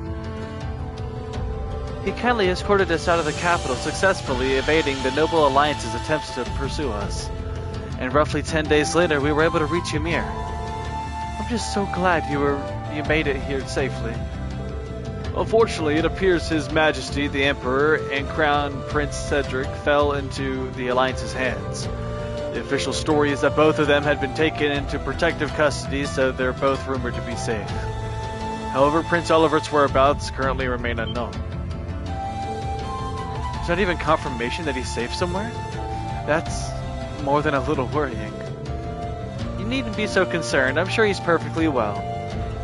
He kindly escorted us out of the capital, successfully evading the Noble Alliance's attempts to pursue us. And roughly 10 days later, we were able to reach Ymir. I'm just so glad you made it here safely. Unfortunately, it appears His Majesty the Emperor and Crown Prince Cedric fell into the Alliance's hands. The official story is that both of them had been taken into protective custody, so they're both rumored to be safe. However, Prince Oliver's whereabouts currently remain unknown. There's not even confirmation that he's safe somewhere? That's more than a little worrying. You needn't be so concerned. I'm sure he's perfectly well.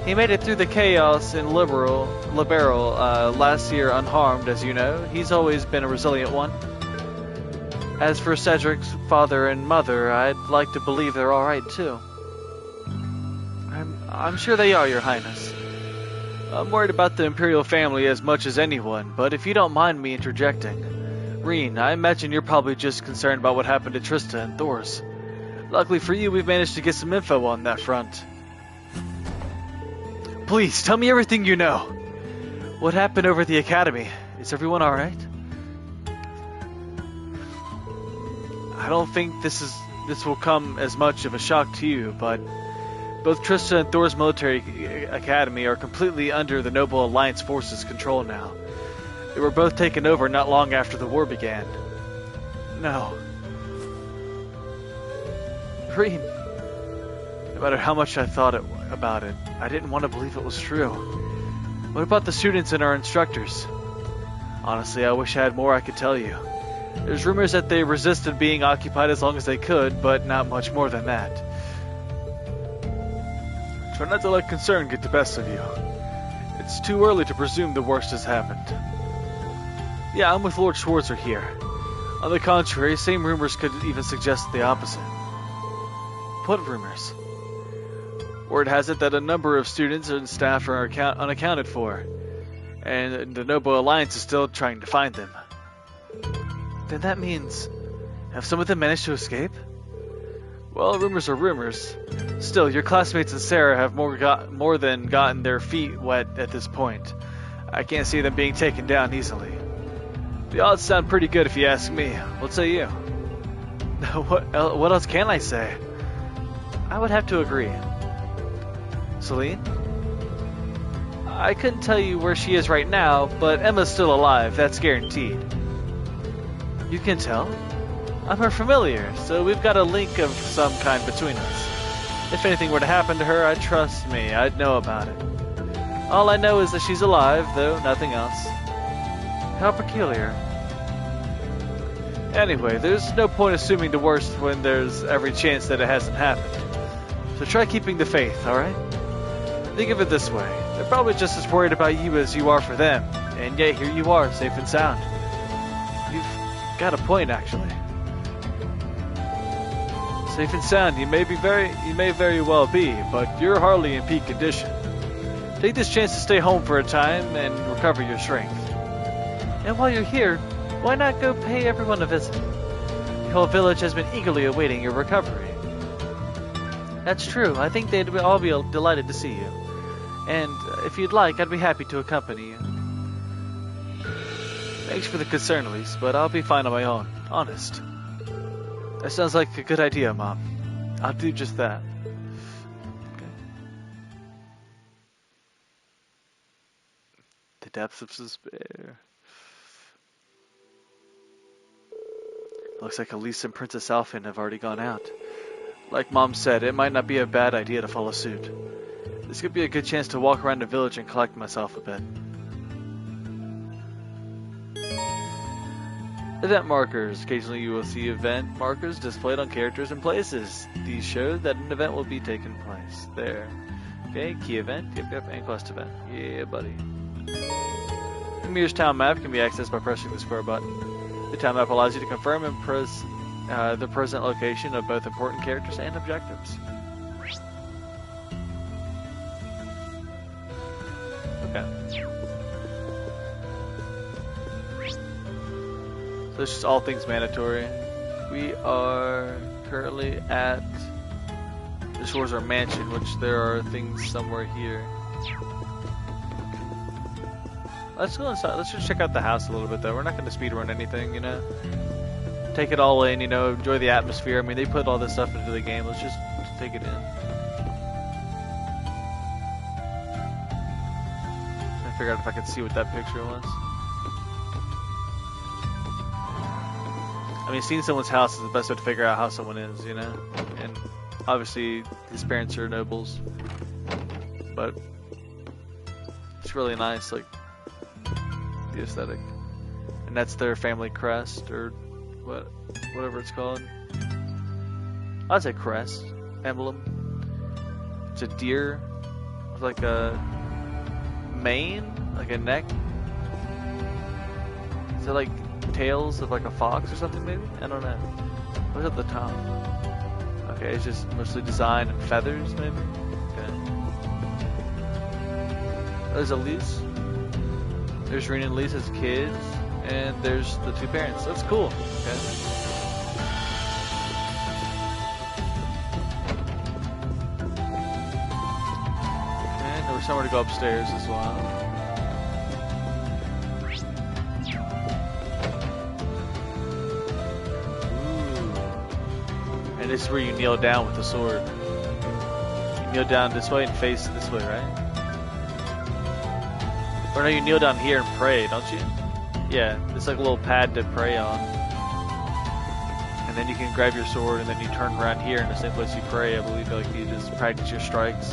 He made it through the chaos in Liberal last year unharmed, as you know. He's always been a resilient one. As for Cedric's father and mother, I'd like to believe they're alright too. I'm sure they are, Your Highness. I'm worried about the Imperial family as much as anyone, but if you don't mind me interjecting. Reen, I imagine you're probably just concerned about what happened to Trista and Thors. Luckily for you, we've managed to get some info on that front. Please, tell me everything you know. What happened over at the Academy? Is everyone alright? I don't think this will come as much of a shock to you, but both Trista and Thor's military academy are completely under the Noble Alliance forces' control now. They were both taken over not long after the war began. No. Reen, no matter how much I thought about it, I didn't want to believe it was true. What about the students and our instructors? Honestly, I wish I had more I could tell you. There's rumors that they resisted being occupied as long as they could, but not much more than that. Try not to let concern get the best of you. It's too early to presume the worst has happened. Yeah, I'm with Lord Schwarzer here. On the contrary, same rumors could even suggest the opposite. What rumors? Word has it that a number of students and staff are unaccounted for, and the Noble Alliance is still trying to find them. Then that means, have some of them managed to escape? Well, rumors are rumors. Still, your classmates and Sarah have more than gotten their feet wet at this point. I can't see them being taken down easily. The odds sound pretty good if you ask me. What say you? What else can I say? I would have to agree. Celine? I couldn't tell you where she is right now, but Emma's still alive, that's guaranteed. You can tell? I'm her familiar, so we've got a link of some kind between us. If anything were to happen to her, trust me, I'd know about it. All I know is that she's alive, though nothing else. How peculiar. Anyway, there's no point assuming the worst when there's every chance that it hasn't happened. So try keeping the faith, alright? Think of it this way. They're probably just as worried about you as you are for them, and yet here you are, safe and sound. You've got a point, actually. Safe and sound, you may very well be, but you're hardly in peak condition. Take this chance to stay home for a time and recover your strength. And while you're here, why not go pay everyone a visit? The whole village has been eagerly awaiting your recovery. That's true. I think they'd all be delighted to see you. And if you'd like, I'd be happy to accompany you. Thanks for the concern, Elise, but I'll be fine on my own. Honest. That sounds like a good idea, Mom. I'll do just that. Okay. The depths of despair. Looks like Elise and Princess Alphen have already gone out. Like Mom said, it might not be a bad idea to follow suit. This could be a good chance to walk around the village and collect myself a bit. Event markers. Occasionally you will see event markers displayed on characters and places. These show that an event will be taking place. There. Okay, key event, yep, and quest event. Yeah, buddy. Ymir's town map can be accessed by pressing the square button. The town map allows you to confirm and press the present location of both important characters and objectives. Okay. So it's just all things mandatory. We are currently at the Shores of Mansion, which there are things somewhere here. Let's go inside. Let's just check out the house a little bit, though. We're not going to speedrun anything, you know. Take it all in, you know. Enjoy the atmosphere. I mean, they put all this stuff into the game. Let's just take it in. I figured out if I could see what that picture was. I mean, seeing someone's house is the best way to figure out how someone is, you know? And obviously, his parents are nobles. But it's really nice, like, the aesthetic. And that's their family crest, or whatever it's called. I'd say crest, emblem. It's a deer with like a mane, like a neck. Is it like tails of like a fox or something, maybe? I don't know. What's at the top? Okay, it's just mostly design and feathers, maybe? Okay. There's Elise. There's Rean and Elise as kids. And there's the two parents. That's cool. Okay. And there was somewhere to go upstairs as well. And this is where you kneel down with the sword. You kneel down this way and face this way, right? Or no, you kneel down here and pray, don't you? Yeah, it's like a little pad to pray on. And then you can grab your sword and then you turn around here in the same place you pray. I believe like you just practice your strikes.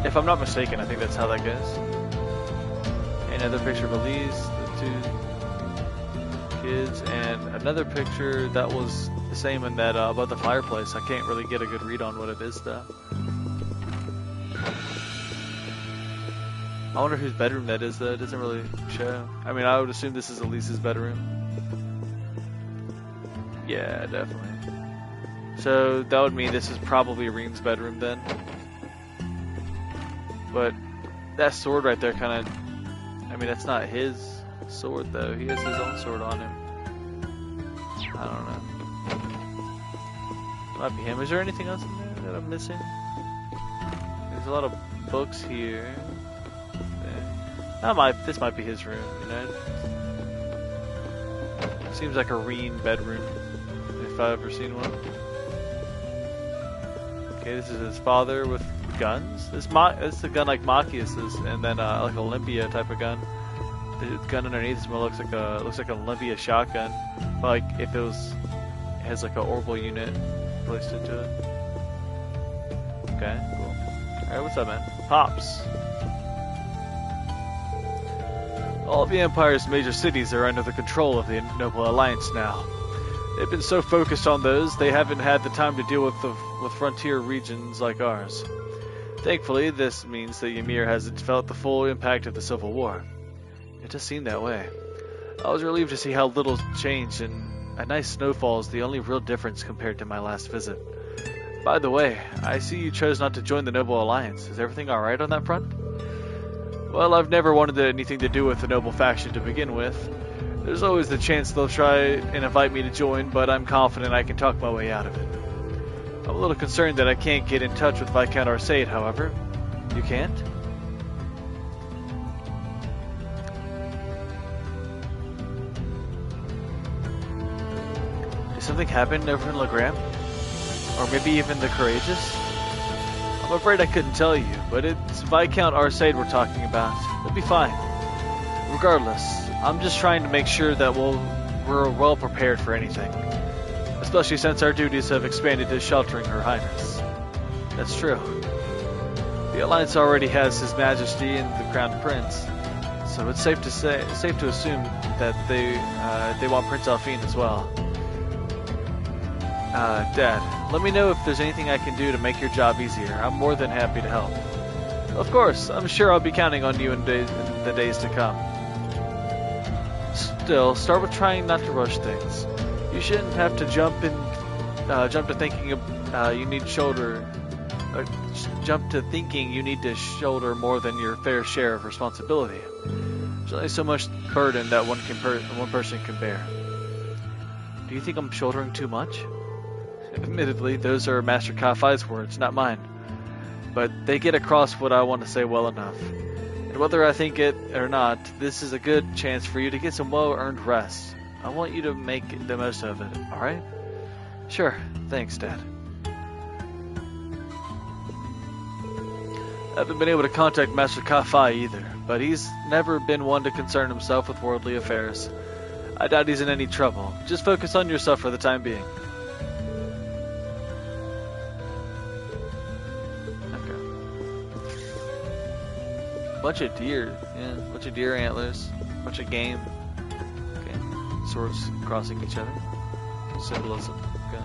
If I'm not mistaken, I think that's how that goes. Another picture of Elise, the two kids, and another picture that was the same in that above the fireplace. I can't really get a good read on what it is though. I wonder whose bedroom that is though. It doesn't really show. I mean, I would assume this is Elise's bedroom. Yeah, definitely. So that would mean this is probably Rean's bedroom then. But that sword right there kind of, I mean, that's not his sword though. He has his own sword on him. I don't know. Might be him. Is there anything else in there that I'm missing? There's a lot of books here. This might be his room, you know? Seems like a Rean bedroom, if I've ever seen one. Okay, this is his father with guns. This is a gun like Machias's, and then like Olympia type of gun. The gun underneath this one looks like an Olympia shotgun, but like if it has like an orbital unit placed into it. Okay, cool. All right, what's up, man? Pops. All of the Empire's major cities are under the control of the Noble Alliance now. They've been so focused on those, they haven't had the time to deal with frontier regions like ours. Thankfully, this means that Ymir hasn't felt the full impact of the Civil War. It does seem that way. I was relieved to see how little changed, and a nice snowfall is the only real difference compared to my last visit. By the way, I see you chose not to join the Noble Alliance. Is everything alright on that front? Well, I've never wanted anything to do with the Noble faction to begin with. There's always the chance they'll try and invite me to join, but I'm confident I can talk my way out of it. I'm a little concerned that I can't get in touch with Viscount Arcade, however. You can't? Did something happen over in Legram? Or maybe even the Courageous? I'm afraid I couldn't tell you, but it's Viscount Arcade we're talking about. We'll be fine. Regardless, I'm just trying to make sure that we'll we're well prepared for anything. Especially since our duties have expanded to sheltering Her Highness. That's true. The Alliance already has His Majesty and the Crown Prince, so it's safe to assume that they want Prince Alphine as well. Dad, let me know if there's anything I can do to make your job easier. I'm more than happy to help. Of course, I'm sure I'll be counting on you in the days to come. Still, start with trying not to rush things. You shouldn't have to jump to thinking you need to shoulder more than your fair share of responsibility. There's only so much burden that one person can bear. Do you think I'm shouldering too much? Admittedly, those are Master Ka-Fai's words, not mine. But they get across what I want to say well enough. And whether I think it or not, this is a good chance for you to get some well-earned rest. I want you to make the most of it, alright? Sure, thanks, Dad. I haven't been able to contact Master Ka-Fai either, but he's never been one to concern himself with worldly affairs. I doubt he's in any trouble. Just focus on yourself for the time being. Bunch of deer, yeah, bunch of deer antlers, bunch of game. Okay, swords crossing each other. Symbolism. Okay.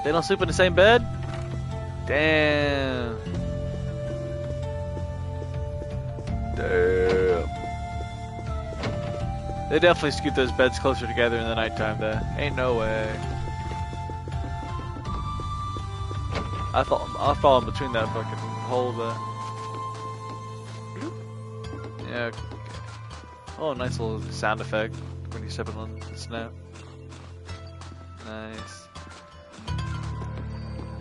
They don't sleep in the same bed? Damn. Damn. They definitely scoot those beds closer together in the nighttime, though. Ain't no way. I fall in between that fucking hole, though. Yeah. Oh, nice little sound effect when you're stepping on the snow. Nice.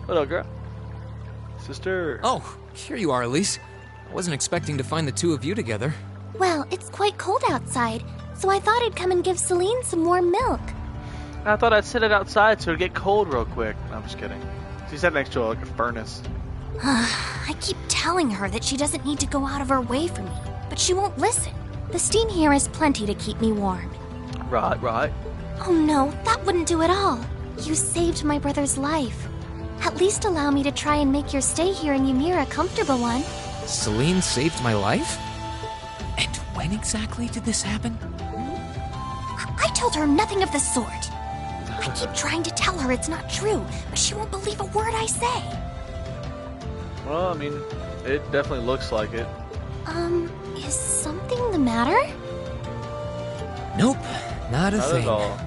What up, girl? Sister. Oh, here you are, Elise. I wasn't expecting to find the two of you together. Well, it's quite cold outside, so I thought I'd come and give Celine some warm milk. I thought I'd set it outside so it'd get cold real quick. No, I'm just kidding. She sat next to like a furnace. I keep telling her that she doesn't need to go out of her way for me, but she won't listen. The steam here is plenty to keep me warm. Right. Oh no, that wouldn't do at all. You saved my brother's life. At least allow me to try and make your stay here in Ymir a comfortable one. Celine saved my life? And when exactly did this happen? I told her nothing of the sort. I keep trying to tell her it's not true, but she won't believe a word I say. Well, I mean, it definitely looks like it. Is something the matter? Nope, not a thing. At all.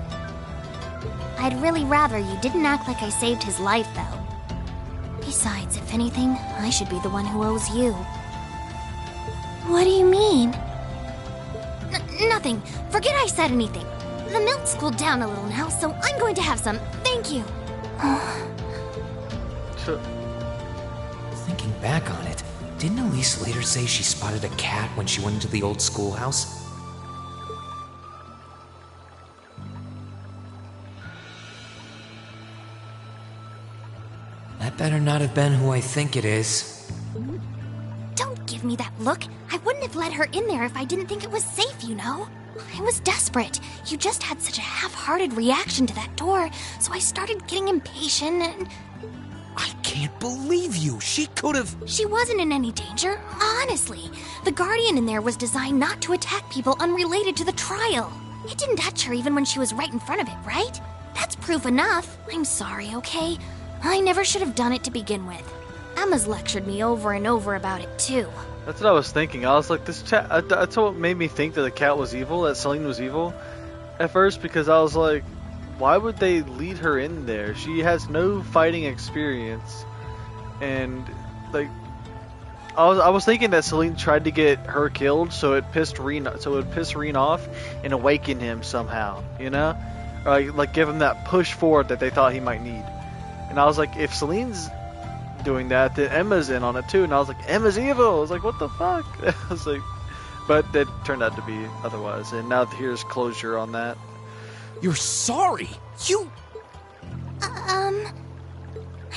I'd really rather you didn't act like I saved his life, though. Besides, if anything, I should be the one who owes you. What do you mean? Nothing. Forget I said anything. The milk's cooled down a little now, so I'm going to have some. Thank you. Thinking back on it, didn't Elise later say she spotted a cat when she went into the old schoolhouse? That better not have been who I think it is. Don't give me that look. I wouldn't have let her in there if I didn't think it was safe, you know? I was desperate. You just had such a half-hearted reaction to that door, so I started getting impatient and... I can't believe you! She could've... She wasn't in any danger, honestly. The Guardian in there was designed not to attack people unrelated to the trial. It didn't touch her even when she was right in front of it, right? That's proof enough. I'm sorry, okay? I never should have done it to begin with. Emma's lectured me over and over about it, too. That's what I was thinking. I was like, that's what made me think that the cat was evil, that Celine was evil at first, because I was like, why would they lead her in there? She has no fighting experience. And, like, I was thinking that Celine tried to get her killed so it pissed Rean off and awaken him somehow, you know? Or like give him that push forward that they thought he might need. And I was like, if Celine's doing that, then Emma's in on it too. And I was like, Emma's evil. I was like, what the fuck? I was like, but it turned out to be otherwise. And now here's closure on that. You're sorry. You...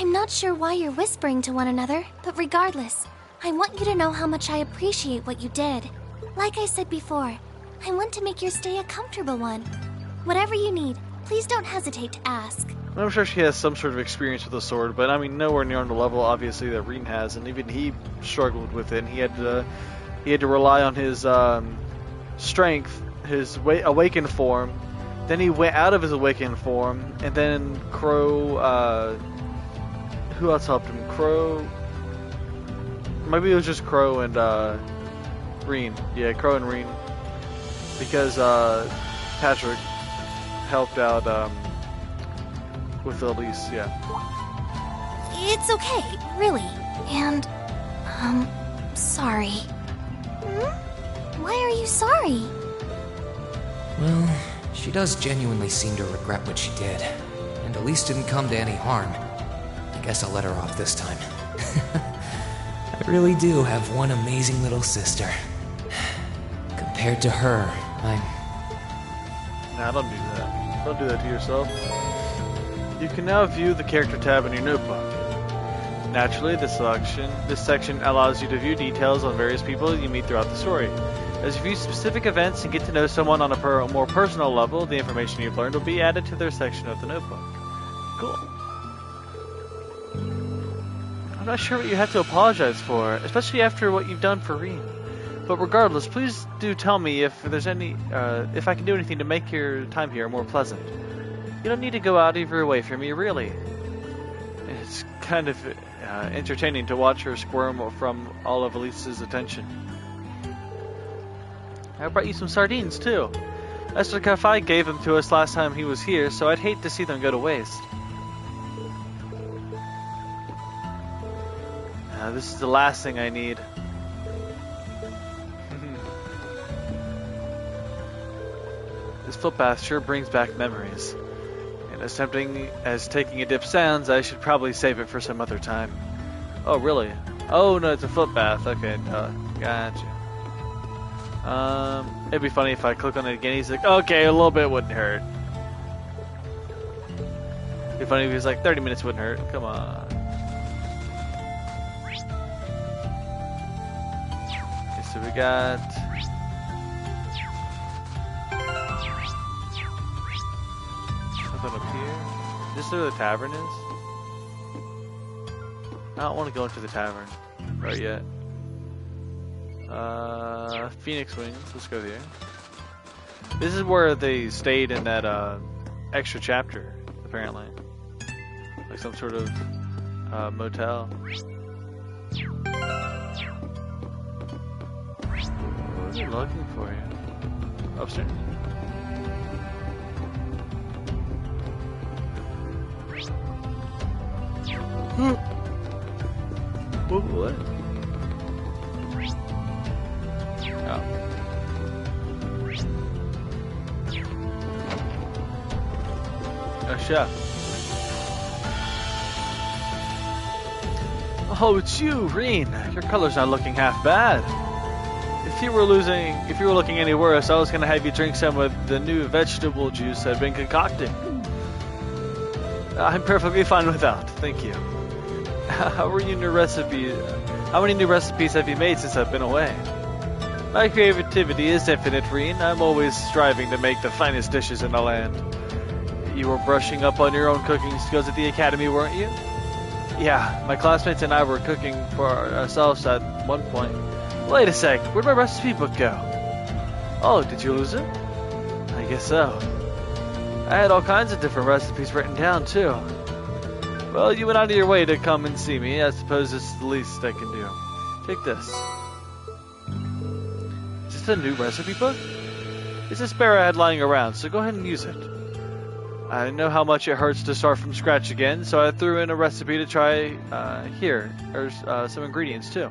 I'm not sure why you're whispering to one another, but regardless, I want you to know how much I appreciate what you did. Like I said before, I want to make your stay a comfortable one. Whatever you need, please don't hesitate to ask. I'm sure she has some sort of experience with the sword, but I mean, nowhere near on the level, obviously, that Rean has, and even he struggled with it. And he had to rely on his strength, his awakened form. Then he went out of his awakened form, and then Crow. Who else helped him? Crow. Maybe it was just Crow and Rean. Yeah, Crow and Rean, because Patrick helped out with Elise. Yeah. It's okay, really. And sorry. Why are you sorry? Well, she does genuinely seem to regret what she did, and Elise didn't come to any harm. I guess I'll let her off this time. I really do have one amazing little sister. Compared to her, Nah, don't do that. Don't do that to yourself. You can now view the character tab in your notebook. Naturally, this section allows you to view details on various people you meet throughout the story. As you view specific events and get to know someone on a more personal level, the information you've learned will be added to their section of the notebook. Cool. I'm not sure what you have to apologize for, especially after what you've done for Rean. But regardless, please do tell me if there's if I can do anything to make your time here more pleasant. You don't need to go out of your way for me, really. It's kind of entertaining to watch her squirm from all of Elise's attention. I brought you some sardines, too. Esther Kafai gave them to us last time he was here, so I'd hate to see them go to waste. This is the last thing I need. This footbath sure brings back memories. And as tempting as taking a dip sounds, I should probably save it for some other time. Oh, really? Oh, no, it's a footbath. Okay, gotcha. It'd be funny if I click on it again. He's like, okay, a little bit wouldn't hurt. It'd be funny if he was like, 30 minutes wouldn't hurt. Come on. Okay, so we got... something up here. Is this where the tavern is? I don't want to go into the tavern right yet. Phoenix Wings. Let's go here. This is where they stayed in that extra chapter, apparently. Like some sort of motel. What are you looking for here? Upstairs? What? Oh. A chef. Oh, it's you, Rean. Your color's not looking half bad. If you were looking any worse, I was gonna have you drink some of the new vegetable juice I've been concocting. I'm perfectly fine without, thank you. How many new recipes have you made since I've been away? My creativity is infinite, Rean. I'm always striving to make the finest dishes in the land. You were brushing up on your own cooking skills at the academy, weren't you? Yeah, my classmates and I were cooking for ourselves at one point. Wait a sec, where'd my recipe book go? Oh, did you lose it? I guess so. I had all kinds of different recipes written down, too. Well, you went out of your way to come and see me. I suppose it's the least I can do. Take this. Is this a new recipe book? It's a spare I had lying around, so go ahead and use it. I know how much it hurts to start from scratch again, so I threw in a recipe to try here. There's some ingredients, too.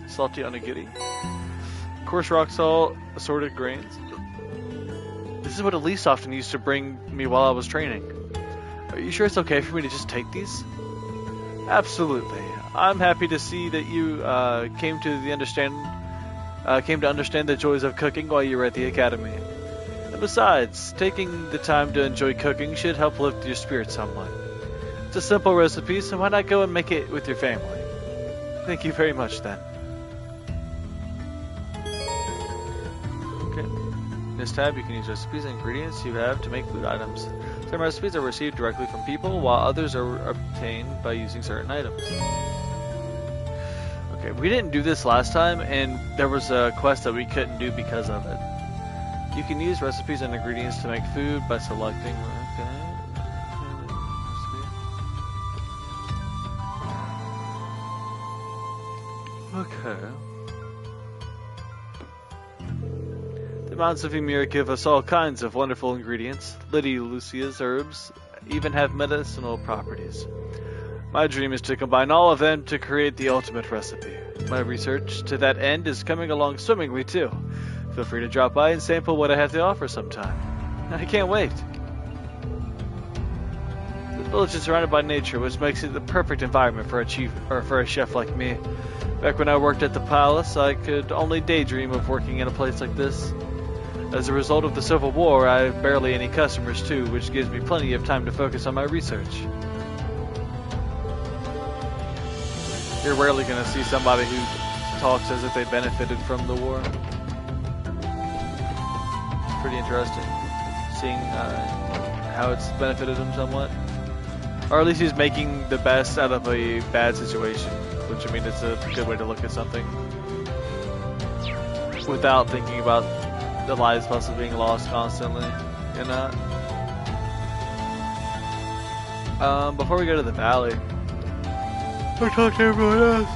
Salty onigiri. Coarse rock salt, assorted grains. This is what Elise often used to bring me while I was training. Are you sure it's okay for me to just take these? Absolutely. I'm happy to see that you came to understand the joys of cooking while you were at the academy. And besides, taking the time to enjoy cooking should help lift your spirits somewhat. It's a simple recipe, so why not go and make it with your family? Thank you very much, then. In this tab, you can use recipes and ingredients you have to make food items. Some recipes are received directly from people, while others are obtained by using certain items. Okay, we didn't do this last time, and there was a quest that we couldn't do because of it. You can use recipes and ingredients to make food by selecting... Okay. The mountains of Ymir give us all kinds of wonderful ingredients. Lydia Lucia's herbs even have medicinal properties. My dream is to combine all of them to create the ultimate recipe. My research to that end is coming along swimmingly too. Feel free to drop by and sample what I have to offer sometime. I can't wait. The village is surrounded by nature, which makes it the perfect environment for a chef like me. Back when I worked at the palace, I could only daydream of working in a place like this. As a result of the Civil War, I have barely any customers too, which gives me plenty of time to focus on my research. You're rarely going to see somebody who talks as if they benefited from the war. Pretty interesting, seeing how it's benefited him somewhat. Or at least he's making the best out of a bad situation, which I mean it's a good way to look at something. Without thinking about the lives possibly being lost constantly, you know? Before we go to the valley, we'll talk to everyone else.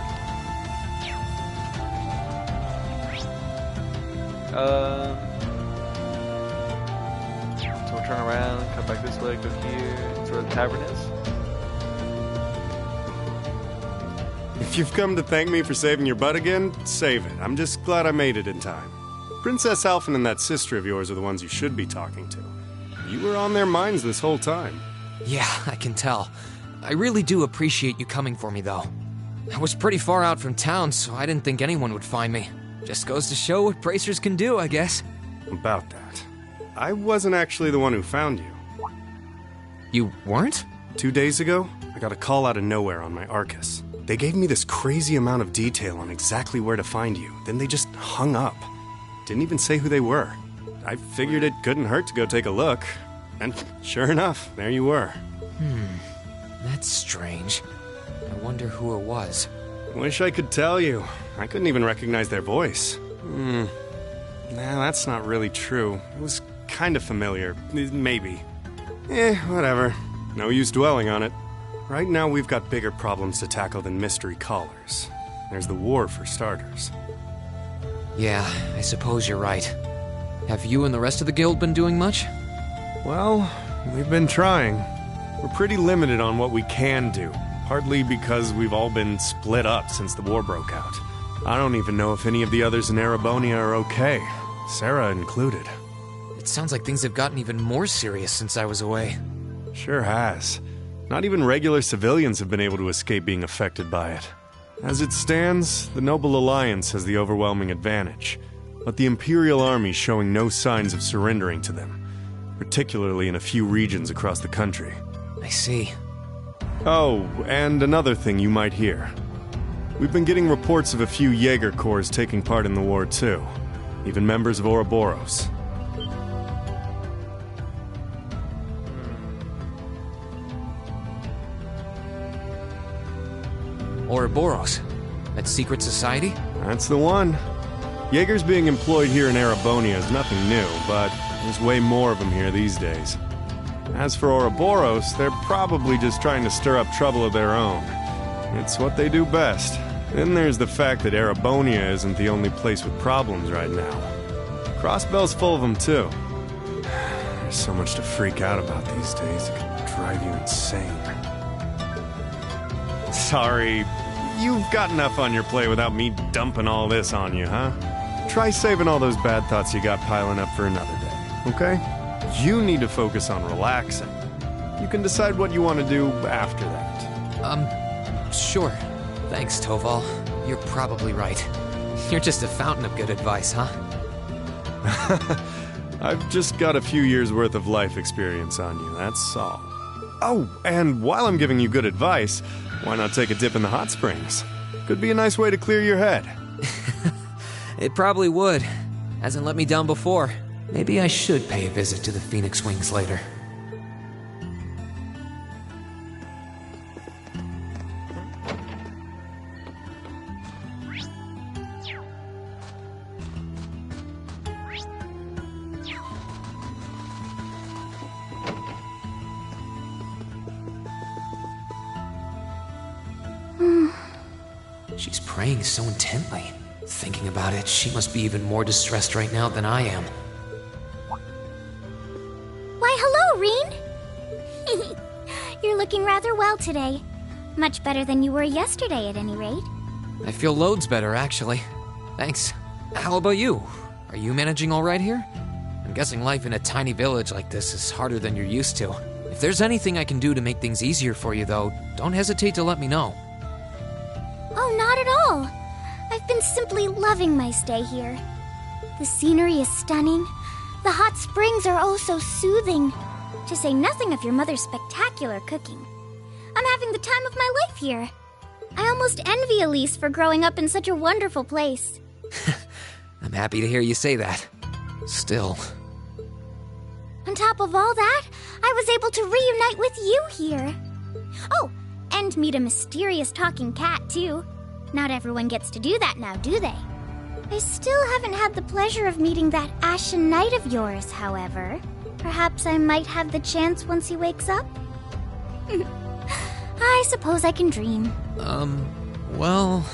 So we'll turn around, come back this way, go here. That's where the tavern is. If you've come to thank me for saving your butt again, save it. I'm just glad I made it in time. Princess Alphen and that sister of yours are the ones you should be talking to. You were on their minds this whole time. Yeah, I can tell. I really do appreciate you coming for me, though. I was pretty far out from town, so I didn't think anyone would find me. Just goes to show what bracers can do, I guess. About that. I wasn't actually the one who found you. You weren't? 2 days ago, I got a call out of nowhere on my Arcus. They gave me this crazy amount of detail on exactly where to find you, then they just hung up. Didn't even say who they were. I figured it couldn't hurt to go take a look. And sure enough, there you were. That's strange. I wonder who it was. Wish I could tell you. I couldn't even recognize their voice. Nah, that's not really true. It was kind of familiar. Maybe. Whatever. No use dwelling on it. Right now we've got bigger problems to tackle than mystery callers. There's the war for starters. Yeah, I suppose you're right. Have you and the rest of the guild been doing much? Well, we've been trying. We're pretty limited on what we can do, partly because we've all been split up since the war broke out. I don't even know if any of the others in Erebonia are okay, Sarah included. It sounds like things have gotten even more serious since I was away. Sure has. Not even regular civilians have been able to escape being affected by it. As it stands, the Noble Alliance has the overwhelming advantage, but the Imperial Army's showing no signs of surrendering to them, particularly in a few regions across the country. I see. Oh, and another thing you might hear. We've been getting reports of a few Jaeger Corps taking part in the war too, even members of Ouroboros. Ouroboros? That secret society? That's the one. Jaegers being employed here in Erebonia is nothing new, but there's way more of them here these days. As for Ouroboros, they're probably just trying to stir up trouble of their own. It's what they do best. Then there's the fact that Erebonia isn't the only place with problems right now. Crossbell's full of them too. There's so much to freak out about these days, it could drive you insane. Sorry, you've got enough on your plate without me dumping all this on you, huh? Try saving all those bad thoughts you got piling up for another day, okay? You need to focus on relaxing. You can decide what you want to do after that. Sure. Thanks, Toval. You're probably right. You're just a fountain of good advice, huh? I've just got a few years' worth of life experience on you, that's all. Oh, and while I'm giving you good advice, why not take a dip in the hot springs? Could be a nice way to clear your head. It probably would. Hasn't let me down before. Maybe I should pay a visit to the Phoenix Wings later. She's praying so intently. Thinking about it, she must be even more distressed right now than I am. Why, hello, Reen! You're looking rather well today. Much better than you were yesterday, at any rate. I feel loads better, actually. Thanks. How about you? Are you managing all right here? I'm guessing life in a tiny village like this is harder than you're used to. If there's anything I can do to make things easier for you, though, don't hesitate to let me know. Oh, not at all. I've been simply loving my stay here. The scenery is stunning. The hot springs are oh so soothing. To say nothing of your mother's spectacular cooking. I'm having the time of my life here. I almost envy Elise for growing up in such a wonderful place. I'm happy to hear you say that. Still. On top of all that, I was able to reunite with you here. Oh, and meet a mysterious talking cat, too. Not everyone gets to do that now, do they? I still haven't had the pleasure of meeting that Ashen Knight of yours, however. Perhaps I might have the chance once he wakes up? I suppose I can dream. Well...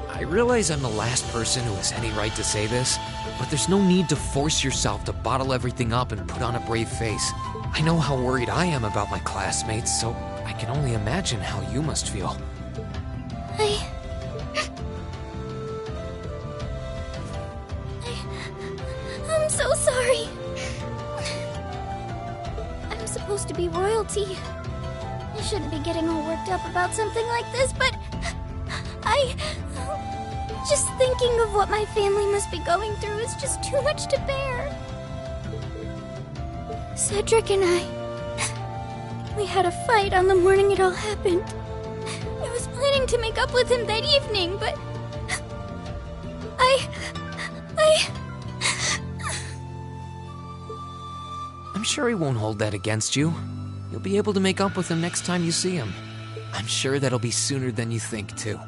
I realize I'm the last person who has any right to say this, but there's no need to force yourself to bottle everything up and put on a brave face. I know how worried I am about my classmates, so I can only imagine how you must feel. I'm so sorry. I'm supposed to be royalty. I shouldn't be getting all worked up about something like this, but just thinking of what my family must be going through is just too much to bear. Cedric and we had a fight on the morning it all happened. I was planning to make up with him that evening, but I'm sure he won't hold that against you. You'll be able to make up with him next time you see him. I'm sure that'll be sooner than you think, too.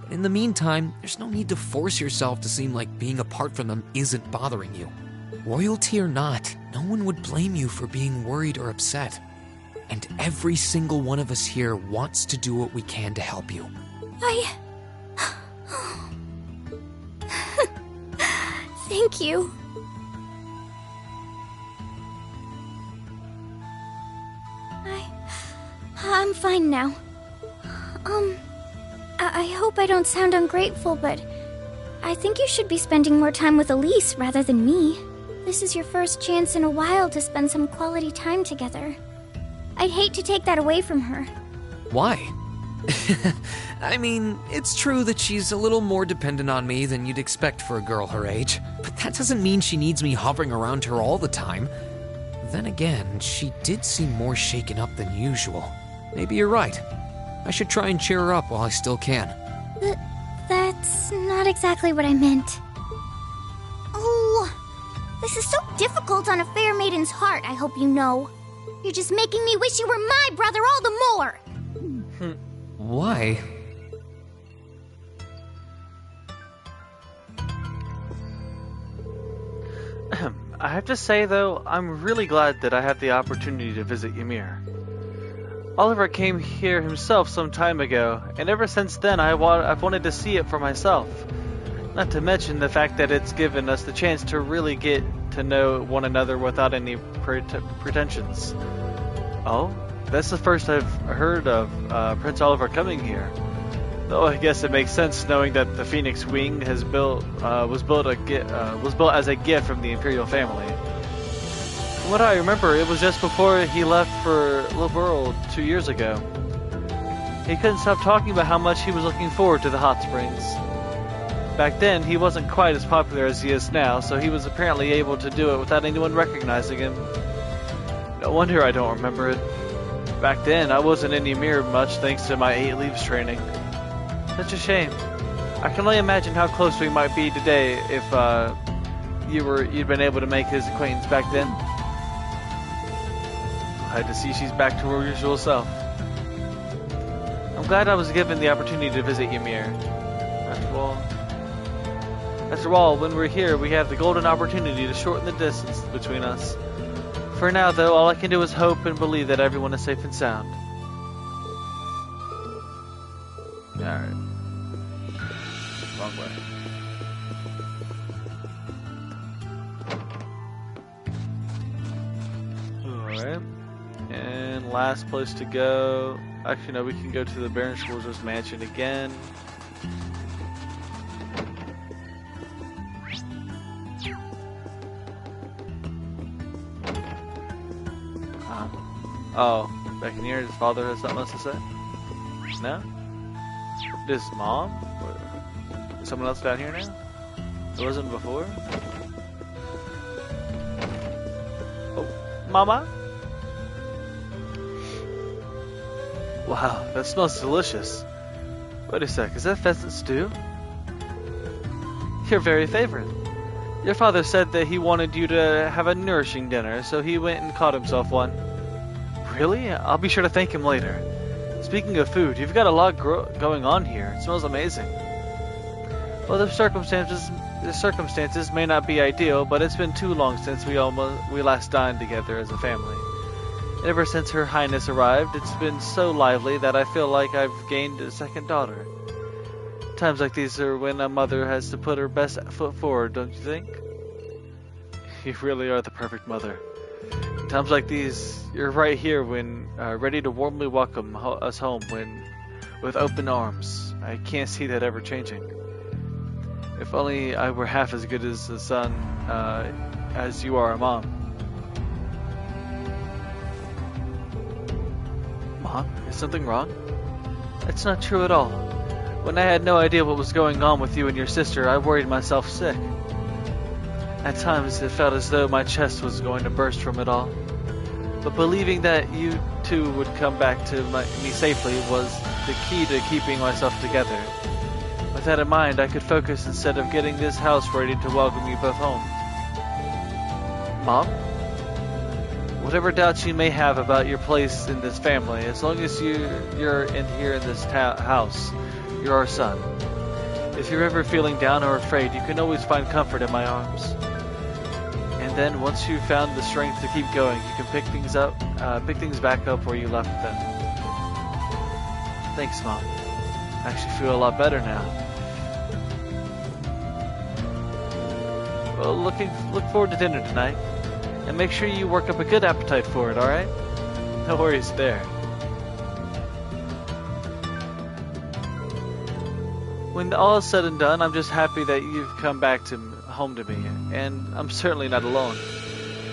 But in the meantime, there's no need to force yourself to seem like being apart from them isn't bothering you. Royalty or not, no one would blame you for being worried or upset. And every single one of us here wants to do what we can to help you. Thank you. I'm fine now. I hope I don't sound ungrateful, but I think you should be spending more time with Elise rather than me. This is your first chance in a while to spend some quality time together. I'd hate to take that away from her. Why? I mean, it's true that she's a little more dependent on me than you'd expect for a girl her age, but that doesn't mean she needs me hovering around her all the time. Then again, she did seem more shaken up than usual. Maybe you're right. I should try and cheer her up while I still can. That's not exactly what I meant. Oh, this is so difficult on a fair maiden's heart, I hope you know. You're just making me wish you were my brother all the more! Why? I have to say, though, I'm really glad that I have the opportunity to visit Ymir. Oliver came here himself some time ago, and ever since then I've wanted to see it for myself. Not to mention the fact that it's given us the chance to really get to know one another without any pretensions. Oh, that's the first I've heard of Prince Oliver coming here. Though I guess it makes sense knowing that the Phoenix Wing was built as a gift from the Imperial family. From what I remember, it was just before he left for Liberl 2 years ago. He couldn't stop talking about how much he was looking forward to the hot springs. Back then, he wasn't quite as popular as he is now, so he was apparently able to do it without anyone recognizing him. No wonder I don't remember it. Back then, I wasn't in Ymir much thanks to my 8 Leaves training. Such a shame. I can only imagine how close we might be today if you'd been able to make his acquaintance back then. Glad to see she's back to her usual self. I'm glad I was given the opportunity to visit Ymir. After all, when we're here, we have the golden opportunity to shorten the distance between us. For now, though, all I can do is hope and believe that everyone is safe and sound. Alright. Wrong way. Alright. And last place to go. Actually, no, we can go to the Baron Schwarzer's mansion again. Oh, back in here, his father has something else to say? No? His mom? Is someone else down here now? It wasn't before? Oh, Mama? Wow, that smells delicious. Wait a sec, is that pheasant stew? Your very favorite. Your father said that he wanted you to have a nourishing dinner, so he went and caught himself one. Really? I'll be sure to thank him later. Speaking of food, you've got a lot going on here. It smells amazing. Well, the circumstances may not be ideal, but it's been too long since we last dined together as a family. Ever since Her Highness arrived, it's been so lively that I feel like I've gained a second daughter. Times like these are when a mother has to put her best foot forward, don't you think? You really are the perfect mother. Times like these, you're right here when ready to warmly welcome us home with open arms. I can't see that ever changing. If only I were half as good as a son as you are a mom. Mom, is something wrong? That's not true at all. When I had no idea what was going on with you and your sister, I worried myself sick. At times, it felt as though my chest was going to burst from it all. But believing that you two would come back to me safely was the key to keeping myself together. With that in mind, I could focus instead of getting this house ready to welcome you both home. Mom? Whatever doubts you may have about your place in this family, as long as you're here in this house, you're our son. If you're ever feeling down or afraid, you can always find comfort in my arms. And then once you've found the strength to keep going, you can pick things back up where you left them. Thanks, Mom. I actually feel a lot better now. Well, look forward to dinner tonight. And make sure you work up a good appetite for it, alright? No worries there. When all is said and done, I'm just happy that you've come back home to me, and I'm certainly not alone.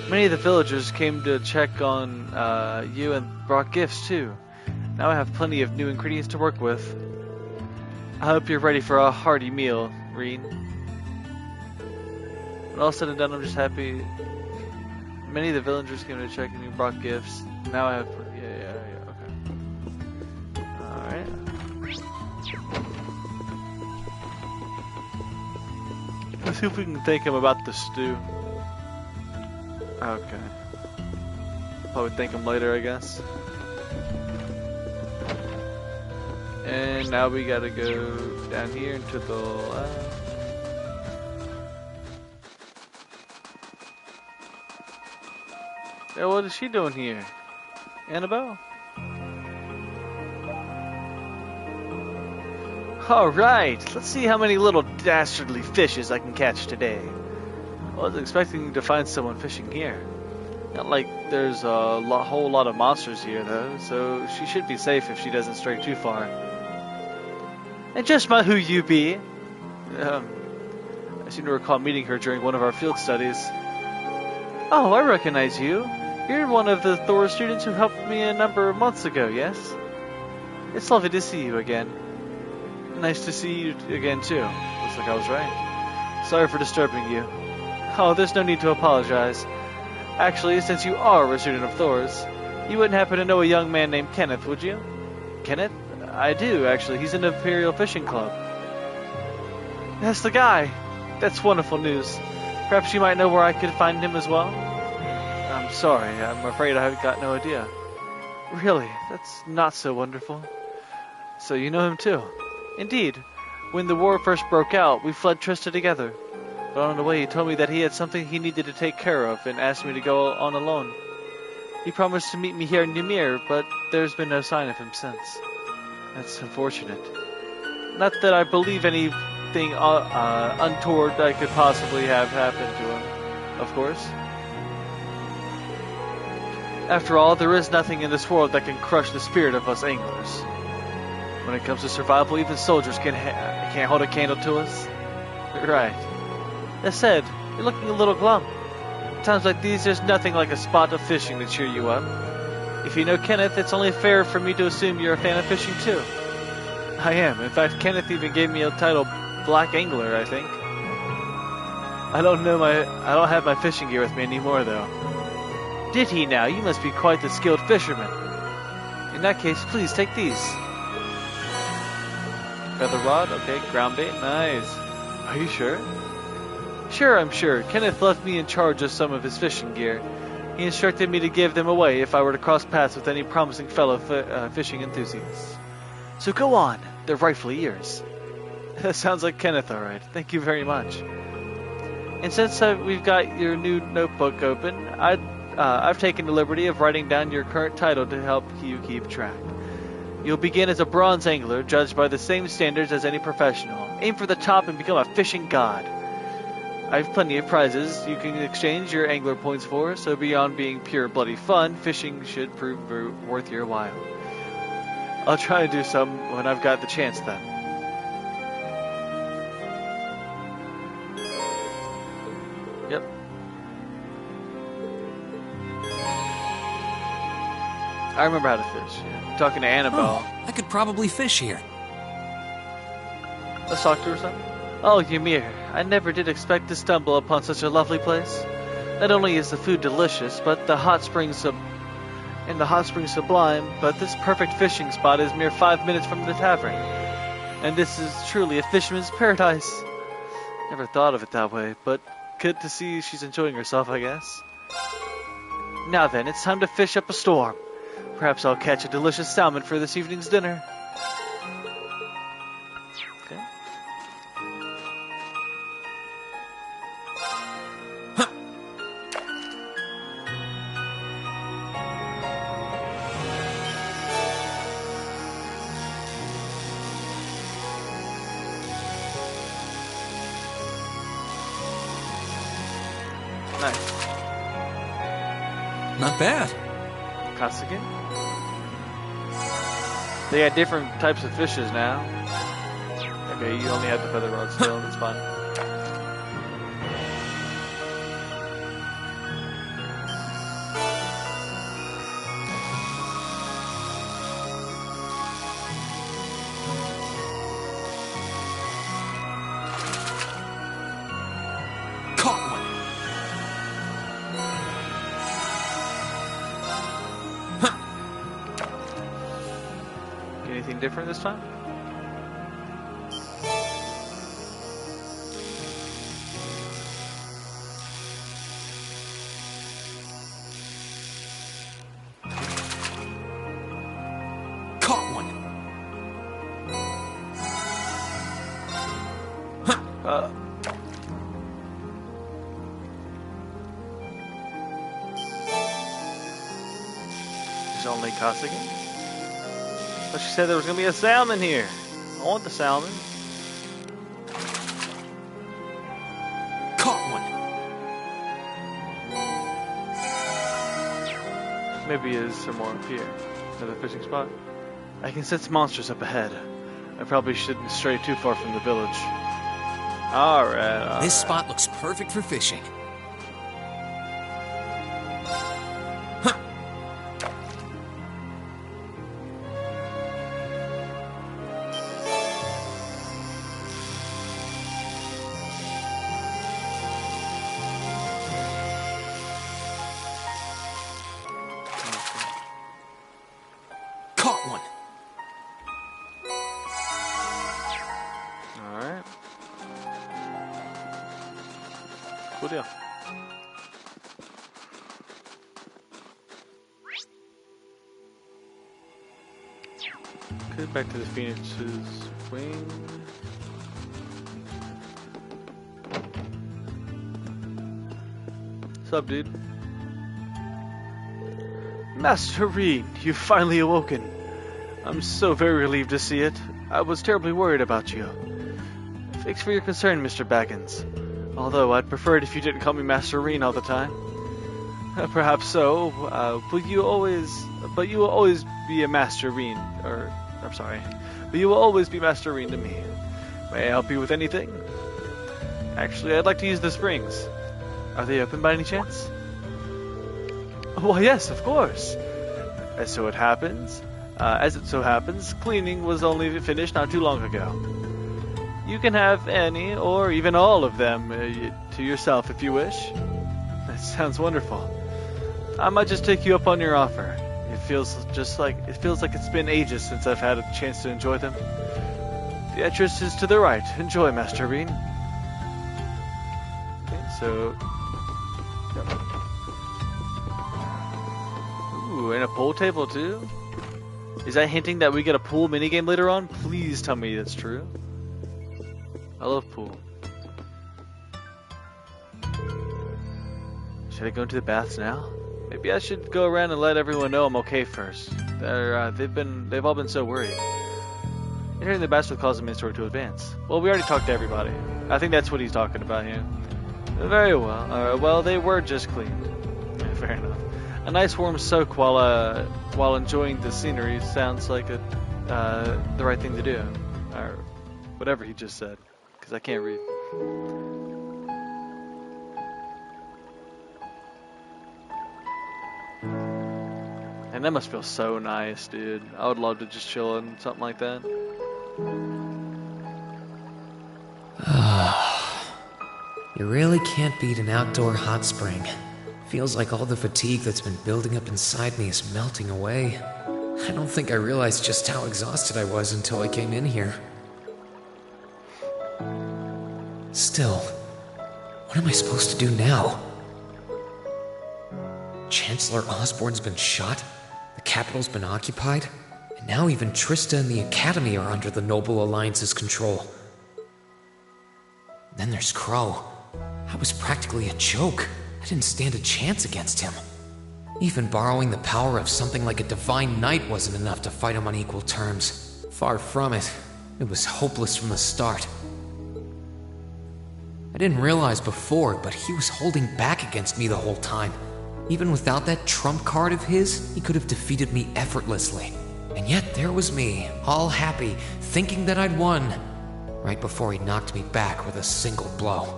Many of the villagers came to check on you and brought gifts too. Now I have plenty of new ingredients to work with. I hope you're ready for a hearty meal, Reen. When all said and done, I'm just happy. Many of the villagers came to check and you brought gifts. Now I have... Yeah, okay. Alright. Let's see if we can thank him about the stew. Okay. Probably thank him later, I guess. And now we gotta go down here into the left. Yeah, what is she doing here? Annabelle? Alright, let's see how many little dastardly fishes I can catch today. I wasn't expecting to find someone fishing here. Not like there's a whole lot of monsters here, though, so she should be safe if she doesn't stray too far. And just my who you be. I seem to recall meeting her during one of our field studies. Oh, I recognize you. You're one of the Thor students who helped me a number of months ago, yes? It's lovely to see you again. Nice to see you again, too. Looks like I was right. Sorry for disturbing you. Oh, there's no need to apologize. Actually, since you are a student of Thor's, you wouldn't happen to know a young man named Kenneth, would you? Kenneth? I do, actually. He's in the Imperial Fishing Club. That's the guy. That's wonderful news. Perhaps you might know where I could find him as well? I'm sorry. I'm afraid I've got no idea. Really? That's not so wonderful. So you know him too? Indeed. When the war first broke out, we fled Trista together. But on the way, he told me that he had something he needed to take care of and asked me to go on alone. He promised to meet me here in Ymir, but there's been no sign of him since. That's unfortunate. Not that I believe anything untoward that could possibly have happened to him, of course. After all, there is nothing in this world that can crush the spirit of us anglers. When it comes to survival, even soldiers can't hold a candle to us. Right. That said, you're looking a little glum. Times like these, there's nothing like a spot of fishing to cheer you up. If you know Kenneth, it's only fair for me to assume you're a fan of fishing too. I am. In fact, Kenneth even gave me a title, Black Angler, I think. I don't have my fishing gear with me anymore, though. Did he now? You must be quite the skilled fisherman. In that case, please take these. Feather rod, okay. Ground bait, nice. Are you sure? Sure, I'm sure. Kenneth left me in charge of some of his fishing gear. He instructed me to give them away if I were to cross paths with any promising fellow fishing enthusiasts. So go on. They're rightfully yours. That sounds like Kenneth, all right. Thank you very much. And since we've got your new notebook open, I've taken the liberty of writing down your current title to help you keep track. You'll begin as a bronze angler, judged by the same standards as any professional. Aim for the top and become a fishing god. I have plenty of prizes you can exchange your angler points for, so beyond being pure bloody fun, fishing should prove worth your while. I'll try to do some when I've got the chance then. Yep. I remember how to fish. I'm talking to Annabelle. Oh, I could probably fish here. Let's talk to her something. Oh, Ymir, I never did expect to stumble upon such a lovely place. Not only is the food delicious, but the hot springs sublime, but this perfect fishing spot is mere 5 minutes from the tavern. And this is truly a fisherman's paradise. Never thought of it that way, but good to see she's enjoying herself, I guess. Now then, it's time to fish up a storm. Perhaps I'll catch a delicious salmon for this evening's dinner. Okay. Nice. Not bad. Kasuke? They got different types of fishes now. Okay, you only have the feather rod still, that's fine. Anything different this time? Caught one. There's only Kasuke? But she said there was going to be a salmon here. I want the salmon. Caught one. Maybe is somewhere up here. Another fishing spot. I can sense monsters up ahead. I probably shouldn't stray too far from the village. Alright. This spot looks perfect for fishing. cool deal. Okay, back to the Phoenix's wing. What's up, dude? Master Rean, you've finally awoken. I'm so very relieved to see it. I was terribly worried about you. Thanks for your concern, Mr. Baggins. Although I'd prefer it if you didn't call me Master Rean all the time. Perhaps so, but you will always be a Master Rean, but you will always be Master Rean to me. May I help you with anything? Actually, I'd like to use the springs. Are they open by any chance? Why, yes, of course. As it so happens, cleaning was only finished not too long ago. You can have any, or even all of them, to yourself if you wish. That sounds wonderful. I might just take you up on your offer. It feels like it's been ages since I've had a chance to enjoy them. The entrance is to the right. Enjoy, Master Rean. Okay, so... Ooh, and a pool table too? Is that hinting that we get a pool minigame later on? Please tell me that's true. I love pool. Should I go into the baths now? Maybe I should go around and let everyone know I'm okay first. They've all been so worried. Entering the baths would cause the main story to advance. Well, we already talked to everybody. I think that's what he's talking about here. Very well. Well, they were just cleaned. Yeah, fair enough. A nice warm soak while enjoying the scenery sounds like the right thing to do, or whatever he just said, because I can't read. And that must feel so nice, dude. I would love to just chill in something like that. You really can't beat an outdoor hot spring. Feels like all the fatigue that's been building up inside me is melting away. I don't think I realized just how exhausted I was until I came in here. Still, what am I supposed to do now? Chancellor Osborn's been shot, the capital's been occupied, and now even Trista and the Academy are under the Noble Alliance's control. Then there's Crow. I was practically a joke. I didn't stand a chance against him. Even borrowing the power of something like a divine knight wasn't enough to fight him on equal terms. Far from it. It was hopeless from the start. I didn't realize before, but he was holding back against me the whole time. Even without that trump card of his, he could have defeated me effortlessly. And yet there was me, all happy, thinking that I'd won, right before he knocked me back with a single blow.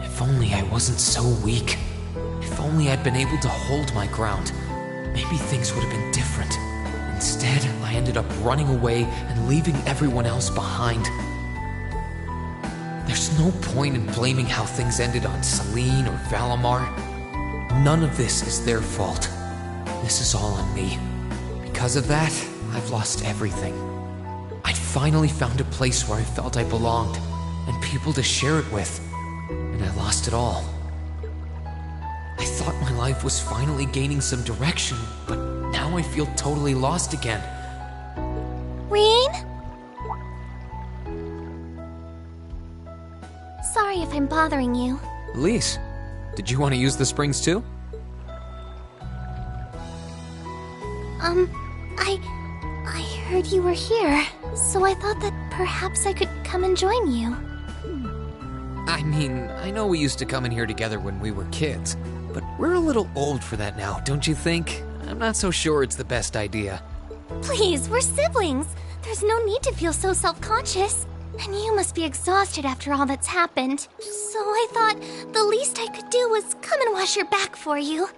If only I wasn't so weak. If only I'd been able to hold my ground. Maybe things would have been different. Instead, I ended up running away and leaving everyone else behind. There's no point in blaming how things ended on Celine or Valimar. None of this is their fault. This is all on me. Because of that, I've lost everything. I'd finally found a place where I felt I belonged, and people to share it with, and I lost it all. I thought my life was finally gaining some direction, but now I feel totally lost again. Rean? Sorry if I'm bothering you. Elise, did you want to use the springs too? I heard you were here, so I thought that perhaps I could come and join you. I mean, I know we used to come in here together when we were kids, but we're a little old for that now, don't you think? I'm not so sure it's the best idea. Please, we're siblings. There's no need to feel so self-conscious. And you must be exhausted after all that's happened. So I thought the least I could do was come and wash your back for you.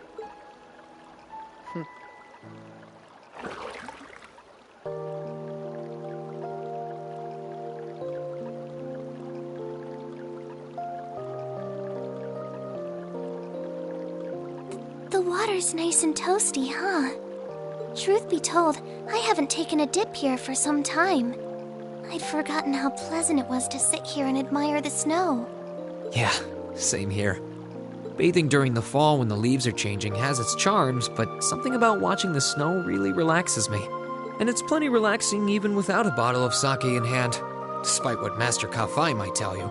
The water's nice and toasty, huh? Truth be told, I haven't taken a dip here for some time. I'd forgotten how pleasant it was to sit here and admire the snow. Yeah, same here. Bathing during the fall when the leaves are changing has its charms, but something about watching the snow really relaxes me. And it's plenty relaxing even without a bottle of sake in hand, despite what Master Kafai might tell you.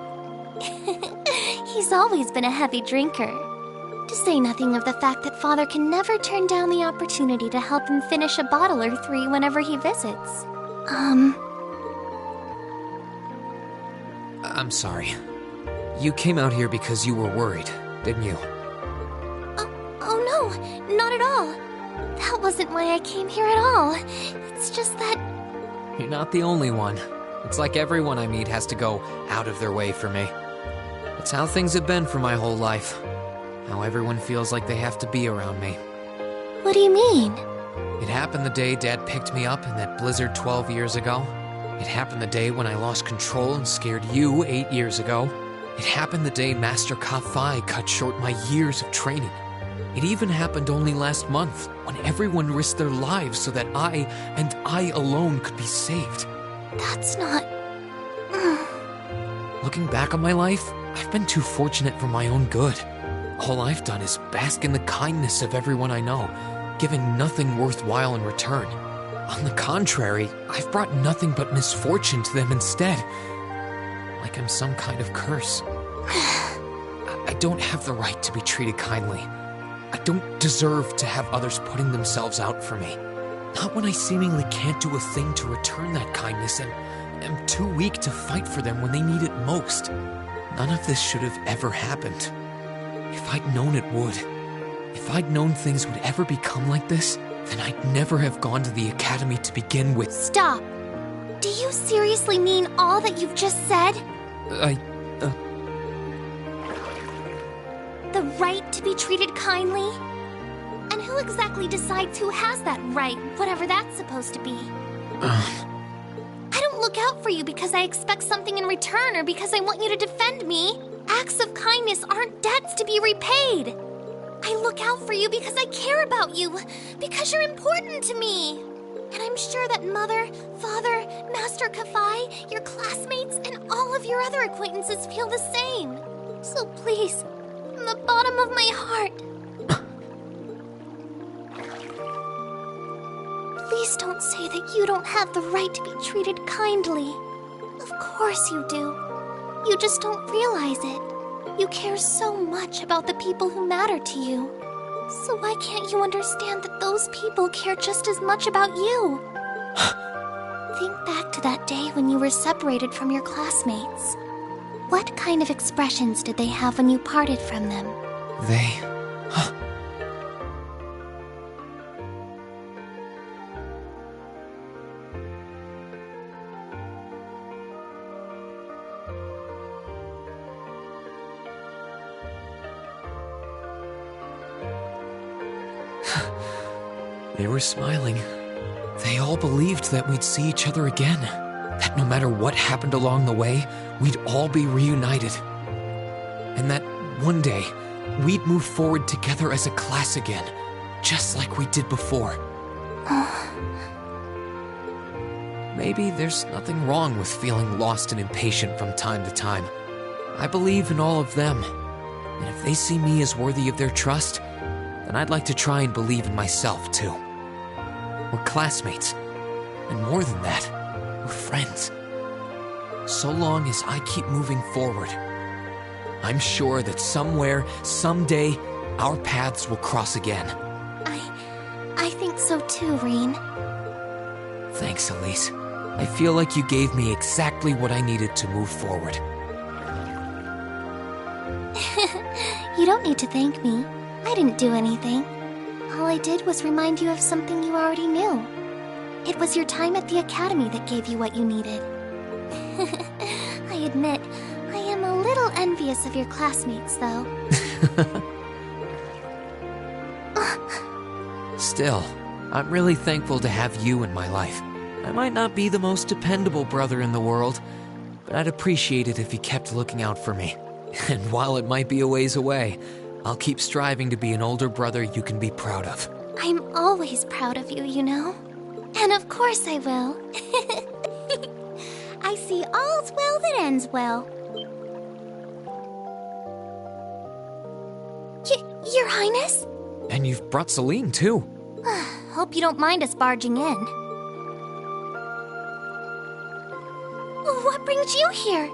He's always been a heavy drinker. To say nothing of the fact that Father can never turn down the opportunity to help him finish a bottle or 3 whenever he visits. I'm sorry. You came out here because you were worried, didn't you? Oh no, not at all. That wasn't why I came here at all. It's just that... You're not the only one. It's like everyone I meet has to go out of their way for me. It's how things have been for my whole life. How everyone feels like they have to be around me. What do you mean? It happened the day Dad picked me up in that blizzard 12 years ago. It happened the day when I lost control and scared you 8 years ago. It happened the day Master Kafai cut short my years of training. It even happened only last month, when everyone risked their lives so that I, and I alone, could be saved. That's not... Looking back on my life, I've been too fortunate for my own good. All I've done is bask in the kindness of everyone I know, giving nothing worthwhile in return. On the contrary, I've brought nothing but misfortune to them instead. Like I'm some kind of curse. I don't have the right to be treated kindly. I don't deserve to have others putting themselves out for me. Not when I seemingly can't do a thing to return that kindness and am too weak to fight for them when they need it most. None of this should have ever happened. If I'd known it would, if I'd known things would ever become like this, then I'd never have gone to the academy to begin with. Stop! Do you seriously mean all that you've just said? The right to be treated kindly? And who exactly decides who has that right, whatever that's supposed to be? I don't look out for you because I expect something in return or because I want you to defend me. Acts of kindness aren't debts to be repaid. I look out for you because I care about you, because you're important to me. And I'm sure that Mother, Father, Master Kafai, your classmates, and all of your other acquaintances feel the same. So please, from the bottom of my heart, please don't say that you don't have the right to be treated kindly. Of course you do. You just don't realize it. You care so much about the people who matter to you. So why can't you understand that those people care just as much about you? Think back to that day when you were separated from your classmates. What kind of expressions did they have when you parted from them? They were smiling. They all believed that we'd see each other again. That no matter what happened along the way, we'd all be reunited. And that one day, we'd move forward together as a class again, just like we did before. Maybe there's nothing wrong with feeling lost and impatient from time to time. I believe in all of them. And if they see me as worthy of their trust, then I'd like to try and believe in myself, too. We're classmates. And more than that, we're friends. So long as I keep moving forward, I'm sure that somewhere, someday, our paths will cross again. I think so too, Rean. Thanks, Elise. I feel like you gave me exactly what I needed to move forward. You don't need to thank me. I didn't do anything. All I did was remind you of something you already knew. It was your time at the academy that gave you what you needed. I admit, I am a little envious of your classmates, though. Still, I'm really thankful to have you in my life. I might not be the most dependable brother in the world, but I'd appreciate it if you kept looking out for me. And while it might be a ways away, I'll keep striving to be an older brother you can be proud of. I'm always proud of you, you know. And of course I will. I see all's well that ends well. Your Highness? And you've brought Celine, too. Hope you don't mind us barging in. What brings you here?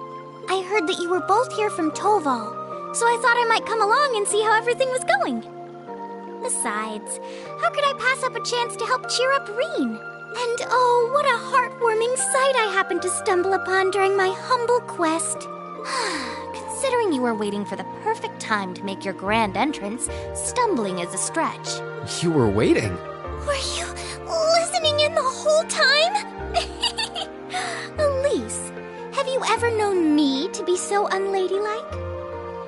I heard that you were both here from Toval, so I thought I might come along and see how everything was going. Besides, how could I pass up a chance to help cheer up Reen? And oh, what a heartwarming sight I happened to stumble upon during my humble quest. Considering you were waiting for the perfect time to make your grand entrance, stumbling is a stretch. You were waiting? Were you listening in the whole time? Elise, have you ever known me to be so unladylike?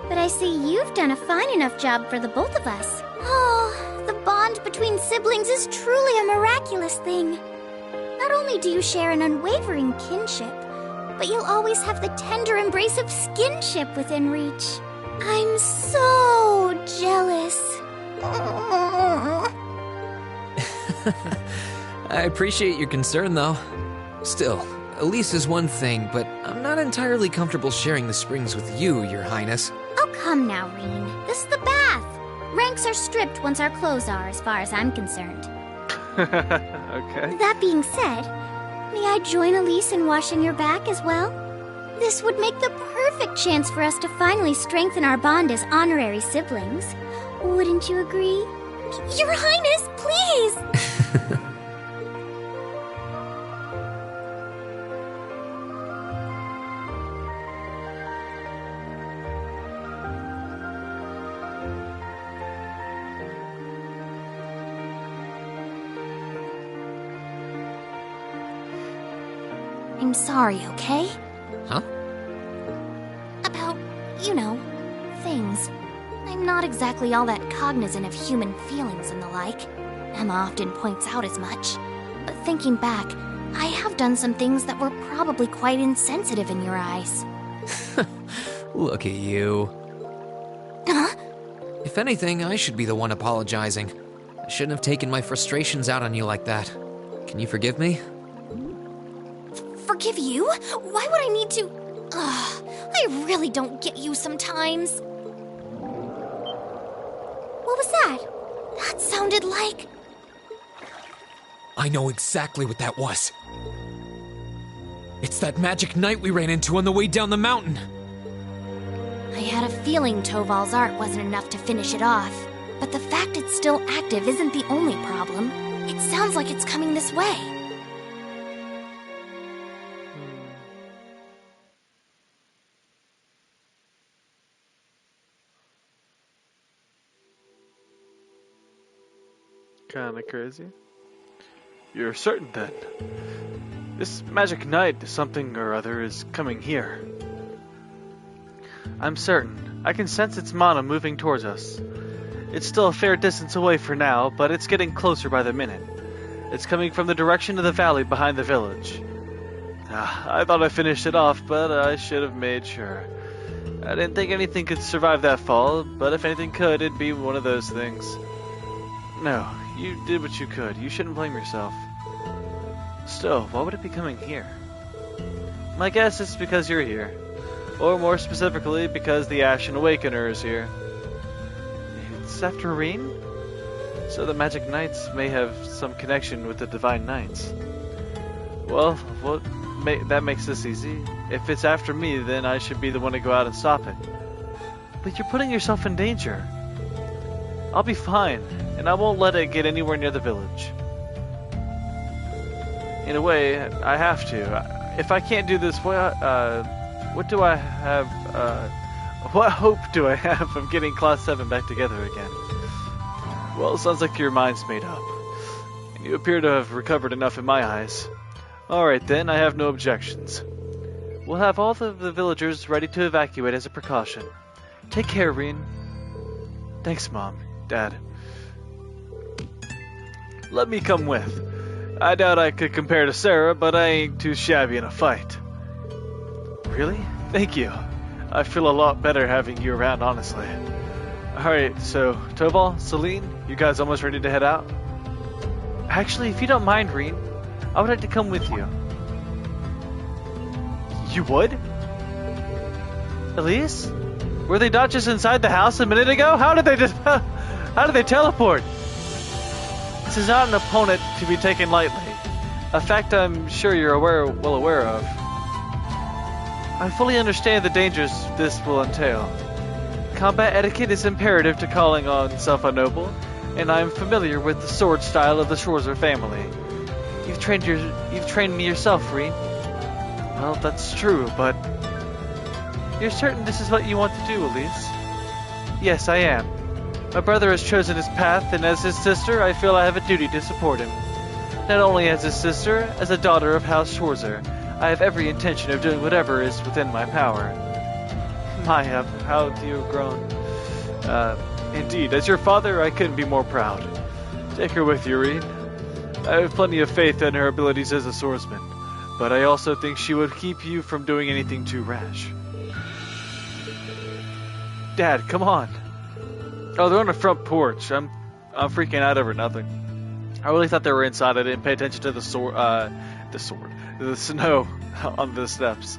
But I see you've done a fine enough job for the both of us. Oh, the bond between siblings is truly a miraculous thing. Not only do you share an unwavering kinship, but you'll always have the tender embrace of skinship within reach. I'm so jealous. I appreciate your concern, though. Still, Elise is one thing, but I'm not entirely comfortable sharing the springs with you, Your Highness. Oh, come now, Reen. This is the bath. Ranks are stripped once our clothes are, as far as I'm concerned. Okay. That being said, may I join Elise in washing your back as well? This would make the perfect chance for us to finally strengthen our bond as honorary siblings. Wouldn't you agree? Your Highness, please! I'm sorry, okay? Huh? About, things. I'm not exactly all that cognizant of human feelings and the like. Emma often points out as much. But thinking back, I have done some things that were probably quite insensitive in your eyes. Look at you. Huh? If anything, I should be the one apologizing. I shouldn't have taken my frustrations out on you like that. Can you forgive me? Forgive you? Why would I need to? I really don't get you sometimes. What was that? That sounded like... I know exactly what that was. It's that magic knight we ran into on the way down the mountain. I had a feeling Toval's art wasn't enough to finish it off. But the fact it's still active isn't the only problem. It sounds like it's coming this way. Kinda crazy. You're certain then? This magic knight, something or other, is coming here. I'm certain. I can sense its mana moving towards us. It's still a fair distance away for now, but it's getting closer by the minute. It's coming from the direction of the valley behind the village. I thought I finished it off, but I should have made sure. I didn't think anything could survive that fall, but if anything could, it'd be one of those things. No, you did what you could. You shouldn't blame yourself. Still, why would it be coming here? My guess is because you're here. Or more specifically, because the Ashen Awakener is here. It's after Reen? So the Magic Knights may have some connection with the Divine Knights. Well, that makes this easy. If it's after me, then I should be the one to go out and stop it. But you're putting yourself in danger. I'll be fine, and I won't let it get anywhere near the village. In a way, I have to. If I can't do this, what do I have, what hope do I have of getting Class 7 back together again? Well, it sounds like your mind's made up. And you appear to have recovered enough in my eyes. Alright then, I have no objections. We'll have all of the villagers ready to evacuate as a precaution. Take care, Reen. Thanks, Mom. Dad. Let me come with. I doubt I could compare to Sarah, but I ain't too shabby in a fight. Really? Thank you. I feel a lot better having you around, honestly. Alright, so, Toval, Celine, you guys almost ready to head out? Actually, if you don't mind, Reen, I would like to come with you. You would? Elise? Were they not just inside the house a minute ago? How did they teleport? This is not an opponent to be taken lightly. A fact I'm sure you're well aware of. I fully understand the dangers this will entail. Combat etiquette is imperative to calling on self a noble, and I am familiar with the sword style of the Schwarzer family. You've trained me yourself, Reed. Well, that's true, but you're certain this is what you want to do, Elise? Yes, I am. My brother has chosen his path, and as his sister, I feel I have a duty to support him. Not only as his sister, as a daughter of House Schwarzer, I have every intention of doing whatever is within my power. My, how have you grown? Indeed, as your father, I couldn't be more proud. Take her with you, Reed. I have plenty of faith in her abilities as a swordsman, but I also think she would keep you from doing anything too rash. Dad, come on. Oh, they're on the front porch. I'm freaking out over nothing. I really thought they were inside. I didn't pay attention to the snow on the steps.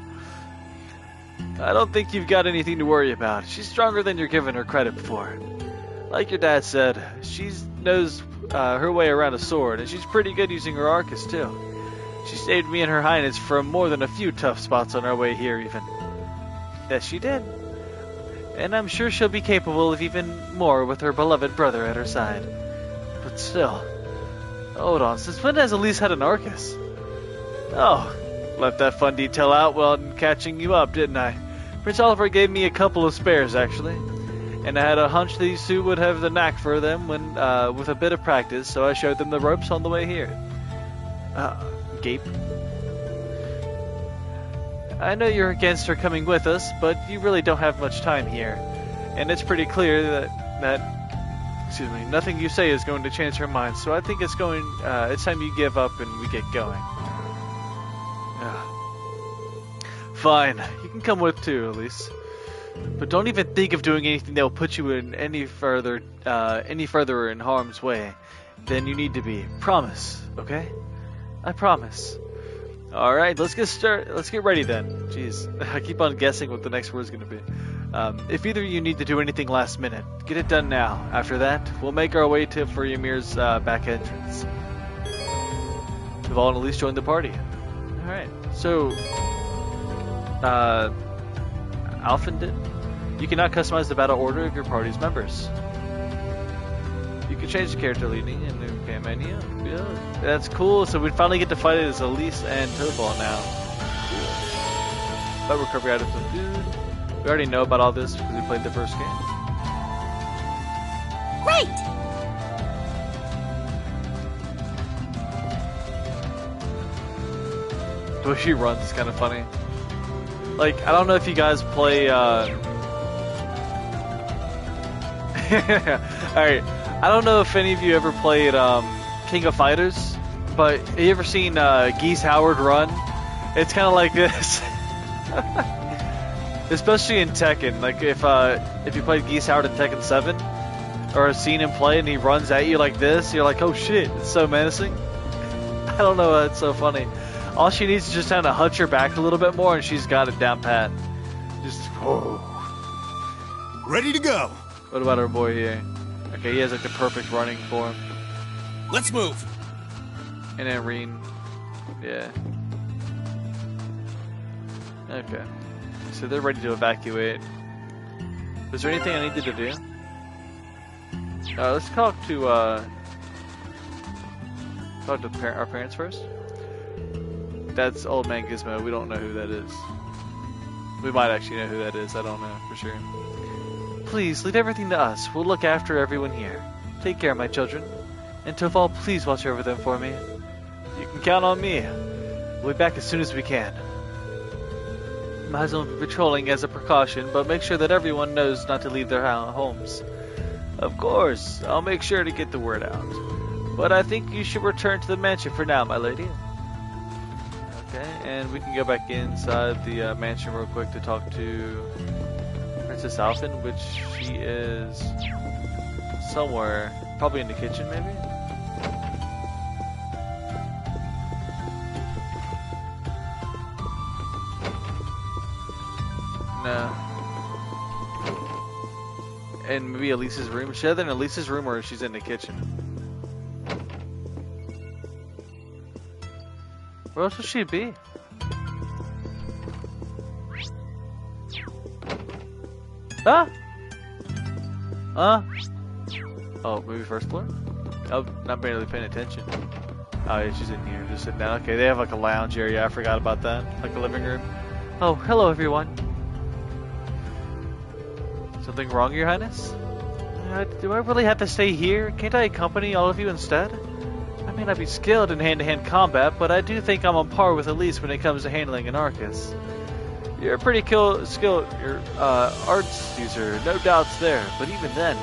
I don't think you've got anything to worry about. She's stronger than you're giving her credit for. Like your dad said, she knows her way around a sword, and she's pretty good using her Arcus too. She saved me and her highness from more than a few tough spots on our way here even. Yes, she did. And I'm sure she'll be capable of even more with her beloved brother at her side. But still... Hold on, since when has Elise had an Arcus? Oh, left that fun detail out while catching you up, didn't I? Prince Oliver gave me a couple of spares, actually. And I had a hunch these two would have the knack for them when, with a bit of practice, so I showed them the ropes on the way here. Gape. I know you're against her coming with us, but you really don't have much time here. And it's pretty clear that nothing you say is going to change her mind, so I think it's time you give up and we get going. Fine, you can come with too, Elise. But don't even think of doing anything that will put you in any further in harm's way than you need to be. Promise, okay? I promise. Alright, let's get ready then. Jeez, I keep on guessing what the next word's gonna be. If either of you need to do anything last minute, get it done now. After that, we'll make our way for Ymir's back entrance. Duval and Elise joined the party. Alright, so... Alphen did? You cannot customize the battle order of your party's members. You can change the character leading in the game menu. Yeah, that's cool. So we finally get to fight as Elise and Tobal now. Cool. But recovery items of food. We already know about all this because we played the first game. Right! The way she runs is kind of funny. Like, I don't know if you guys play, Alright, I don't know if any of you ever played, King of Fighters, but have you ever seen, Geese Howard run? It's kind of like this. Especially in Tekken, like, if you played Geese Howard in Tekken 7, or have seen him play and he runs at you like this, you're like, oh shit, it's so menacing. I don't know, it's so funny. All she needs is just kind of hunch her back a little bit more and she's got it down pat. Just, whoa. Ready to go. What about our boy here? Okay, he has like the perfect running form. Let's move. And then Reen. Yeah. Okay. So they're ready to evacuate. Is there anything I needed to do? Let's talk to our parents first. That's Old Man Gizmo. We don't know who that is. We might actually know who that is. I don't know for sure. Please, leave everything to us. We'll look after everyone here. Take care, my children. And Tofal, please watch over them for me. You can count on me. We'll be back as soon as we can. Might as well be patrolling as a precaution, but make sure that everyone knows not to leave their homes. Of course, I'll make sure to get the word out. But I think you should return to the mansion for now, my lady. Okay, and we can go back inside the mansion real quick to talk to Princess Alphen, which she is somewhere, probably in the kitchen maybe? No. in maybe Elise's room. Is she either in Elise's room or she's in the kitchen? Where else would she be? Ah! Huh? Oh, maybe first floor? Oh, not barely paying attention. Oh, yeah, she's in here, just sitting down. Okay, they have like a lounge area. I forgot about that. Like a living room. Oh, hello everyone. Something wrong, Your Highness? Do I really have to stay here? Can't I accompany all of you instead? I may not be skilled in hand-to-hand combat, but I do think I'm on par with Elise when it comes to handling an Arcus. You're a pretty skilled arts user, no doubts there, but even then,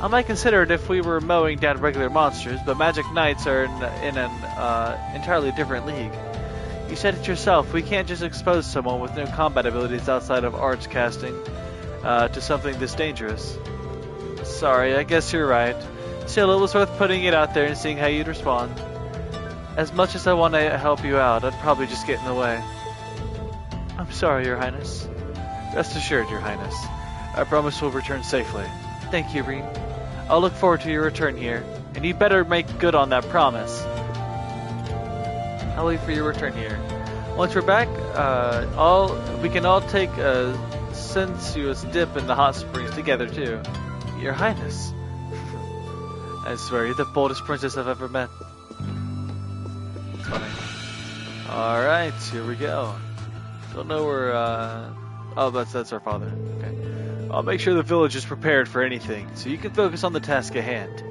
I might consider it if we were mowing down regular monsters, but Magic Knights are in an entirely different league. You said it yourself, we can't just expose someone with no combat abilities outside of arts casting to something this dangerous. Sorry, I guess you're right. Still, it was worth putting it out there and seeing how you'd respond. As much as I want to help you out, I'd probably just get in the way. I'm sorry, Your Highness. Rest assured, Your Highness. I promise we'll return safely. Thank you, Rean. I'll look forward to your return here, and you better make good on that promise. I'll wait for your return here. Once we're back, we can all take a sensuous dip in the hot springs together, too. Your Highness. I swear, you're the boldest princess I've ever met. It's funny. Alright, here we go. Don't know where, oh, that's our father. Okay. I'll make sure the village is prepared for anything, so you can focus on the task at hand.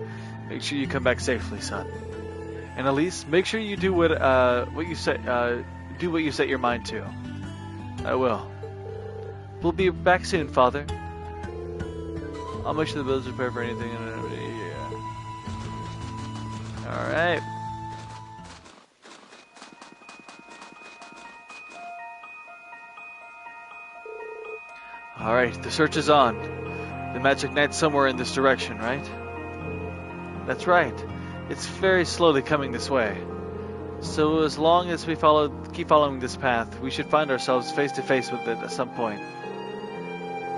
Make sure you come back safely, son. And Elise, make sure you do what you set your mind to. I will. We'll be back soon, Father. I'll make sure the village is prepared for anything. Yeah. All right. Alright, the search is on. The Magic Knight's somewhere in this direction, right? That's right. It's very slowly coming this way. So as long as we keep following this path, we should find ourselves face to face with it at some point.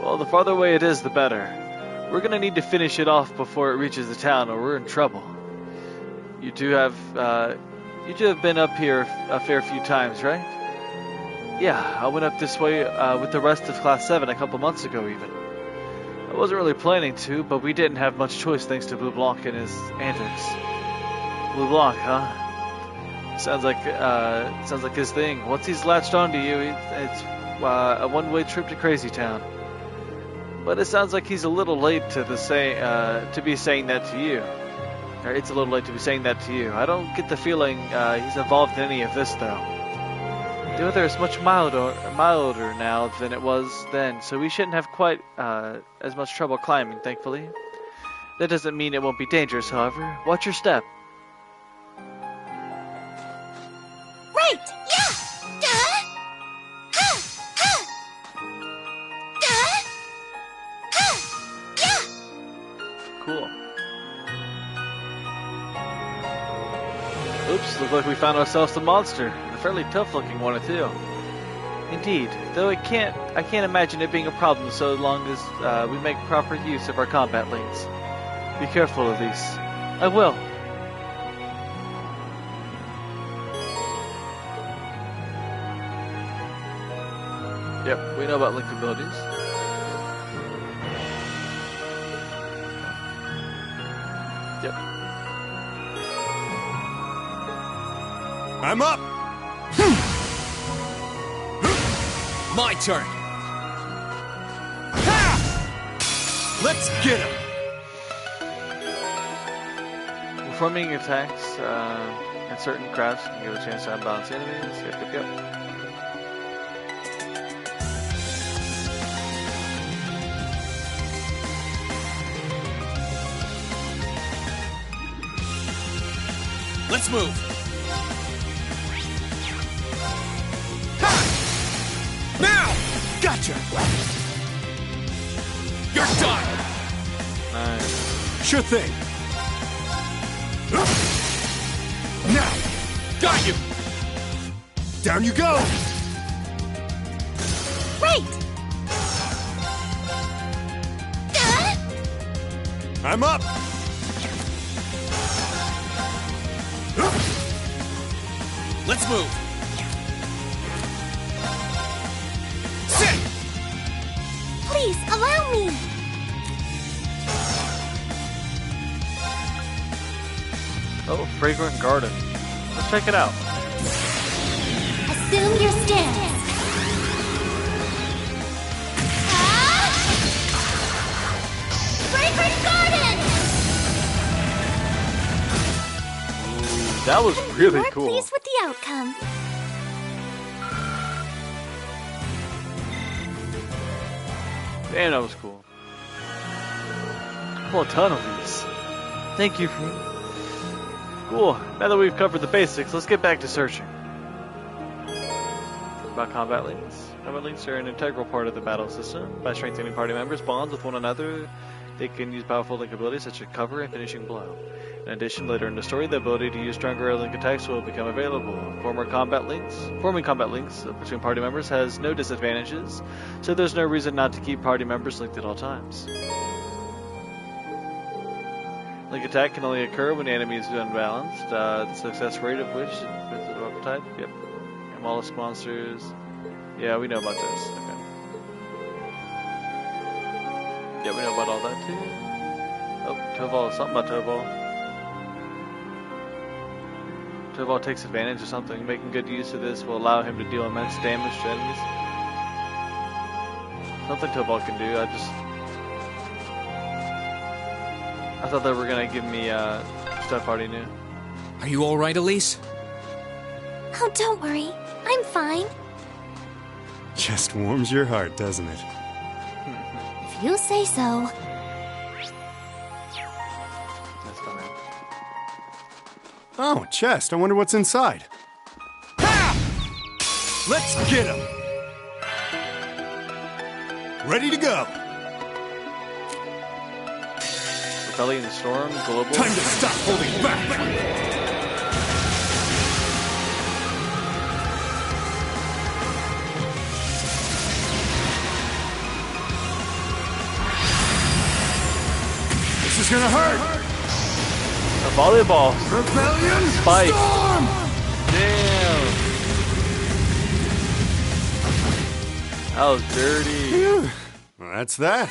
Well, the farther away it is, the better. We're gonna need to finish it off before it reaches the town, or we're in trouble. You two have been up here a fair few times, right? Yeah, I went up this way with the rest of Class 7 a couple months ago, even. I wasn't really planning to, but we didn't have much choice thanks to Blue Blanc and his antics. Blue Blanc, huh? Sounds like his thing. Once he's latched onto you, it's a one-way trip to Crazy Town. But it sounds like he's a little late to be saying that to you. Or it's a little late to be saying that to you. I don't get the feeling he's involved in any of this, though. The weather is much milder now than it was then, so we shouldn't have quite as much trouble climbing, thankfully. That doesn't mean it won't be dangerous, however. Watch your step. Right! Yeah! Duh! Ha! Ha! Duh! Ha! Yeah! Cool. Oops, looks like we found ourselves a monster. A fairly tough-looking one, too. Indeed, though I can't imagine it being a problem so long as we make proper use of our combat links. Be careful, Elise. I will. Yep, we know about link abilities. Yep. I'm up! My turn! Let's get him! Performing attacks and certain crafts can give a chance to unbalance enemies. Yep. Let's move! Now! Gotcha! You're done! Nice. Sure thing! Now! Got you! Down you go! Right! Duh! I'm up! Let's move! Sit! Please, allow me! Oh, fragrant garden. Let's check it out. Assume your stance. Fragrant garden! Ooh, that was really We're cool. pleased with the outcome. Damn, that was cool. Pull a ton of these. Thank you for... Cool. Now that we've covered the basics, let's get back to searching. About combat links. Combat links are an integral part of the battle system. By strengthening party members' bonds with one another, they can use powerful link abilities such as cover and finishing blow. In addition, later in the story, the ability to use stronger link attacks will become available. Forming combat links between party members has no disadvantages, so there's no reason not to keep party members linked at all times. Link attack can only occur when the enemy is unbalanced. The success rate of which depends on the weapon type. Yep. And mollusk monsters. Yeah, we know about this. Okay. Yeah, we know about all that too. Oh, Toval. Something about Toval. Toval takes advantage of something. Making good use of this will allow him to deal immense damage to enemies. Something Toval can do. I thought they were gonna give me stuff I already knew. Are you alright, Elise? Oh, don't worry. I'm fine. Just warms your heart, doesn't it? If you say so. That's fine. Oh, chest. I wonder what's inside. Ha! Let's get him! Ready to go! Rebellion Storm, Global. Time to stop holding back! This is gonna hurt! A volleyball. Rebellion Spike. Storm! Damn. That was dirty. Well, that's that.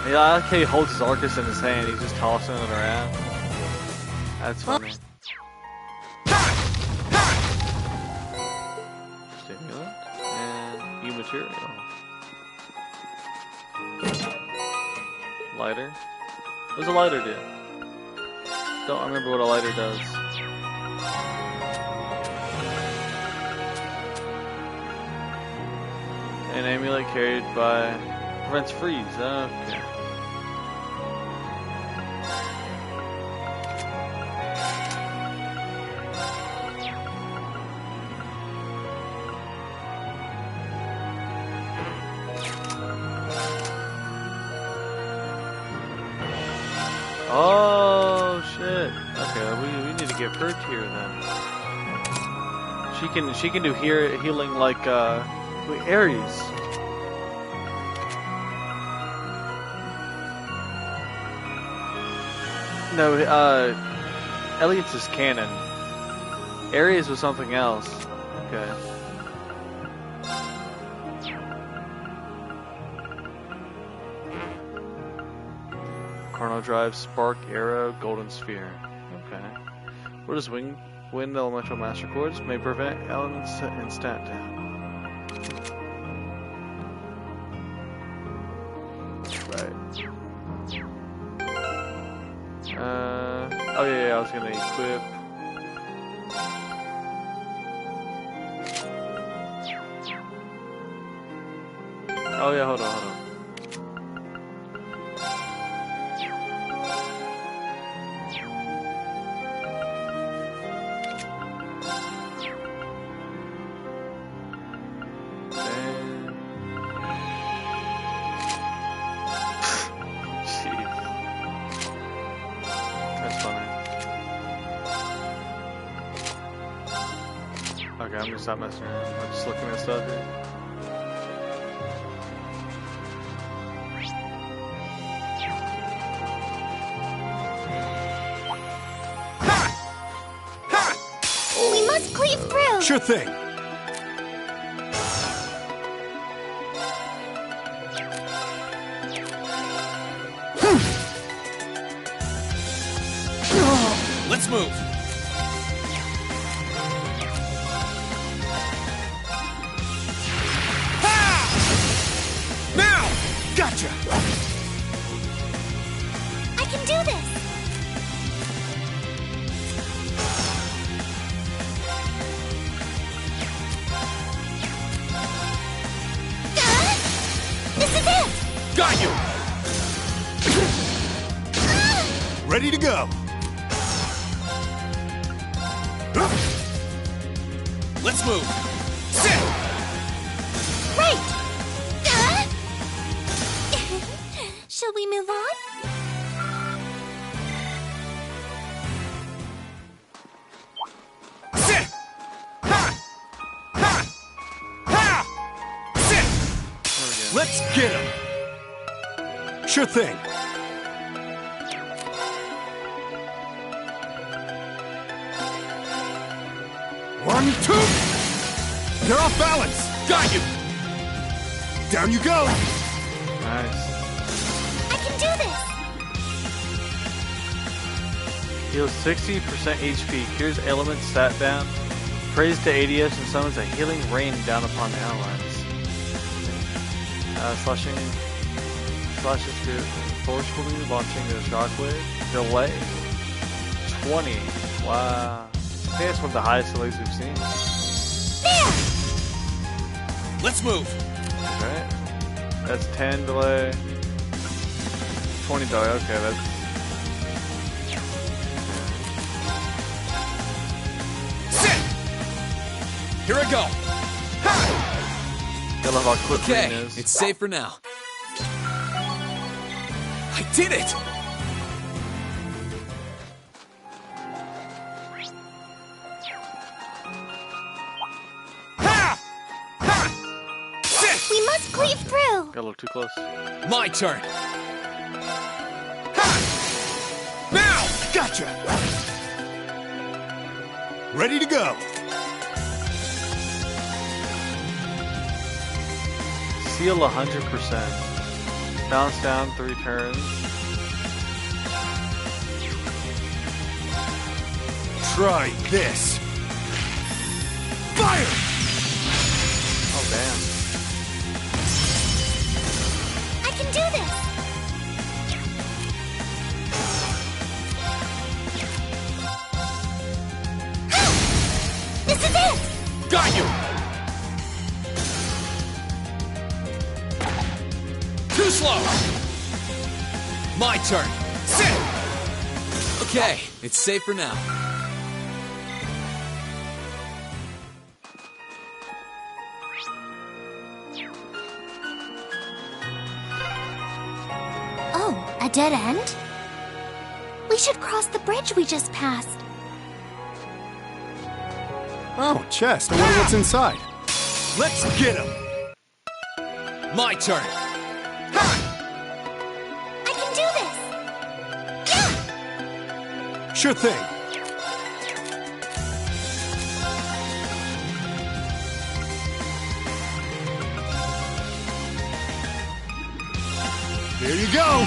Yeah, I like how he holds his Arcus in his hand. He's just tossing it around. That's funny. Stimulant and new material. Lighter. What does a lighter do? Don't remember what a lighter does. An amulet carried by prevents freeze. Okay. Oh shit. Okay, we need to get Perch here then. She can do healing like Ares. No, Elliot's is canon. Ares was something else. Okay. Chrono Drive, Spark, Arrow, Golden Sphere. Okay. What is Wind Elemental Master Chords? May prevent elements and stat down. Right. Oh yeah, I was gonna equip. Oh yeah, hold on. Okay, I'm gonna stop messing around. I'm just looking at stuff here. Sure thing. Let's move. Now! Gotcha! I can do this! This is it! Got you! Ready to go. Let's move. Sit! Right! Shall we move on? Sit! Ha! Ha! Ha! Sit! Let's get him! Sure thing. One, two! They're off balance! Got you! Down you go! Nice. I can do this! Heals 60% HP. Cures elements sat down. Prays to ADS and summons a healing rain down upon allies. Slashes spirit forcefully, launching a shockwave. Delay. 20. Wow. I think that's one of the highest delays we've seen. There! Let's move. Right? That's 10 delay. 20 delay. Okay, that's. Sit! Here I go. Ha! I love how quick Okay, Green is. it's safe for now. I did it! We must cleave through! Got a little too close. My turn. Now! Gotcha! Ready to go. Seal 100%. Bounce down 3 turns. Try this. Fire! Oh, damn. I can do this! This is it! Got you! Too slow! My turn. Sit! Okay, it's safe for now. Oh, a dead end? We should cross the bridge we just passed. Oh, chest. I wonder what's inside. Let's get him. My turn. I can do this! Sure thing. Here you go.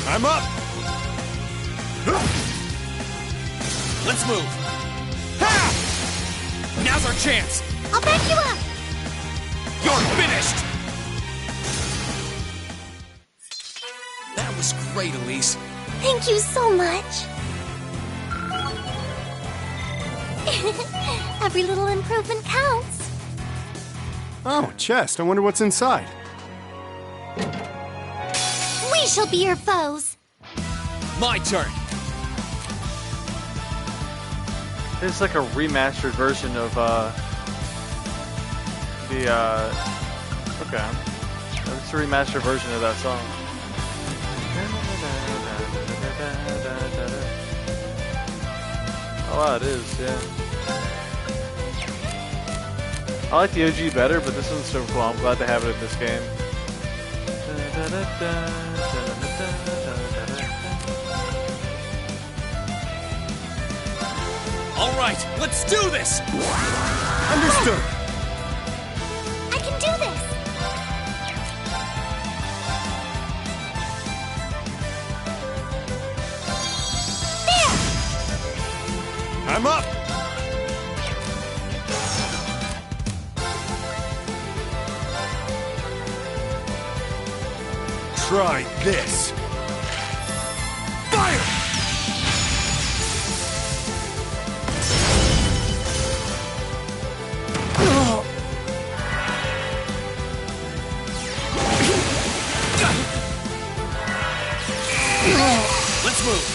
I'm up. Let's move. Ha! Now's our chance. I'll back you up! You're finished. That was great, Elise. Thank you so much! Every little improvement counts. Oh, chest. I wonder what's inside. We shall be your foes. My turn. It's like a remastered version of okay. It's a remastered version of that song. Oh wow, it is, yeah. I like the OG better, but this one's super cool. I'm glad to have it in this game. All right, let's do this! Understood! I can do this! There! I'm up! Try this! Fire! Let's move!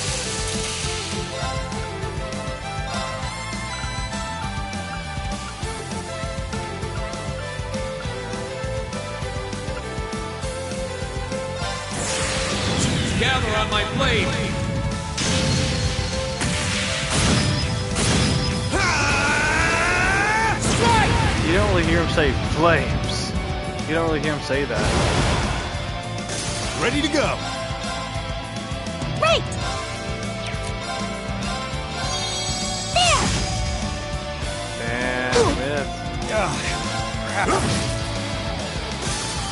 Gather on my blade! You don't really hear him say flames. You don't really hear him say that. Ready to go! Right! There! Damn, miss.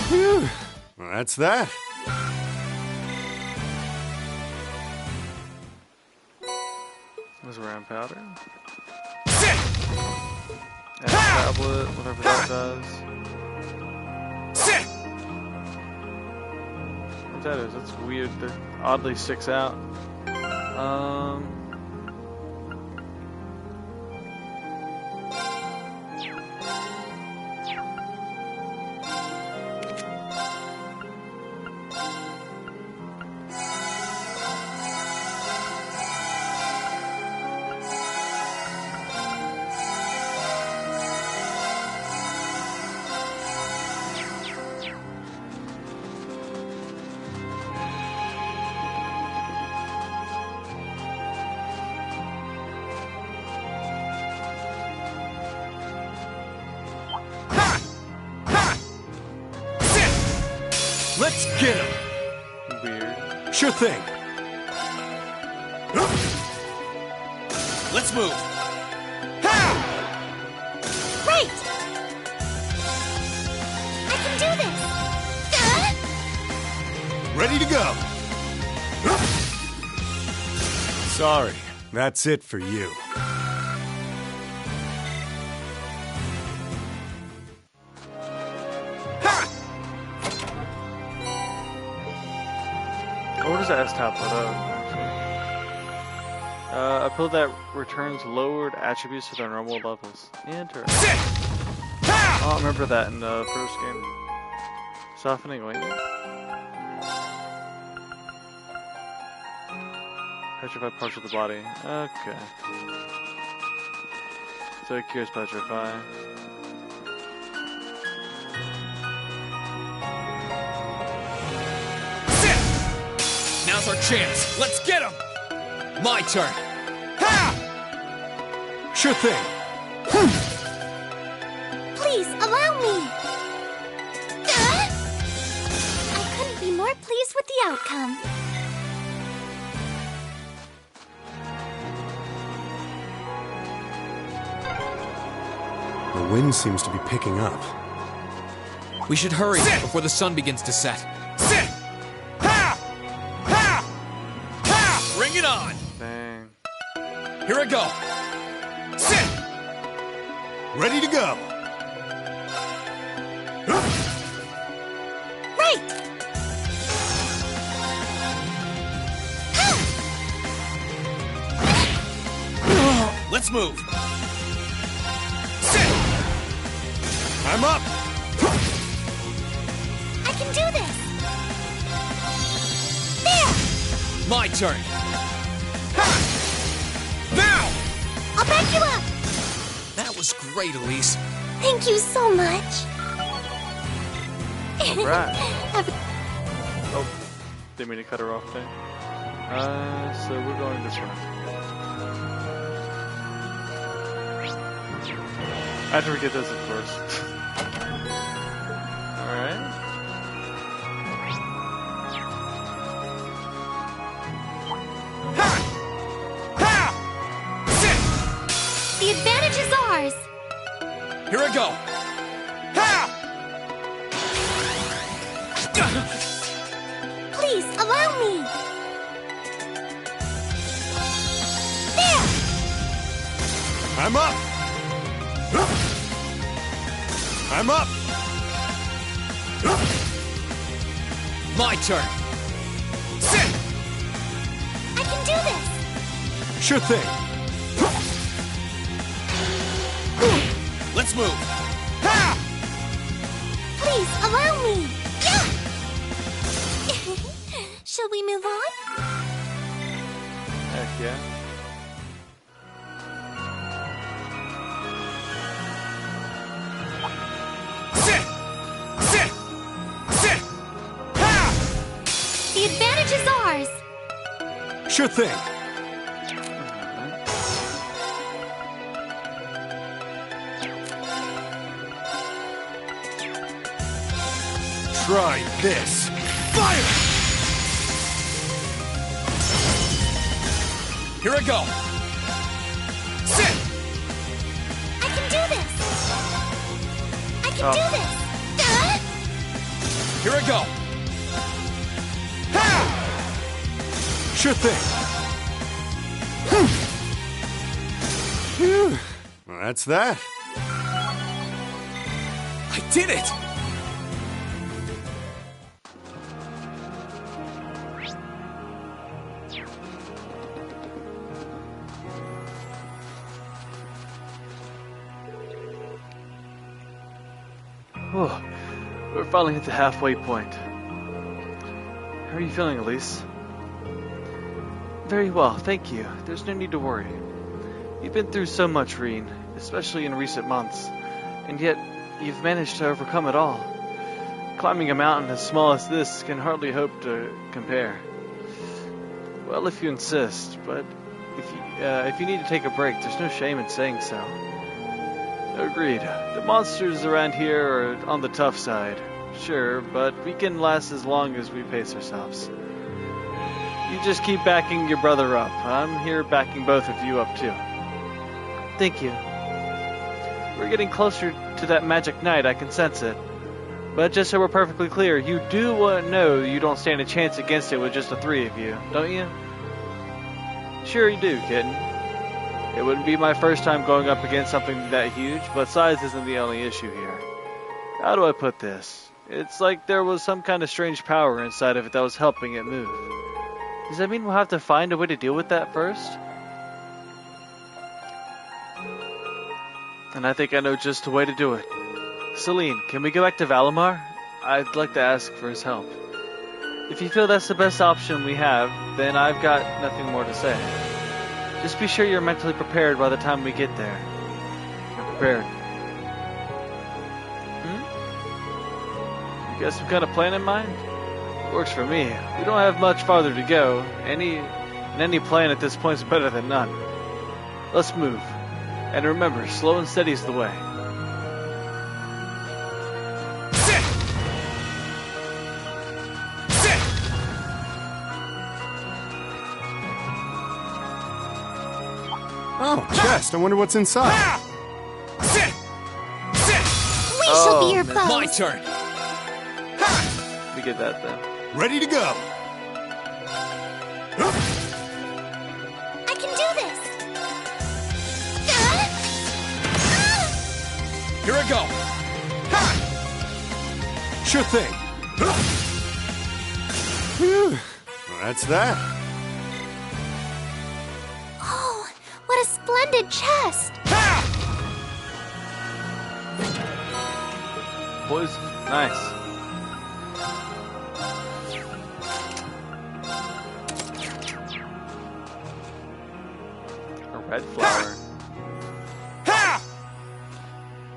Phew. Well, that's that. This round powder. And tablet, whatever that does. What that is? That's weird. That oddly sticks out. Let's get him! Weird. Sure thing. Let's move! Right! I can do this! Ready to go! Sorry, that's it for you. What is that S-tablet of? A pill that returns lowered attributes to their normal levels. Interesting. Oh, I remember that in the first game. Softening ointment. Petrified parts of the body. Okay. So it cures petrify. Now's our chance. Let's get him! My turn. Sure thing. Please, allow me! I couldn't be more pleased with the outcome. The wind seems to be picking up. We should hurry before the sun begins to set. Bring it on! Dang. Here I go! Sit! Ready to go! Right! Let's move! Sit! I'm up! I can do this! There! My turn! Now! I'll back you up! That was great, Elise. Thank you so much! Right. Have a- Oh, didn't mean to cut her off there. So we're going this way. After we get this, of course. Alright. Here I go! Please, allow me! There! I'm up! I'm up! My turn! Sit! I can do this! Sure thing. Let's move! Please, allow me! Yeah! Shall we move on? Heck yeah. Sit! Sit! Sit! The advantage is ours! Sure thing. Try this. Fire! Here I go! Sit! I can do this! I can do this! Here I go! Sure thing. Phew. Well, that's that. I did it! Oh, we're finally at the halfway point. How are you feeling, Elise? Very well, thank you. There's no need to worry. You've been through so much, Reen, especially in recent months, and yet you've managed to overcome it all. Climbing a mountain as small as this can hardly hope to compare. Well, if you insist, but if you need to take a break, there's no shame in saying so. Agreed. The monsters around here are on the tough side, sure, but we can last as long as we pace ourselves. You just keep backing your brother up. I'm here backing both of you up too. Thank you. We're getting closer to that magic night, I can sense it. But just so we're perfectly clear, you do know you don't stand a chance against it with just the three of you, don't you? Sure you do, kitten. It wouldn't be my first time going up against something that huge, but size isn't the only issue here. How do I put this? It's like there was some kind of strange power inside of it that was helping it move. Does that mean we'll have to find a way to deal with that first? And I think I know just the way to do it. Celine, can we go back to Valimar? I'd like to ask for his help. If you feel that's the best option we have, then I've got nothing more to say. Just be sure you're mentally prepared by the time we get there. You're prepared. You got some kind of plan in mind? Works for me. We don't have much farther to go. Any plan at this point is better than none. Let's move. And remember, slow and steady is the way. Sit! Sit! Oh, chest. I wonder what's inside. Sit! Sit! We shall be your foes! My turn! We get that then. Ready to go. I can do this! Here I go! Sure thing. Phew. Well, that's that. Oh, what a splendid chest! Poison. Nice. A red flower.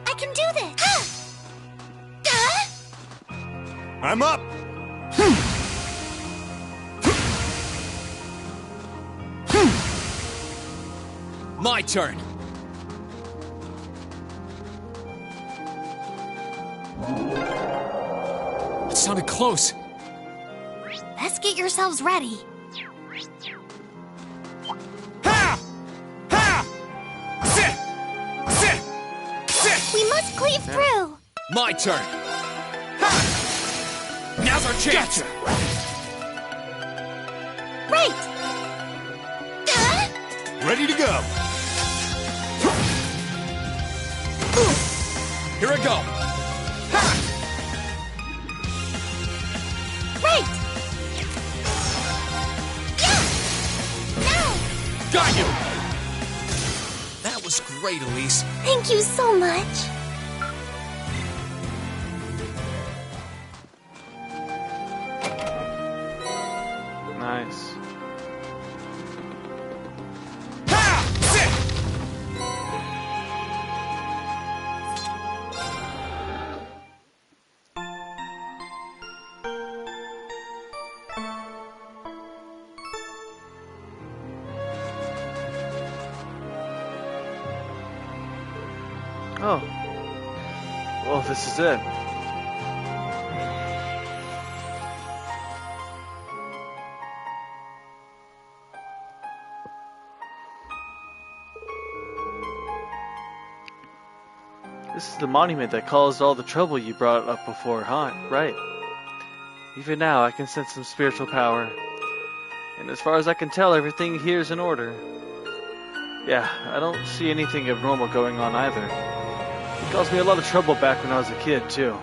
I can do this! I'm up. My turn! It sounded close. Let's get yourselves ready. Sit! Sit! Sit! We must cleave through. My turn. Ha! Now's our chance. Gotcha. Right. Ready to go. Here I go. Ha! Right. Yeah. Now. Got you. That was great, Elise. Thank you so much. Nice. Oh. Well, this is it. This is the monument that caused all the trouble you brought up before, huh? Right. Even now, I can sense some spiritual power. And as far as I can tell, everything here is in order. Yeah, I don't see anything abnormal going on either. It caused me a lot of trouble back when I was a kid, too.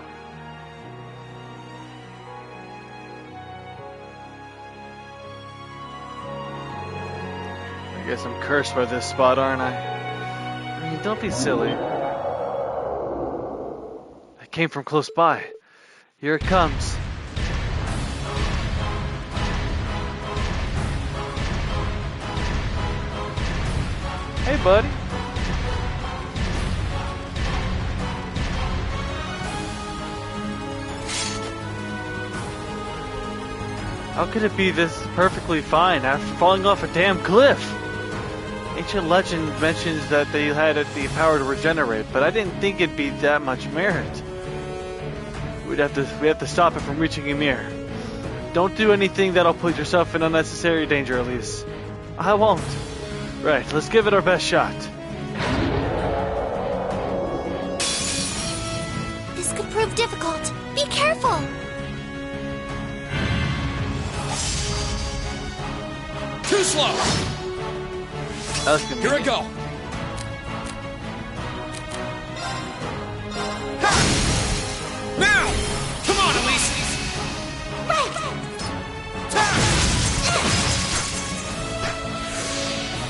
I guess I'm cursed by this spot, aren't I? I mean, don't be silly. It came from close by. Here it comes. Hey, buddy. How could it be this perfectly fine after falling off a damn cliff? Ancient legend mentions that they had the power to regenerate, but I didn't think it'd be that much merit. We have to stop it from reaching Ymir. Don't do anything that'll put yourself in unnecessary danger, Elise. I won't. Right, let's give it our best shot. This could prove difficult. Be careful. Too slow. Here I go. Ha! Now! Come on, Elise! Right!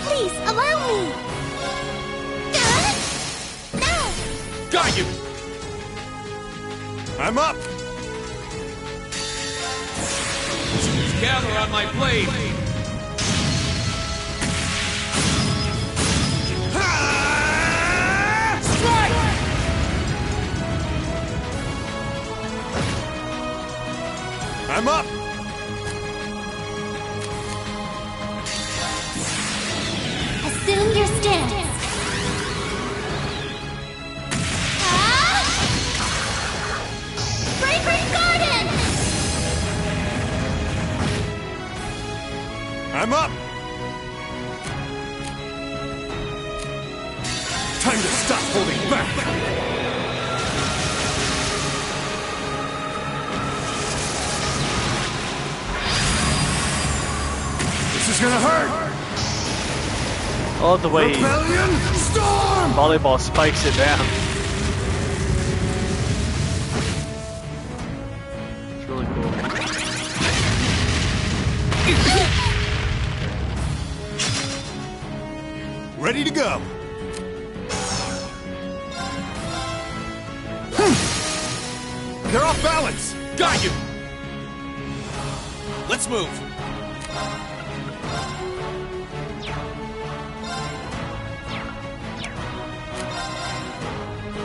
Please, allow me! Now! Got you! I'm up! Gather on my blade! I'm up! Assume your stance. Fragrant Garden! I'm up! Time to stop holding back! This is gonna hurt! All the way Rebellion Storm! volleyball spikes it down. It's really cool. Ready to go! They're off balance! Got you! Let's move!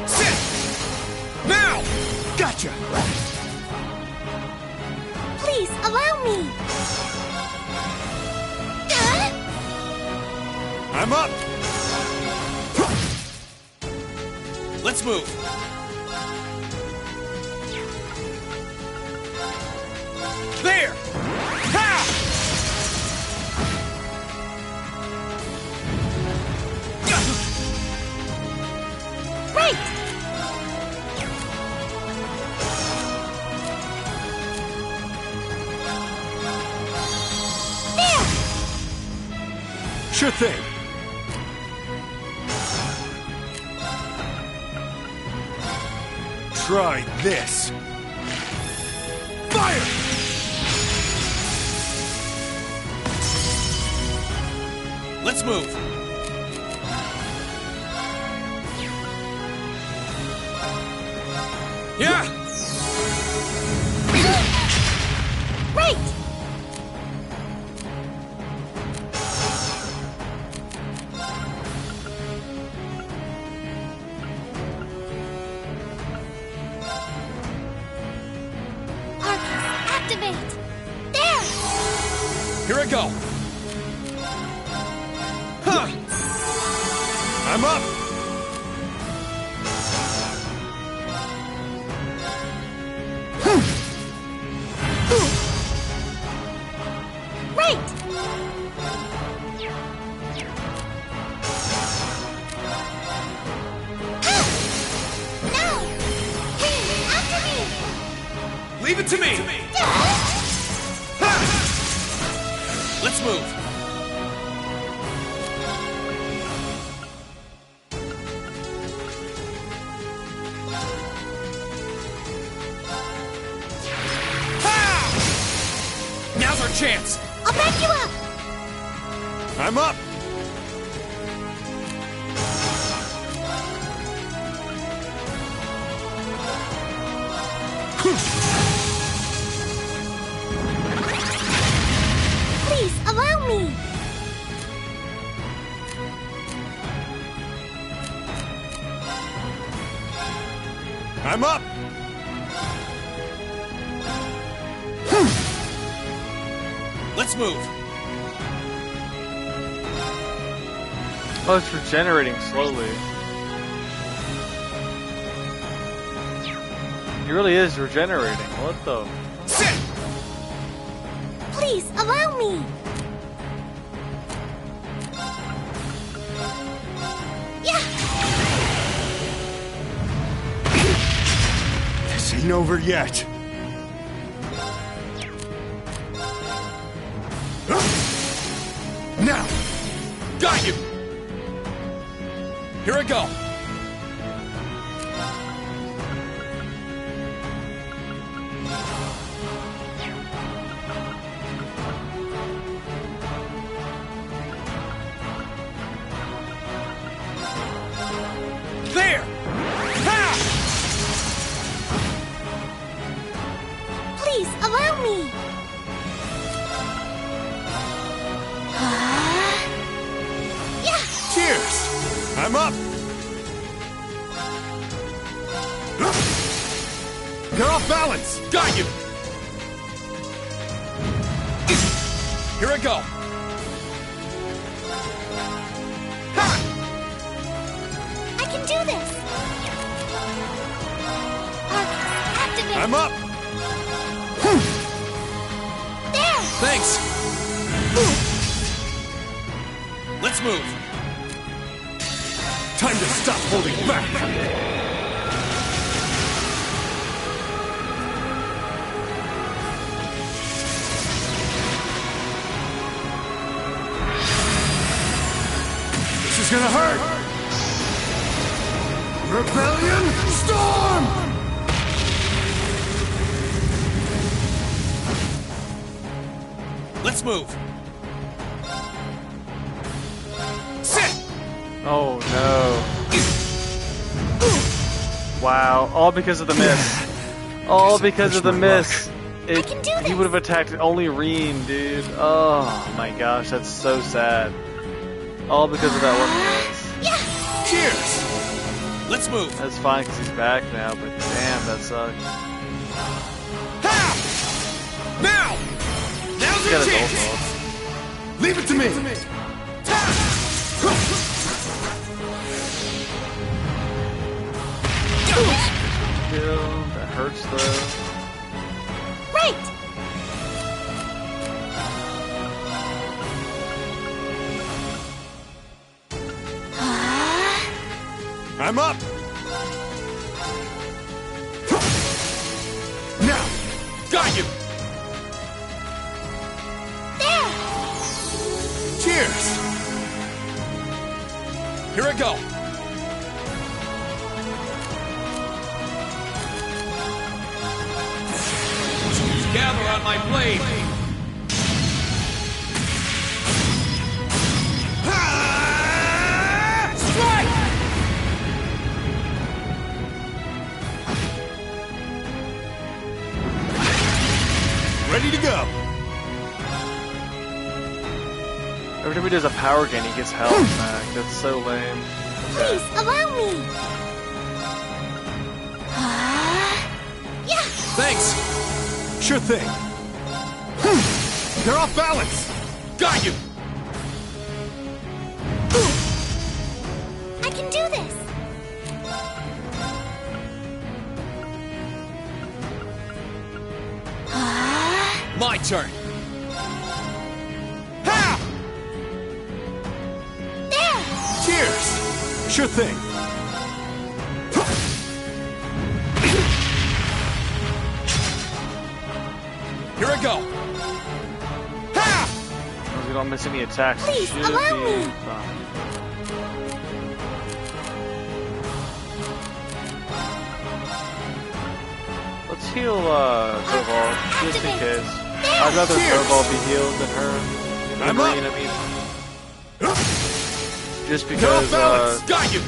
Sit! Now! Gotcha! Please, allow me! I'm up! Let's move! There! Ha! Right! Sure thing. Try this. Fire! Let's move. Yeah! Right! Arcus, activate! There! Here I go. Huh! I'm up! Right! Now! After me! Leave it to me! Ha! Let's move. Now's our chance! I'll back you up! I'm up! Please, allow me! I'm up! Let's move. Oh, it's regenerating slowly. He really is regenerating. What the? Sit! Please, allow me! Yeah! This ain't over yet. Now! Got you! Here I go. There! Ha! Please, allow me! Yeah! Cheers! I'm up! You're off balance! Got you! Here I go. I can do this! Arcus, activate! I'm up! There! Thanks! Let's move. Time to stop holding back! This is gonna hurt! Rebellion Storm! Let's move. Sit! Oh no. Wow. All because of the miss. All because of the miss. He would have attacked only Reen, dude. Oh my gosh, that's so sad. All because of that one miss. Cheers! Let's move. That's fine because he's back now, but damn, that sucks. Ha! Now! Now's He's your got his chance! ult. Leave it to me! Kill. That hurts though. Right! I'm up! Now! Got you! There! Cheers! Here I go! Gather on my blade! Strike! Ready to go! Every time he does a power gain, he gets health back. That's so lame. Please, allow me! Yeah! Thanks! Sure thing. They're off balance! Got you! I can do this! My turn! Ha! There! Cheers! Sure thing. Here I go! Ha! We don't miss any attacks. Please, Should allow be me. fine. Let's heal Tobal, just in case. I'd rather Tobal be healed than her. I'm up. I mean, just because Got you!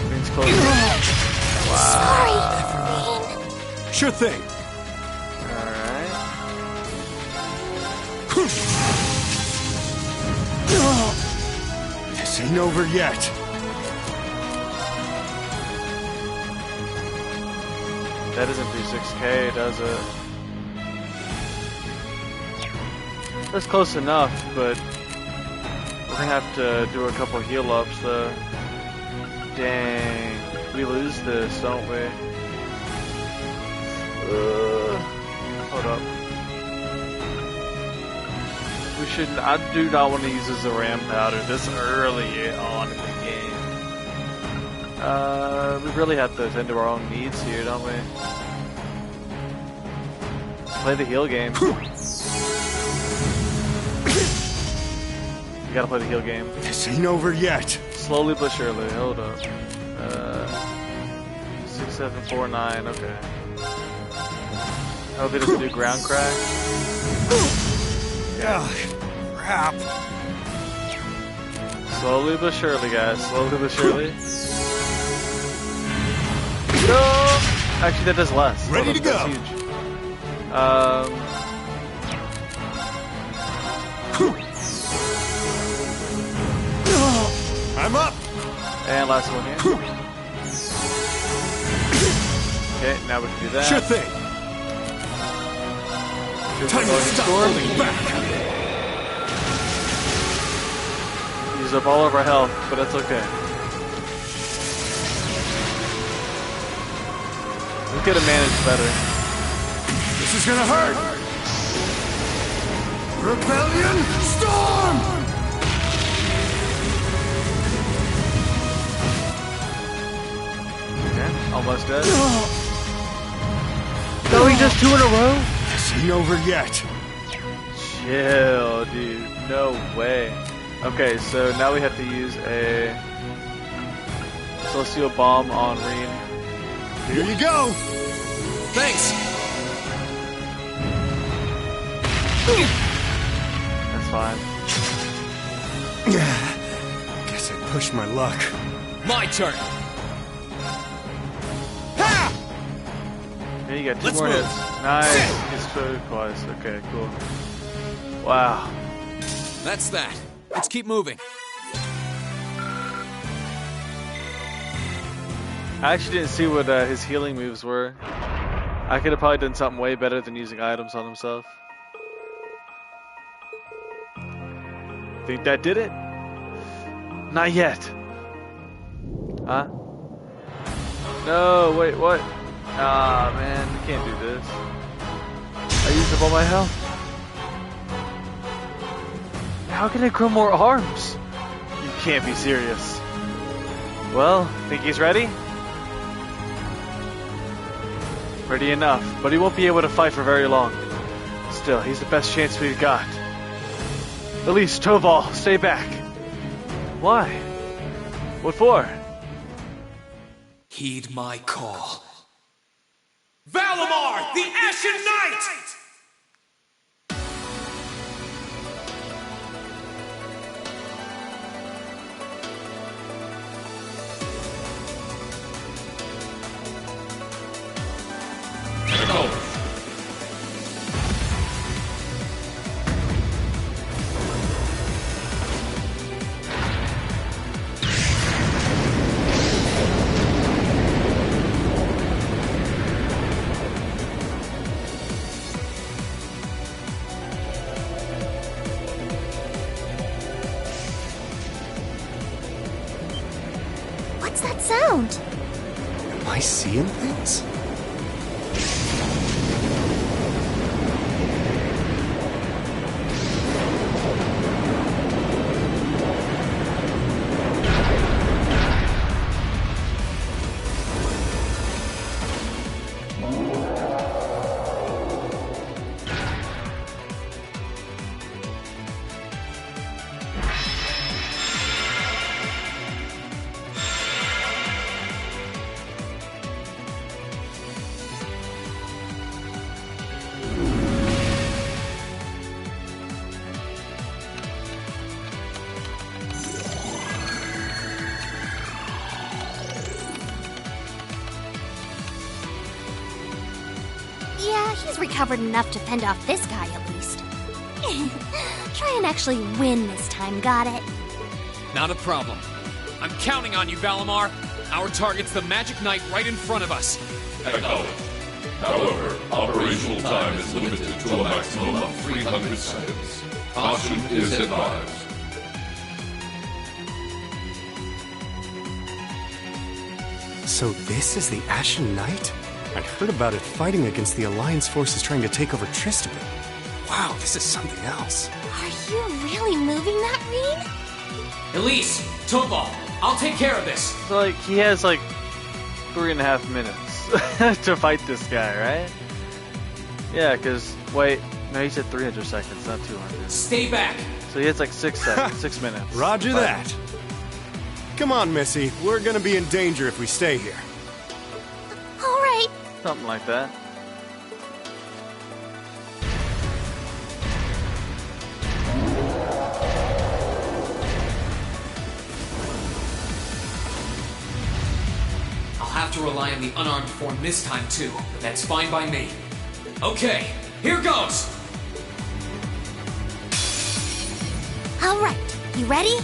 Green's close. Wow. Sorry, Sure thing. Alright. This ain't over yet. That doesn't do 6k, does it? That's close enough, but we're gonna have to do a couple heal ups though. Dang. We lose this, don't we? Hold up. We shouldn't. I do not want to use the Zoram powder this early on in the game. We really have to attend to our own needs here, don't we? Let's play the heal game. You gotta play the heal game. This ain't over yet. Slowly but surely. Hold up. 6, 7, 4, 9. Okay. Oh, they just do ground crack. Ugh, crap. Slowly but surely, guys. Slowly but surely. No! Actually, that does less. Ready to go. That's huge. I'm up. And last one here. Okay, now we can do that. Sure thing. Time to stop holding back. Use up all of our health, but that's okay. We could have managed better. This is gonna hurt. Rebellion Storm! Okay, almost dead. No, he does 2 in a row? This ain't over yet. Chill, dude. No way. Okay, so now we have to use a Celestial Bomb on Reen. Here you go. Thanks! That's fine. Guess I pushed my luck. My turn! Ha! Okay, you got 2 Let's more move. hits. Nice. He's twice. Okay, cool. Wow. That's that. Let's keep moving. I actually didn't see what his healing moves were. I could have probably done something way better than using items on himself. Think that did it? Not yet. Huh? No, wait, what? Ah, man, we can't do this. I used up all my health. How can I grow more arms? You can't be serious. Well, think he's ready? Ready enough, but he won't be able to fight for very long. Still, he's the best chance we've got. At least, Toval, stay back. Why? What for? Heed my call. Valimar, the Ashen Knight! What's that sound? Am I seeing things? Yeah, he's recovered enough to fend off this guy at least. Try and actually win this time, got it? Not a problem. I'm counting on you, Valimar. Our target's the Magic Knight right in front of us. Acknowledged. However, operational time is limited to a maximum of 300 seconds. Caution is advised. So this is the Ashen Knight? I heard about it fighting against the Alliance forces trying to take over Tristram. Wow, this is something else. Are you really moving that, Reen? Elise, Topal, I'll take care of this. So, like, he has like 3.5 minutes to fight this guy, right? Yeah, because wait, no, he said 300 seconds, not 200. Stay back. So he has like 6 seconds, 6 minutes. Roger that. Come on, Missy. We're gonna be in danger if we stay here. All right. Something like that. I'll have to rely on the unarmed form this time too, but that's fine by me. Okay, here goes! All right, you ready?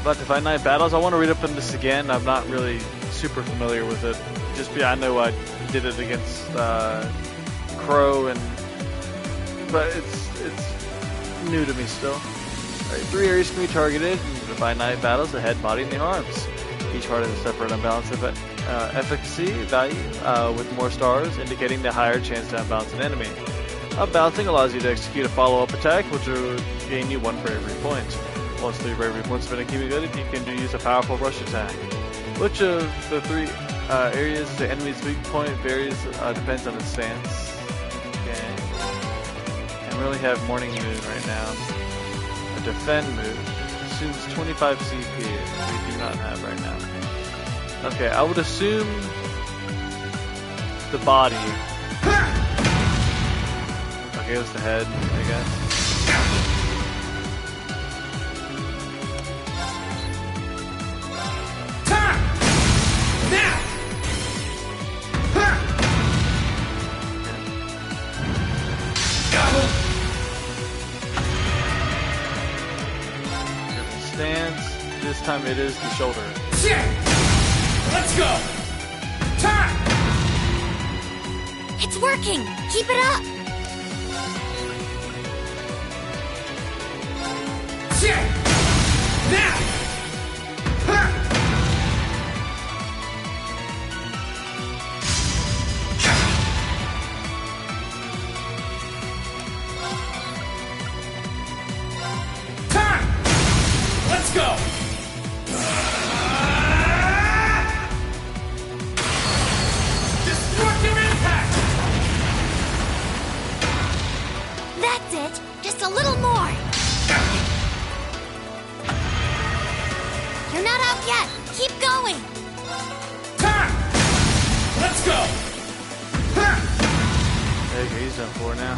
About to fight Night Battles. I want to read up on this again. I'm not really super familiar with it. Just I know I did it against Crow, but it's new to me still. Alright, 3 areas can be targeted by Night Battles: the head, body, and the arms. Each part has a separate unbalanced efficacy value with more stars, indicating the higher chance to unbalance an enemy. Unbalancing allows you to execute a follow-up attack, which will gain you 1 bravery point. Once 3 bravery points have been accumulated, you can use a powerful rush attack. Which of the 3 areas the enemy's weak point varies, depends on its stance. Okay. And we only have Morning Moon right now. A defend move assumes 25 CP, which we do not have right now. Okay, I would assume the body. Okay, it was the head, I guess. Stance. This time it is the shoulder. Let's go! Time! It's working! Keep it up! Now! Let's go! Destructive impact! That's it! Just a little more! Okay, he's done for now.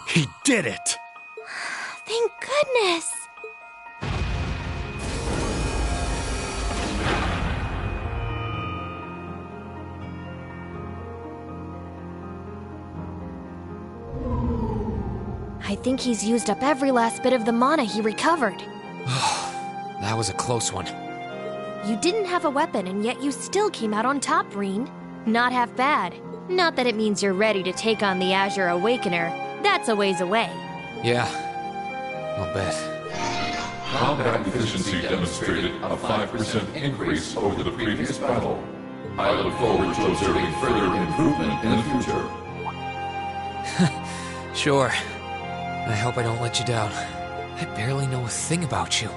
He did it! Thank goodness! I think he's used up every last bit of the mana he recovered. That was a close one. You didn't have a weapon, and yet you still came out on top, Reen. Not half bad. Not that it means you're ready to take on the Azure Awakener. That's a ways away. Yeah, I'll bet. Combat efficiency demonstrated a 5% increase over the previous battle. I look forward to observing further improvement in the future. Sure. I hope I don't let you down. I barely know a thing about you.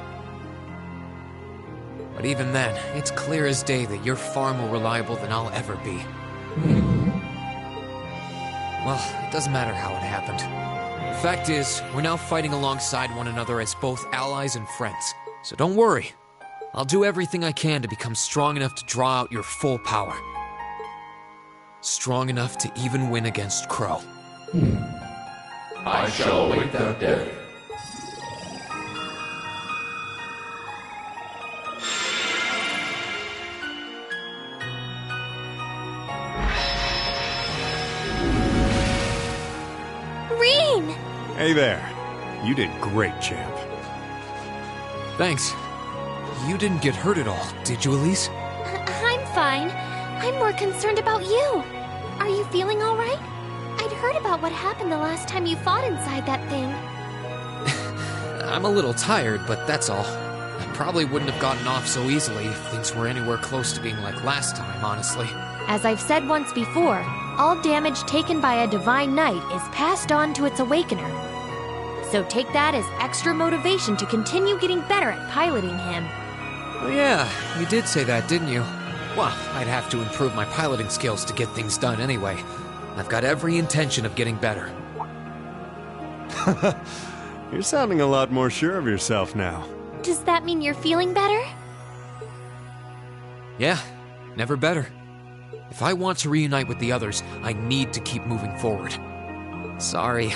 But even then, it's clear as day that you're far more reliable than I'll ever be. Well, it doesn't matter how it happened. The fact is, we're now fighting alongside one another as both allies and friends. So don't worry. I'll do everything I can to become strong enough to draw out your full power. Strong enough to even win against Crow. I shall await that day. Reen! Hey there. You did great, champ. Thanks. You didn't get hurt at all, did you, Elise? I'm fine. I'm more concerned about you. Are you feeling all right? I'd heard about what happened the last time you fought inside that thing. I'm a little tired, but that's all. I probably wouldn't have gotten off so easily if things were anywhere close to being like last time, honestly. As I've said once before, all damage taken by a Divine Knight is passed on to its Awakener. So take that as extra motivation to continue getting better at piloting him. Oh yeah, you did say that, didn't you? Well, I'd have to improve my piloting skills to get things done anyway. I've got every intention of getting better. You're sounding a lot more sure of yourself now. Does that mean you're feeling better? Yeah, never better. If I want to reunite with the others, I need to keep moving forward. Sorry,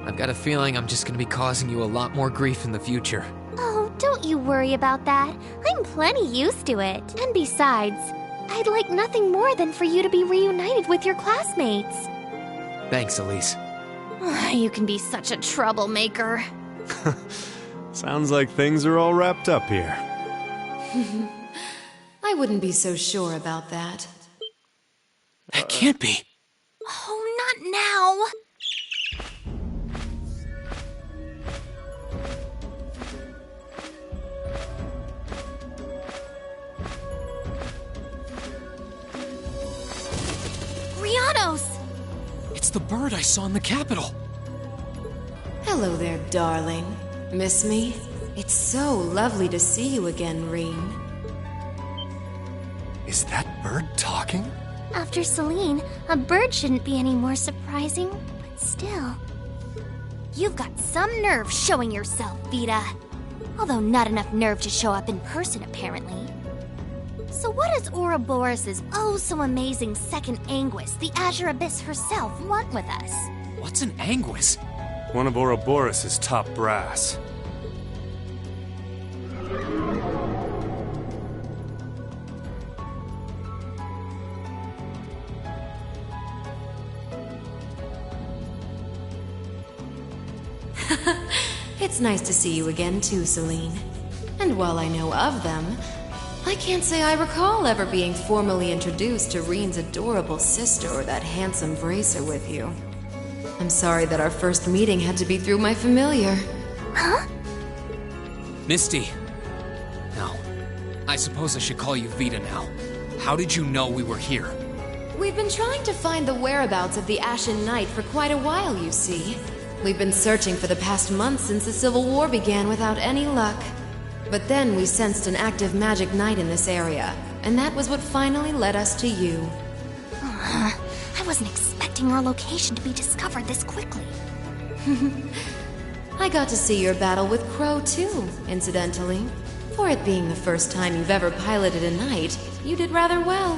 I've got a feeling I'm just gonna be causing you a lot more grief in the future. Oh, don't you worry about that. I'm plenty used to it. And besides, I'd like nothing more than for you to be reunited with your classmates. Thanks, Elise. You can be such a troublemaker. Sounds like things are all wrapped up here. I wouldn't be so sure about that. That can't be. Oh, not now. Rianos! It's the bird I saw in the Capitol. Hello there, darling. Miss me? It's so lovely to see you again, Reen. Is that bird talking? After Celine, a bird shouldn't be any more surprising, but still. You've got some nerve showing yourself, Vita. Although not enough nerve to show up in person, apparently. So what does Ouroboros' oh-so-amazing second Anguis, the Azure Abyss herself, want with us? What's an Anguis? One of Ouroboros' top brass. It's nice to see you again too, Celine. And while I know of them, I can't say I recall ever being formally introduced to Reen's adorable sister or that handsome bracer with you. I'm sorry that our first meeting had to be through my familiar. Huh? Misty. No. I suppose I should call you Vita now. How did you know we were here? We've been trying to find the whereabouts of the Ashen Knight for quite a while, you see. We've been searching for the past month since the Civil War began without any luck. But then we sensed an active magic knight in this area, and that was what finally led us to you. I I wasn't expecting our location to be discovered this quickly. I got to see your battle with Crow too, incidentally. For it being the first time you've ever piloted a knight, you did rather well.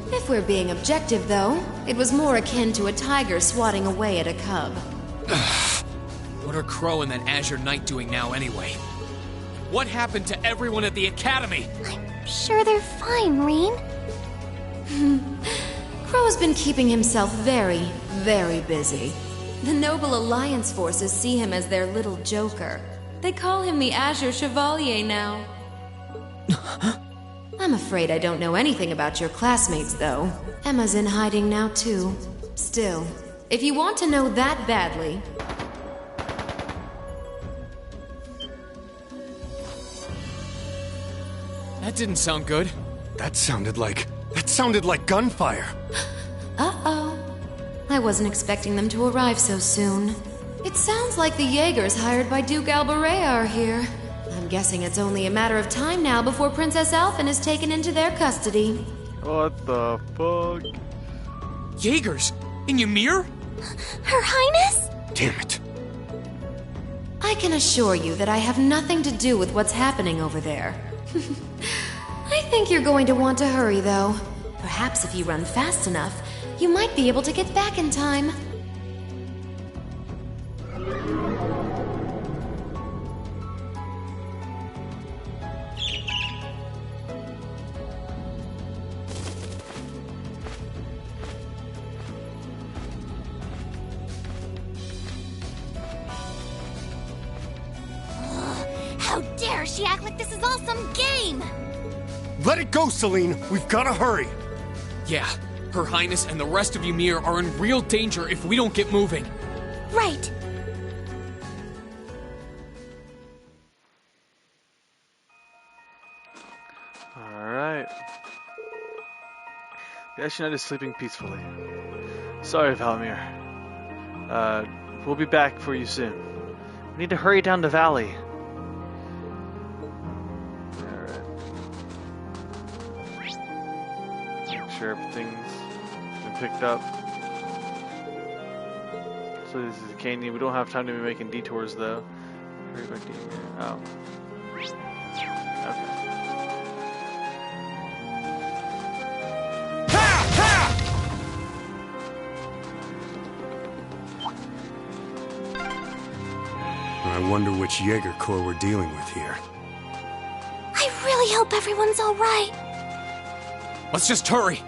If we're being objective, though, it was more akin to a tiger swatting away at a cub. What are Crow and that Azure Knight doing now anyway? What happened to everyone at the Academy? I'm sure they're fine, Rean. Crow's been keeping himself very, very busy. The Noble Alliance forces see him as their little joker. They call him the Azure Chevalier now. I'm afraid I don't know anything about your classmates, though. Emma's in hiding now, too. Still, if you want to know that badly... That didn't sound good. That sounded like gunfire. Uh-oh. I wasn't expecting them to arrive so soon. It sounds like the Jaegers hired by Duke Albaret are here. I'm guessing it's only a matter of time now before Princess Alphen is taken into their custody. What the fuck? Jaegers? In Ymir? Her Highness? Damn it. I can assure you that I have nothing to do with what's happening over there. I think you're going to want to hurry, though. Perhaps if you run fast enough, you might be able to get back in time. How dare she act like this is all some game! Let it go, Celine. We've got to hurry. Yeah, Her Highness and the rest of Ymir are in real danger if we don't get moving. Right. Alright. The Ashen Knight is sleeping peacefully. Sorry, Valmir. We'll be back for you soon. We need to hurry down the valley. Sure everything's been picked up. So this is a canyon. We don't have time to be making detours though. Oh. Okay. I wonder which Jaeger Corps we're dealing with here. I really hope everyone's all right. Let's just hurry.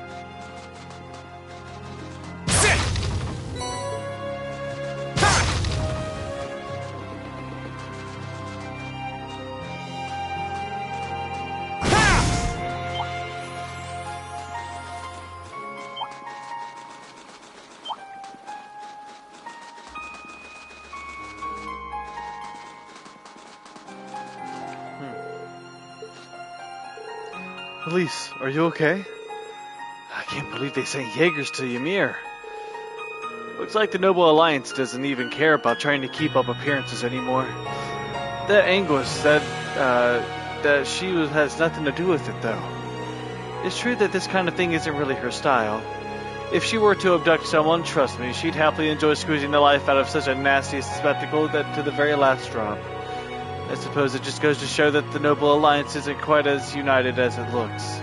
Elise, are you okay? I can't believe they sent Jaegers to Ymir. Looks like the Noble Alliance doesn't even care about trying to keep up appearances anymore. That Anguis said that she has nothing to do with it, though. It's true that this kind of thing isn't really her style. If she were to abduct someone, trust me, she'd happily enjoy squeezing the life out of such a nasty spectacle that to the very last drop. I suppose it just goes to show that the Noble Alliance isn't quite as united as it looks.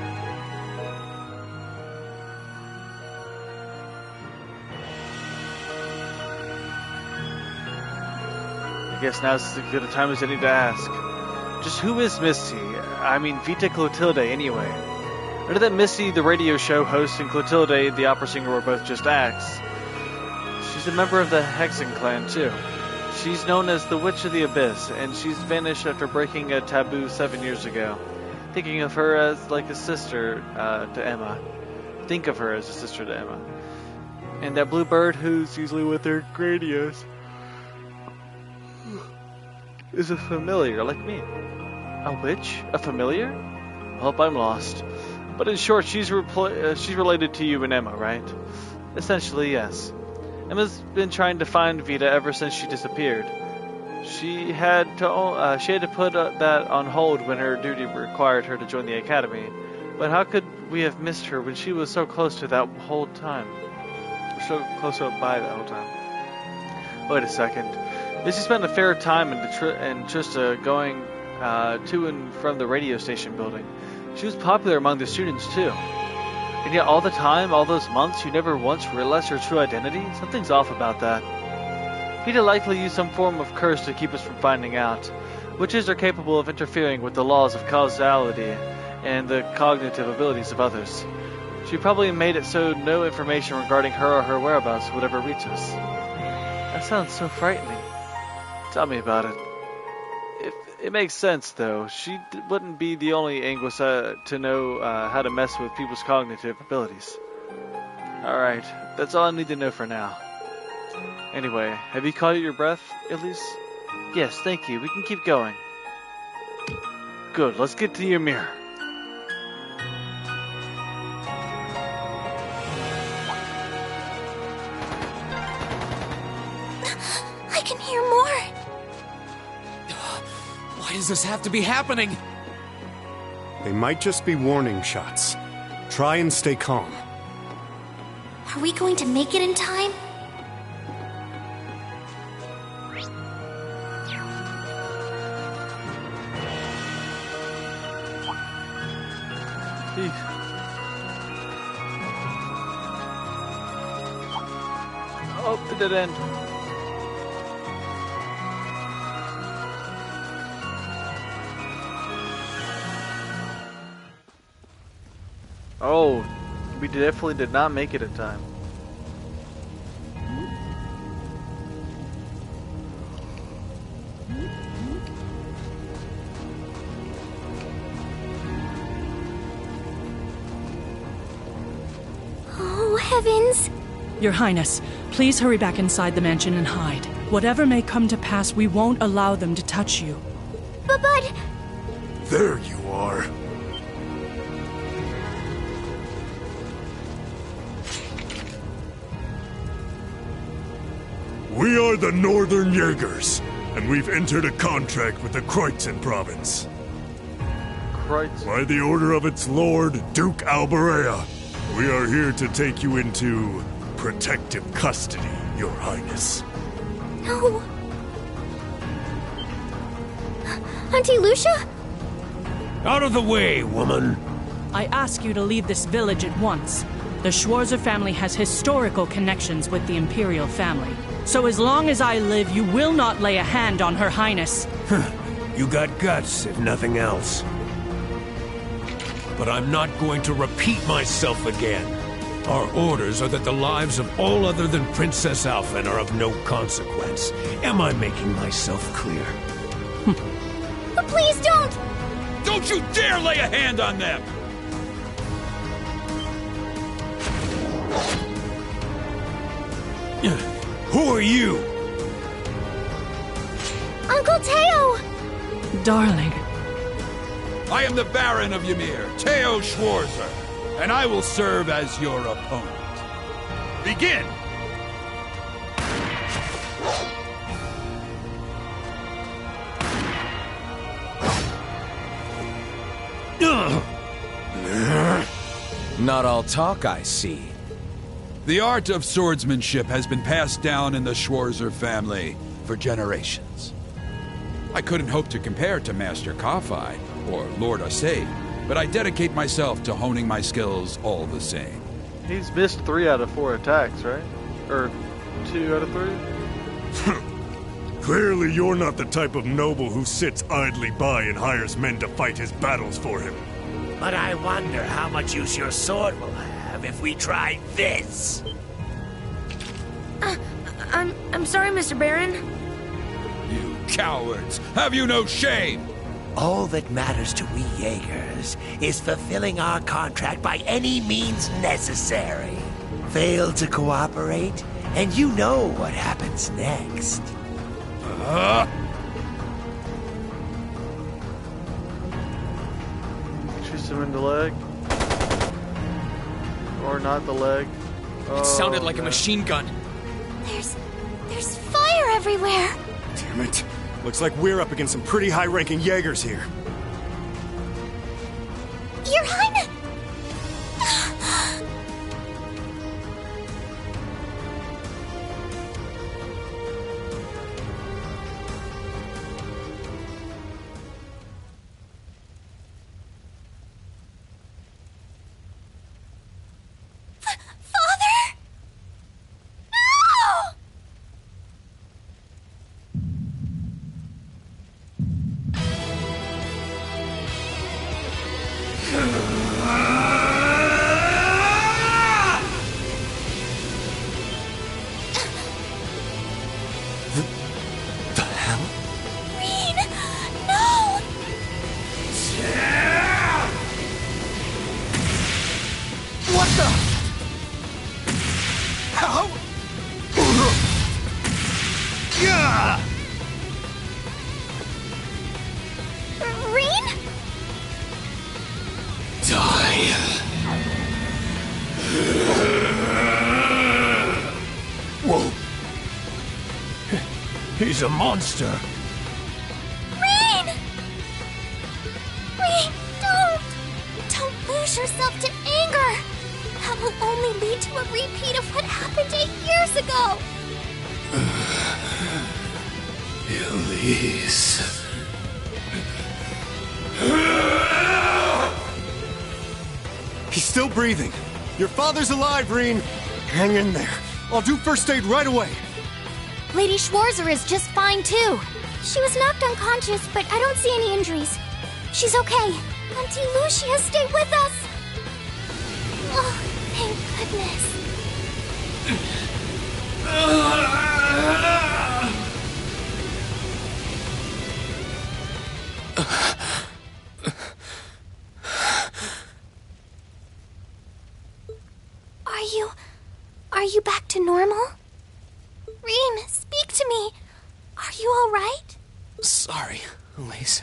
I guess now's as good a time as any to ask. Just who is Misty? I mean, Vita Clotilde, anyway. I know that Misty, the radio show host, and Clotilde, the opera singer, were both just acts. She's a member of the Hexen clan, too. She's known as the Witch of the Abyss, and she's vanished after breaking a taboo 7 years ago. Thinking of her as like a sister to Emma. Think of her as a sister to Emma. And that blue bird who's usually with her Gradius is a familiar like me. A witch? A familiar? I hope I'm lost. But in short, she's related to you and Emma, right? Essentially, yes. Emma's been trying to find Vita ever since she disappeared. She had to put that on hold when her duty required her to join the academy. But how could we have missed her when she was so close to that whole time? close up by the whole time. Wait a second. Missy spent a fair time in Trista going to and from the radio station building. She was popular among the students too. And yet all the time, all those months, you never once realized her true identity? Something's off about that. Peter likely used some form of curse to keep us from finding out. Witches are capable of interfering with the laws of causality and the cognitive abilities of others. She probably made it so no information regarding her or her whereabouts would ever reach us. That sounds so frightening. Tell me about it. It makes sense, though. She wouldn't be the only Anguissa to know how to mess with people's cognitive abilities. Alright, that's all I need to know for now. Anyway, have you caught your breath, Elise? Yes, thank you. We can keep going. Good, let's get to your mirror. I can hear more. Why does this have to be happening? They might just be warning shots. Try and stay calm. Are we going to make it in time? Oh, it did end. Oh, we definitely did not make it in time. Oh, heavens! Your Highness, please hurry back inside the mansion and hide. Whatever may come to pass, we won't allow them to touch you. But... There you are. We are the Northern Jaegers, and we've entered a contract with the Kreutzen province. Kreutzen? By the order of its lord, Duke Alberea, we are here to take you into protective custody, Your Highness. No. Auntie Lucia? Out of the way, woman. I ask you to leave this village at once. The Schwarzer family has historical connections with the Imperial family. So as long as I live, you will not lay a hand on Her Highness. You got guts, if nothing else. But I'm not going to repeat myself again. Our orders are that the lives of all other than Princess Alphen are of no consequence. Am I making myself clear? But please don't! Don't you dare lay a hand on them! Who are you? Uncle Teo! Darling. I am the Baron of Ymir, Teo Schwarzer, and I will serve as your opponent. Begin! Not all talk, I see. The art of swordsmanship has been passed down in the Schwarzer family for generations. I couldn't hope to compare to Master Kafai or Lord Asaid, but I dedicate myself to honing my skills all the same. He's missed 3 out of 4 attacks, right? Or 2 out of 3? Clearly you're not the type of noble who sits idly by and hires men to fight his battles for him. But I wonder how much use your sword will have if we try this. I'm sorry, Mr. Baron. You cowards! Have you no shame? All that matters to we Jaegers is fulfilling our contract by any means necessary. Fail to cooperate, and you know what happens next. Shoots him in the leg. Or not the leg. It sounded like a machine gun. There's fire everywhere! Damn it. Looks like we're up against some pretty high-ranking Jaegers here. Your Highness! Rean? Die. Whoa. He's a monster. Rean! Rean, don't! Don't lose yourself to anger! That will only lead to a repeat of what happened 8 years ago! Elise. He's still breathing. Your father's alive, Rean. Hang in there. I'll do first aid right away. Lady Schwarzer is just fine, too. She was knocked unconscious, but I don't see any injuries. She's okay. Auntie Lucia stayed with us. Oh, thank goodness. Are you back to normal? Rean, speak to me. Are you all right? Sorry, Elise.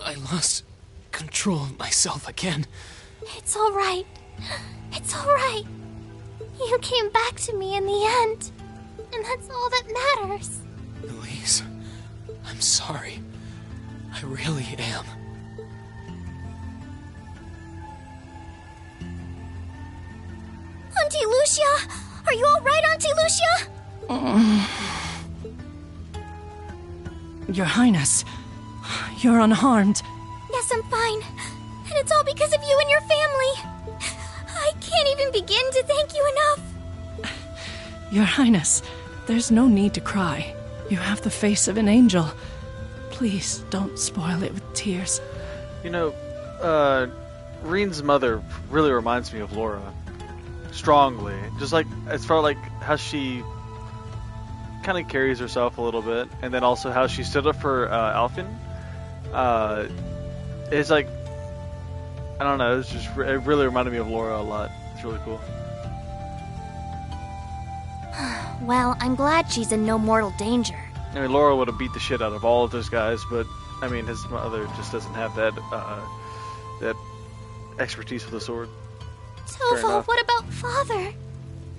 I lost control of myself again. It's all right. It's all right. You came back to me in the end, and that's all that matters. Elise, I'm sorry. I really am. Auntie Lucia! Are you all right, Auntie Lucia? Your Highness, you're unharmed. Yes, I'm fine. And it's all because of you and your family. I can't even begin to thank you enough. Your Highness, there's no need to cry. You have the face of an angel. Please don't spoil it with tears. You know, Rean's mother really reminds me of Laura. Strongly. Just like, as far like how she kind of carries herself a little bit, and then also how she stood up for Alfin. It's like, I don't know, it really reminded me of Laura a lot. It's really cool. Well, I'm glad she's in no mortal danger. I mean, Laura would have beat the shit out of all of those guys, but I mean, his mother just doesn't have that that expertise with a sword. Tova, what about Father?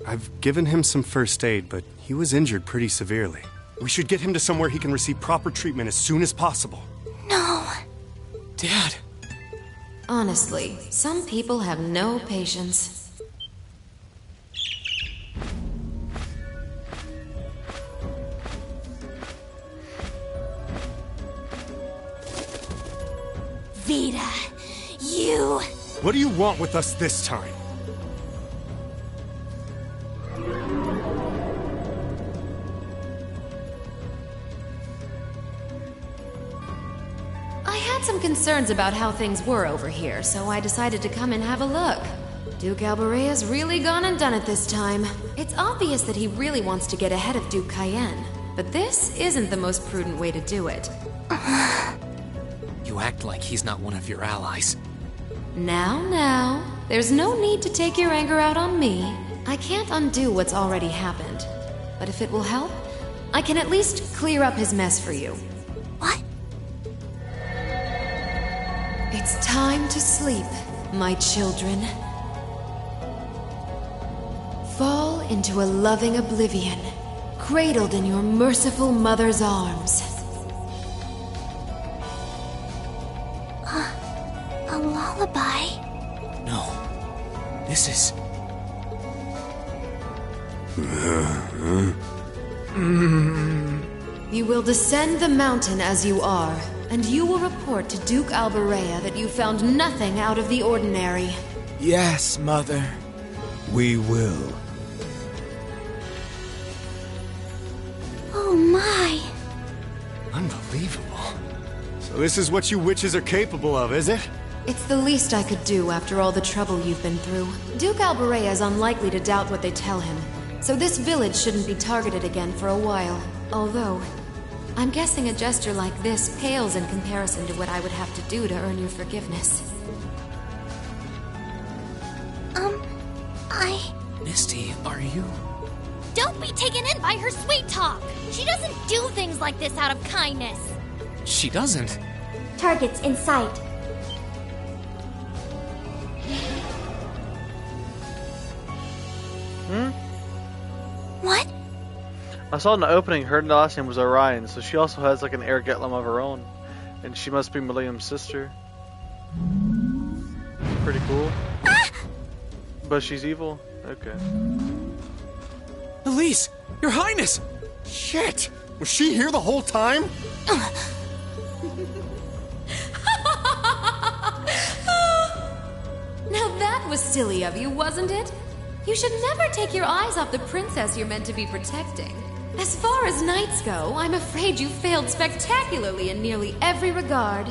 I've given him some first aid, but he was injured pretty severely. We should get him to somewhere he can receive proper treatment as soon as possible. No. Dad. Honestly, some people have no patience. Vita, you... What do you want with us this time? I had some concerns about how things were over here, so I decided to come and have a look. Duke Alberea's really gone and done it this time. It's obvious that he really wants to get ahead of Duke Cayenne, but this isn't the most prudent way to do it. You act like he's not one of your allies. Now, there's no need to take your anger out on me. I can't undo what's already happened. But if it will help, I can at least clear up his mess for you. What? It's time to sleep, my children. Fall into a loving oblivion, cradled in your merciful mother's arms. A lullaby? No. This is... You will descend the mountain as you are, and you will report to Duke Alberea that you found nothing out of the ordinary. Yes, Mother. We will. Oh my. Unbelievable. So this is what you witches are capable of, is it? It's the least I could do after all the trouble you've been through. Duke Alberea is unlikely to doubt what they tell him, so this village shouldn't be targeted again for a while. Although, I'm guessing a gesture like this pales in comparison to what I would have to do to earn your forgiveness. I... Misty, are you... Don't be taken in by her sweet talk. She doesn't do things like this out of kindness. She doesn't. Targets in sight. What? I saw in the opening her last name was Orion, so she also has like an Air Getlum of her own. And she must be Millennium's sister. Pretty cool. But she's evil? Okay. Elise! Your Highness! Shit! Was she here the whole time? Now that was silly of you, wasn't it? You should never take your eyes off the princess you're meant to be protecting. As far as knights go, I'm afraid you failed spectacularly in nearly every regard.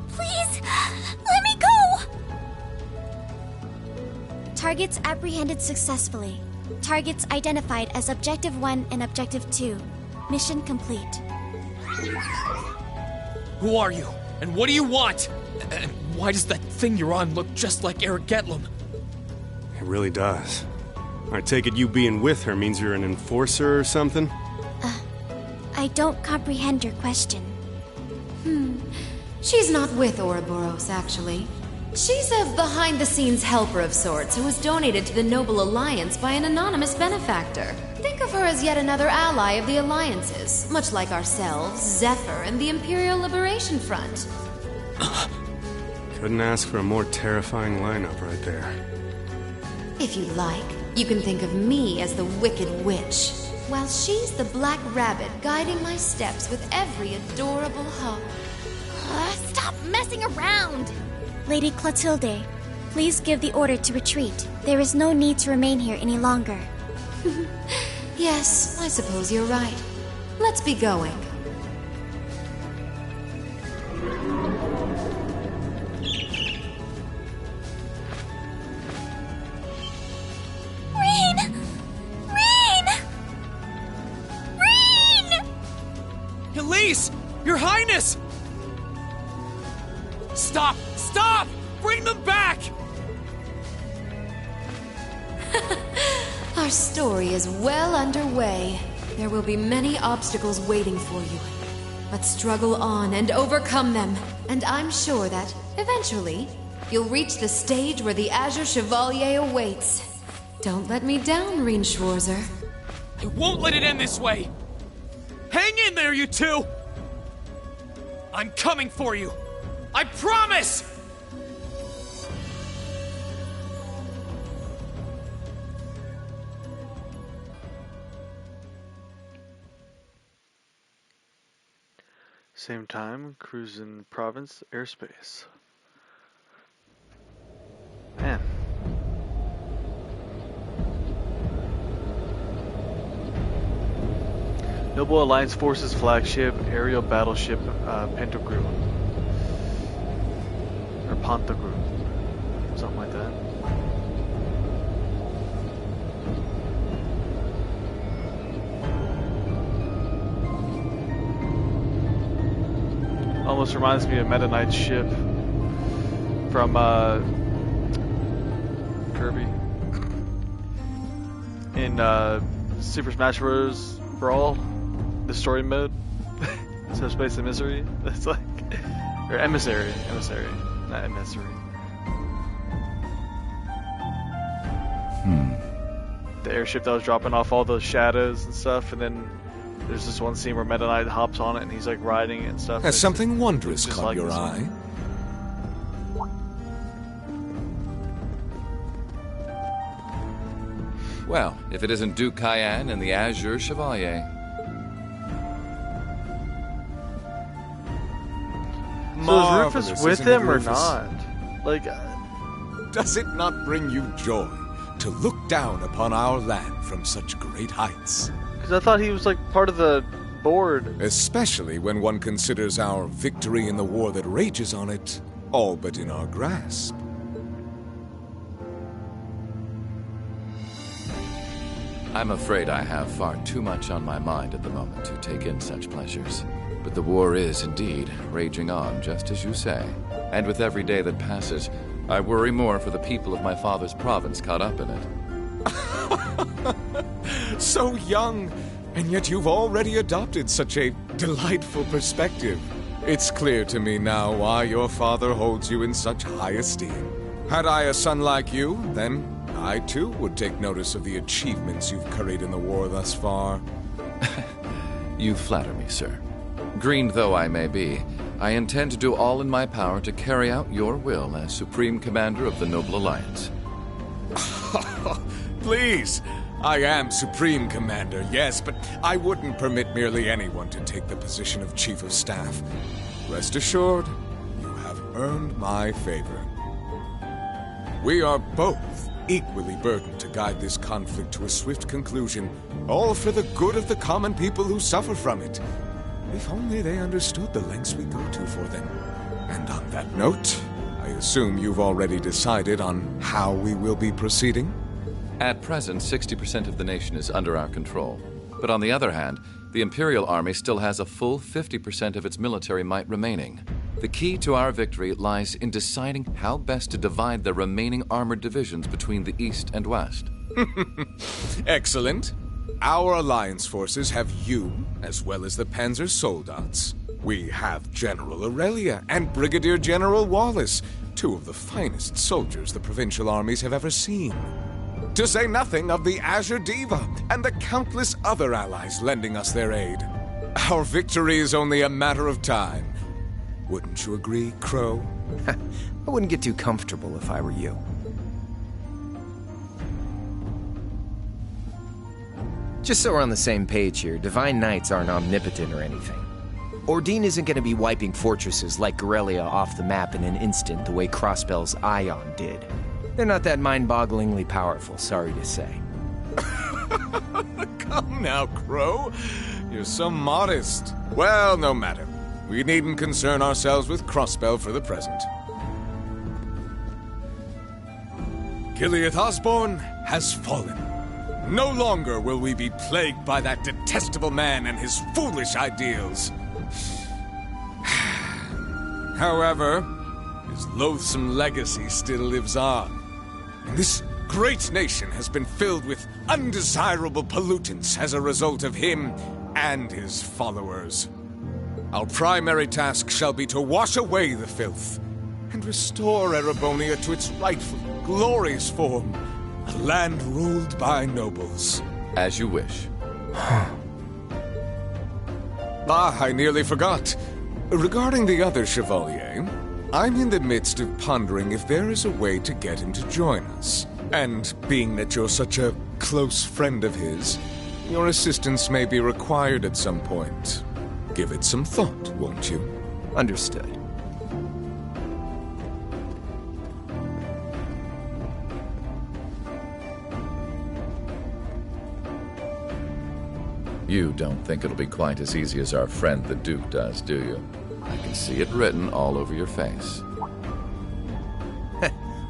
Please, let me go! Targets apprehended successfully. Targets identified as Objective 1 and Objective 2. Mission complete. Who are you? And what do you want? And why does that thing you're on look just like Eric Getlum? It really does. I take it you being with her means you're an enforcer or something? I don't comprehend your question. She's not with Ouroboros, actually. She's a behind-the-scenes helper of sorts who was donated to the Noble Alliance by an anonymous benefactor. Think of her as yet another ally of the Alliances, much like ourselves, Zephyr, and the Imperial Liberation Front. Couldn't ask for a more terrifying lineup right there. If you like, you can think of me as the Wicked Witch, while she's the Black Rabbit guiding my steps with every adorable hug. Stop messing around! Lady Clotilde, please give the order to retreat. There is no need to remain here any longer. Yes, I suppose you're right. Let's be going. Elise! Your Highness! Stop! Stop! Bring them back! Our story is well underway. There will be many obstacles waiting for you. But struggle on and overcome them. And I'm sure that, eventually, you'll reach the stage where the Azure Chevalier awaits. Don't let me down, Reen Schwarzer. I won't let it end this way! Hang in there, you two! I'm coming for you! I promise! Same time, cruising province airspace. Man. Noble Alliance Forces flagship aerial battleship Pantagruel. Or Pantagruel. Something like that. Almost reminds me of Meta Knight's ship from Kirby in Super Smash Bros. Brawl. The story mode, so Space Emissary. That's like, or emissary, not emissary. The airship that was dropping off all those shadows and stuff, and then there's this one scene where Meta Knight hops on it and he's like riding it and stuff. Has something wondrous caught like your eye? Well, if it isn't Duke Cayenne and the Azure Chevalier. So is Rufus with him or not? Like, does it not bring you joy to look down upon our land from such great heights? Because I thought he was like part of the board. Especially when one considers our victory in the war that rages on it all but in our grasp. I'm afraid I have far too much on my mind at the moment to take in such pleasures. But the war is indeed raging on, just as you say. And with every day that passes, I worry more for the people of my father's province caught up in it. So young, and yet you've already adopted such a delightful perspective. It's clear to me now why your father holds you in such high esteem. Had I a son like you, then I too would take notice of the achievements you've curried in the war thus far. You flatter me, sir. Green though I may be, I intend to do all in my power to carry out your will as Supreme Commander of the Noble Alliance. Please! I am Supreme Commander, yes, but I wouldn't permit merely anyone to take the position of Chief of Staff. Rest assured, you have earned my favor. We are both equally burdened to guide this conflict to a swift conclusion, all for the good of the common people who suffer from it. If only they understood the lengths we go to for them. And on that note, I assume you've already decided on how we will be proceeding? At present, 60% of the nation is under our control. But on the other hand, the Imperial Army still has a full 50% of its military might remaining. The key to our victory lies in deciding how best to divide the remaining armored divisions between the East and West. Excellent. Our alliance forces have you, as well as the Panzer Soldats. We have General Aurelia and Brigadier General Wallace, two of the finest soldiers the provincial armies have ever seen. To say nothing of the Azure Diva and the countless other allies lending us their aid. Our victory is only a matter of time. Wouldn't you agree, Crow? I wouldn't get too comfortable if I were you. Just so we're on the same page here, Divine Knights aren't omnipotent or anything. Ordine isn't going to be wiping fortresses like Corellia off the map in an instant the way Crossbell's Ion did. They're not that mind-bogglingly powerful, sorry to say. Come now, Crow. You're so modest. Well, no matter. We needn't concern ourselves with Crossbell for the present. Gileath Osborne has fallen. No longer will we be plagued by that detestable man and his foolish ideals. However, his loathsome legacy still lives on. And this great nation has been filled with undesirable pollutants as a result of him and his followers. Our primary task shall be to wash away the filth and restore Erebonia to its rightful, glorious form, a land ruled by nobles. As you wish. I nearly forgot. Regarding the other Chevalier, I'm in the midst of pondering if there is a way to get him to join us. And being that you're such a close friend of his, your assistance may be required at some point. Give it some thought, won't you? Understood. You don't think it'll be quite as easy as our friend the Duke does, do you? I can see it written all over your face.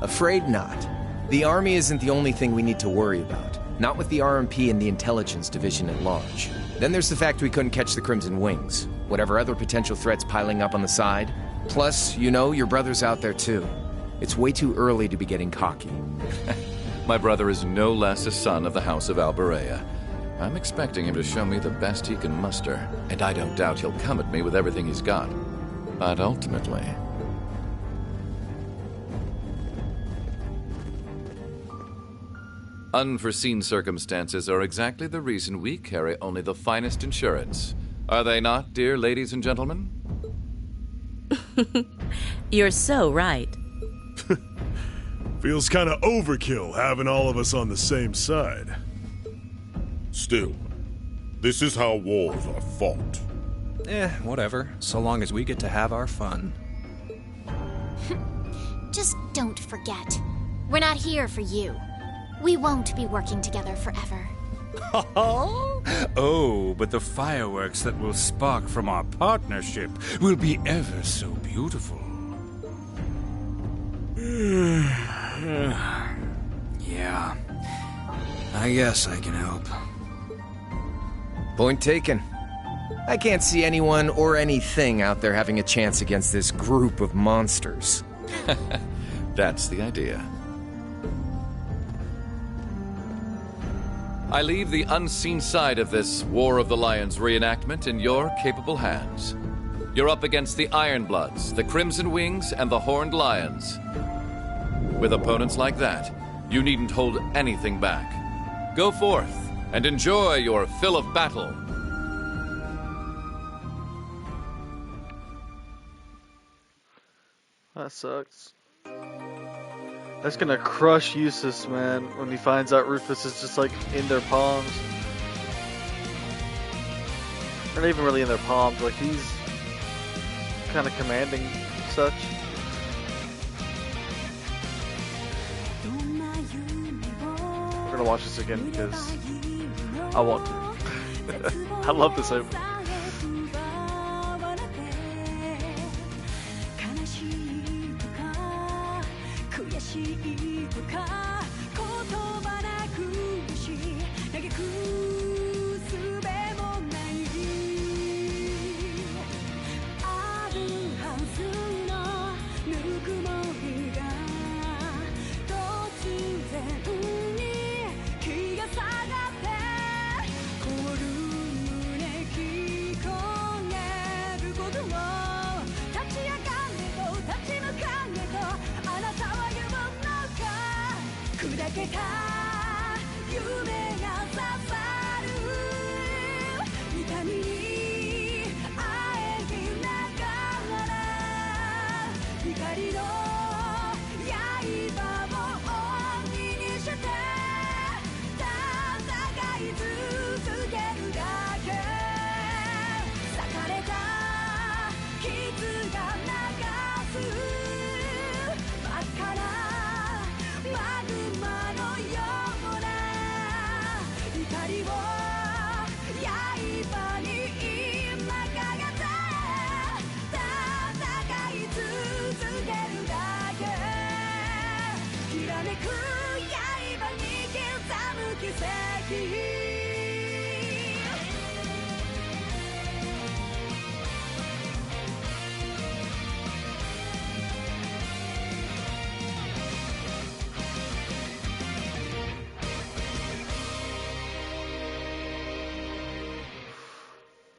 Afraid not. The army isn't the only thing we need to worry about. Not with the RMP and the intelligence division at large. Then there's the fact we couldn't catch the Crimson Wings. Whatever other potential threats piling up on the side. Plus, you know, your brother's out there too. It's way too early to be getting cocky. My brother is no less a son of the House of Alberea. I'm expecting him to show me the best he can muster, and I don't doubt he'll come at me with everything he's got. But ultimately... unforeseen circumstances are exactly the reason we carry only the finest insurance. Are they not, dear ladies and gentlemen? You're so right. Feels kind of overkill having all of us on the same side. Still, this is how wars are fought. Whatever, so long as we get to have our fun. Just don't forget, we're not here for you. We won't be working together forever. Oh, but the fireworks that will spark from our partnership will be ever so beautiful. Yeah, I guess I can help. Point taken. I can't see anyone or anything out there having a chance against this group of monsters. That's the idea. I leave the unseen side of this War of the Lions reenactment in your capable hands. You're up against the Ironbloods, the Crimson Wings, and the Horned Lions. With opponents like that, you needn't hold anything back. Go forth and enjoy your fill of battle. That sucks. That's gonna crush Eustace, man, when he finds out Rufus is just like in their palms. Or not even really in their palms, like he's kind of commanding such. We're gonna watch this again because I want to. I love this opening.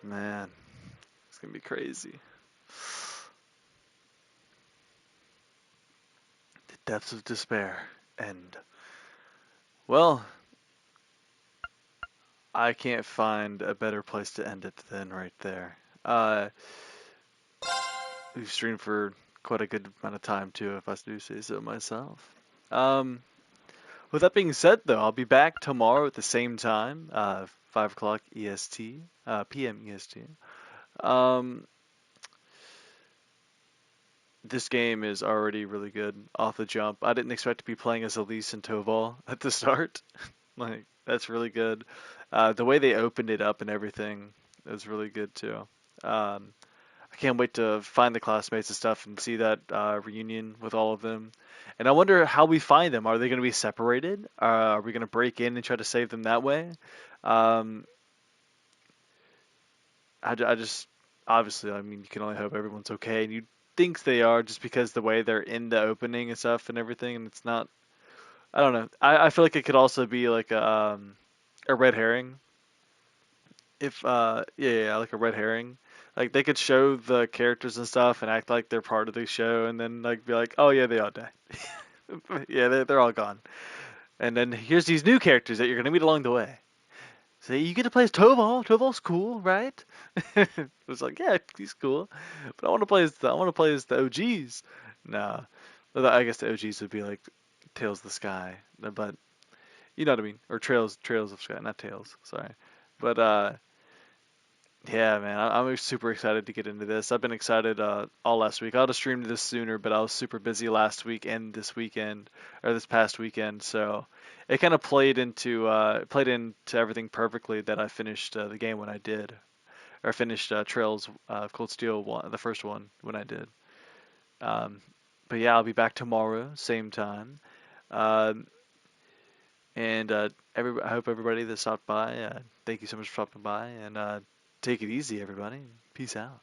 Man, it's gonna be crazy. The depths of despair end. Well, I can't find a better place to end it than right there. We've streamed for quite a good amount of time too, if I do say so myself. With that being said, though, I'll be back tomorrow at the same time, 5 o'clock EST, PM EST. This game is already really good off the jump. I didn't expect to be playing as Elise and Toval at the start. Like, that's really good. The way they opened it up and everything is really good too. I can't wait to find the classmates and stuff and see that reunion with all of them. And I wonder how we find them. Are they going to be separated? Are we going to break in and try to save them that way? I just, obviously, I mean, you can only hope everyone's okay. And you think they are just because the way they're in the opening and stuff and everything. And it's not, I don't know. I feel like it could also be like a red herring. If, yeah, like a red herring. Like, they could show the characters and stuff and act like they're part of the show and then, like, be like, oh, yeah, they all died. Yeah, they're all gone. And then here's these new characters that you're going to meet along the way. So you get to play as Toval. Toval's cool, right? It's like, yeah, he's cool. But I want to play as the OGs. No. I guess the OGs would be, like, Tales of the Sky. But, you know what I mean? Or Trails of Sky, not Tales. Sorry. But, yeah, man, I'm super excited to get into this. I've been excited all last week. I would have streamed this sooner, but I was super busy last week and this past weekend. So it kind of played into everything perfectly that I finished the game when I did, or finished Trails of Cold Steel the first one when I did. But yeah, I'll be back tomorrow, same time. And I hope everybody that stopped by, thank you so much for stopping by, and take it easy, everybody. Peace out.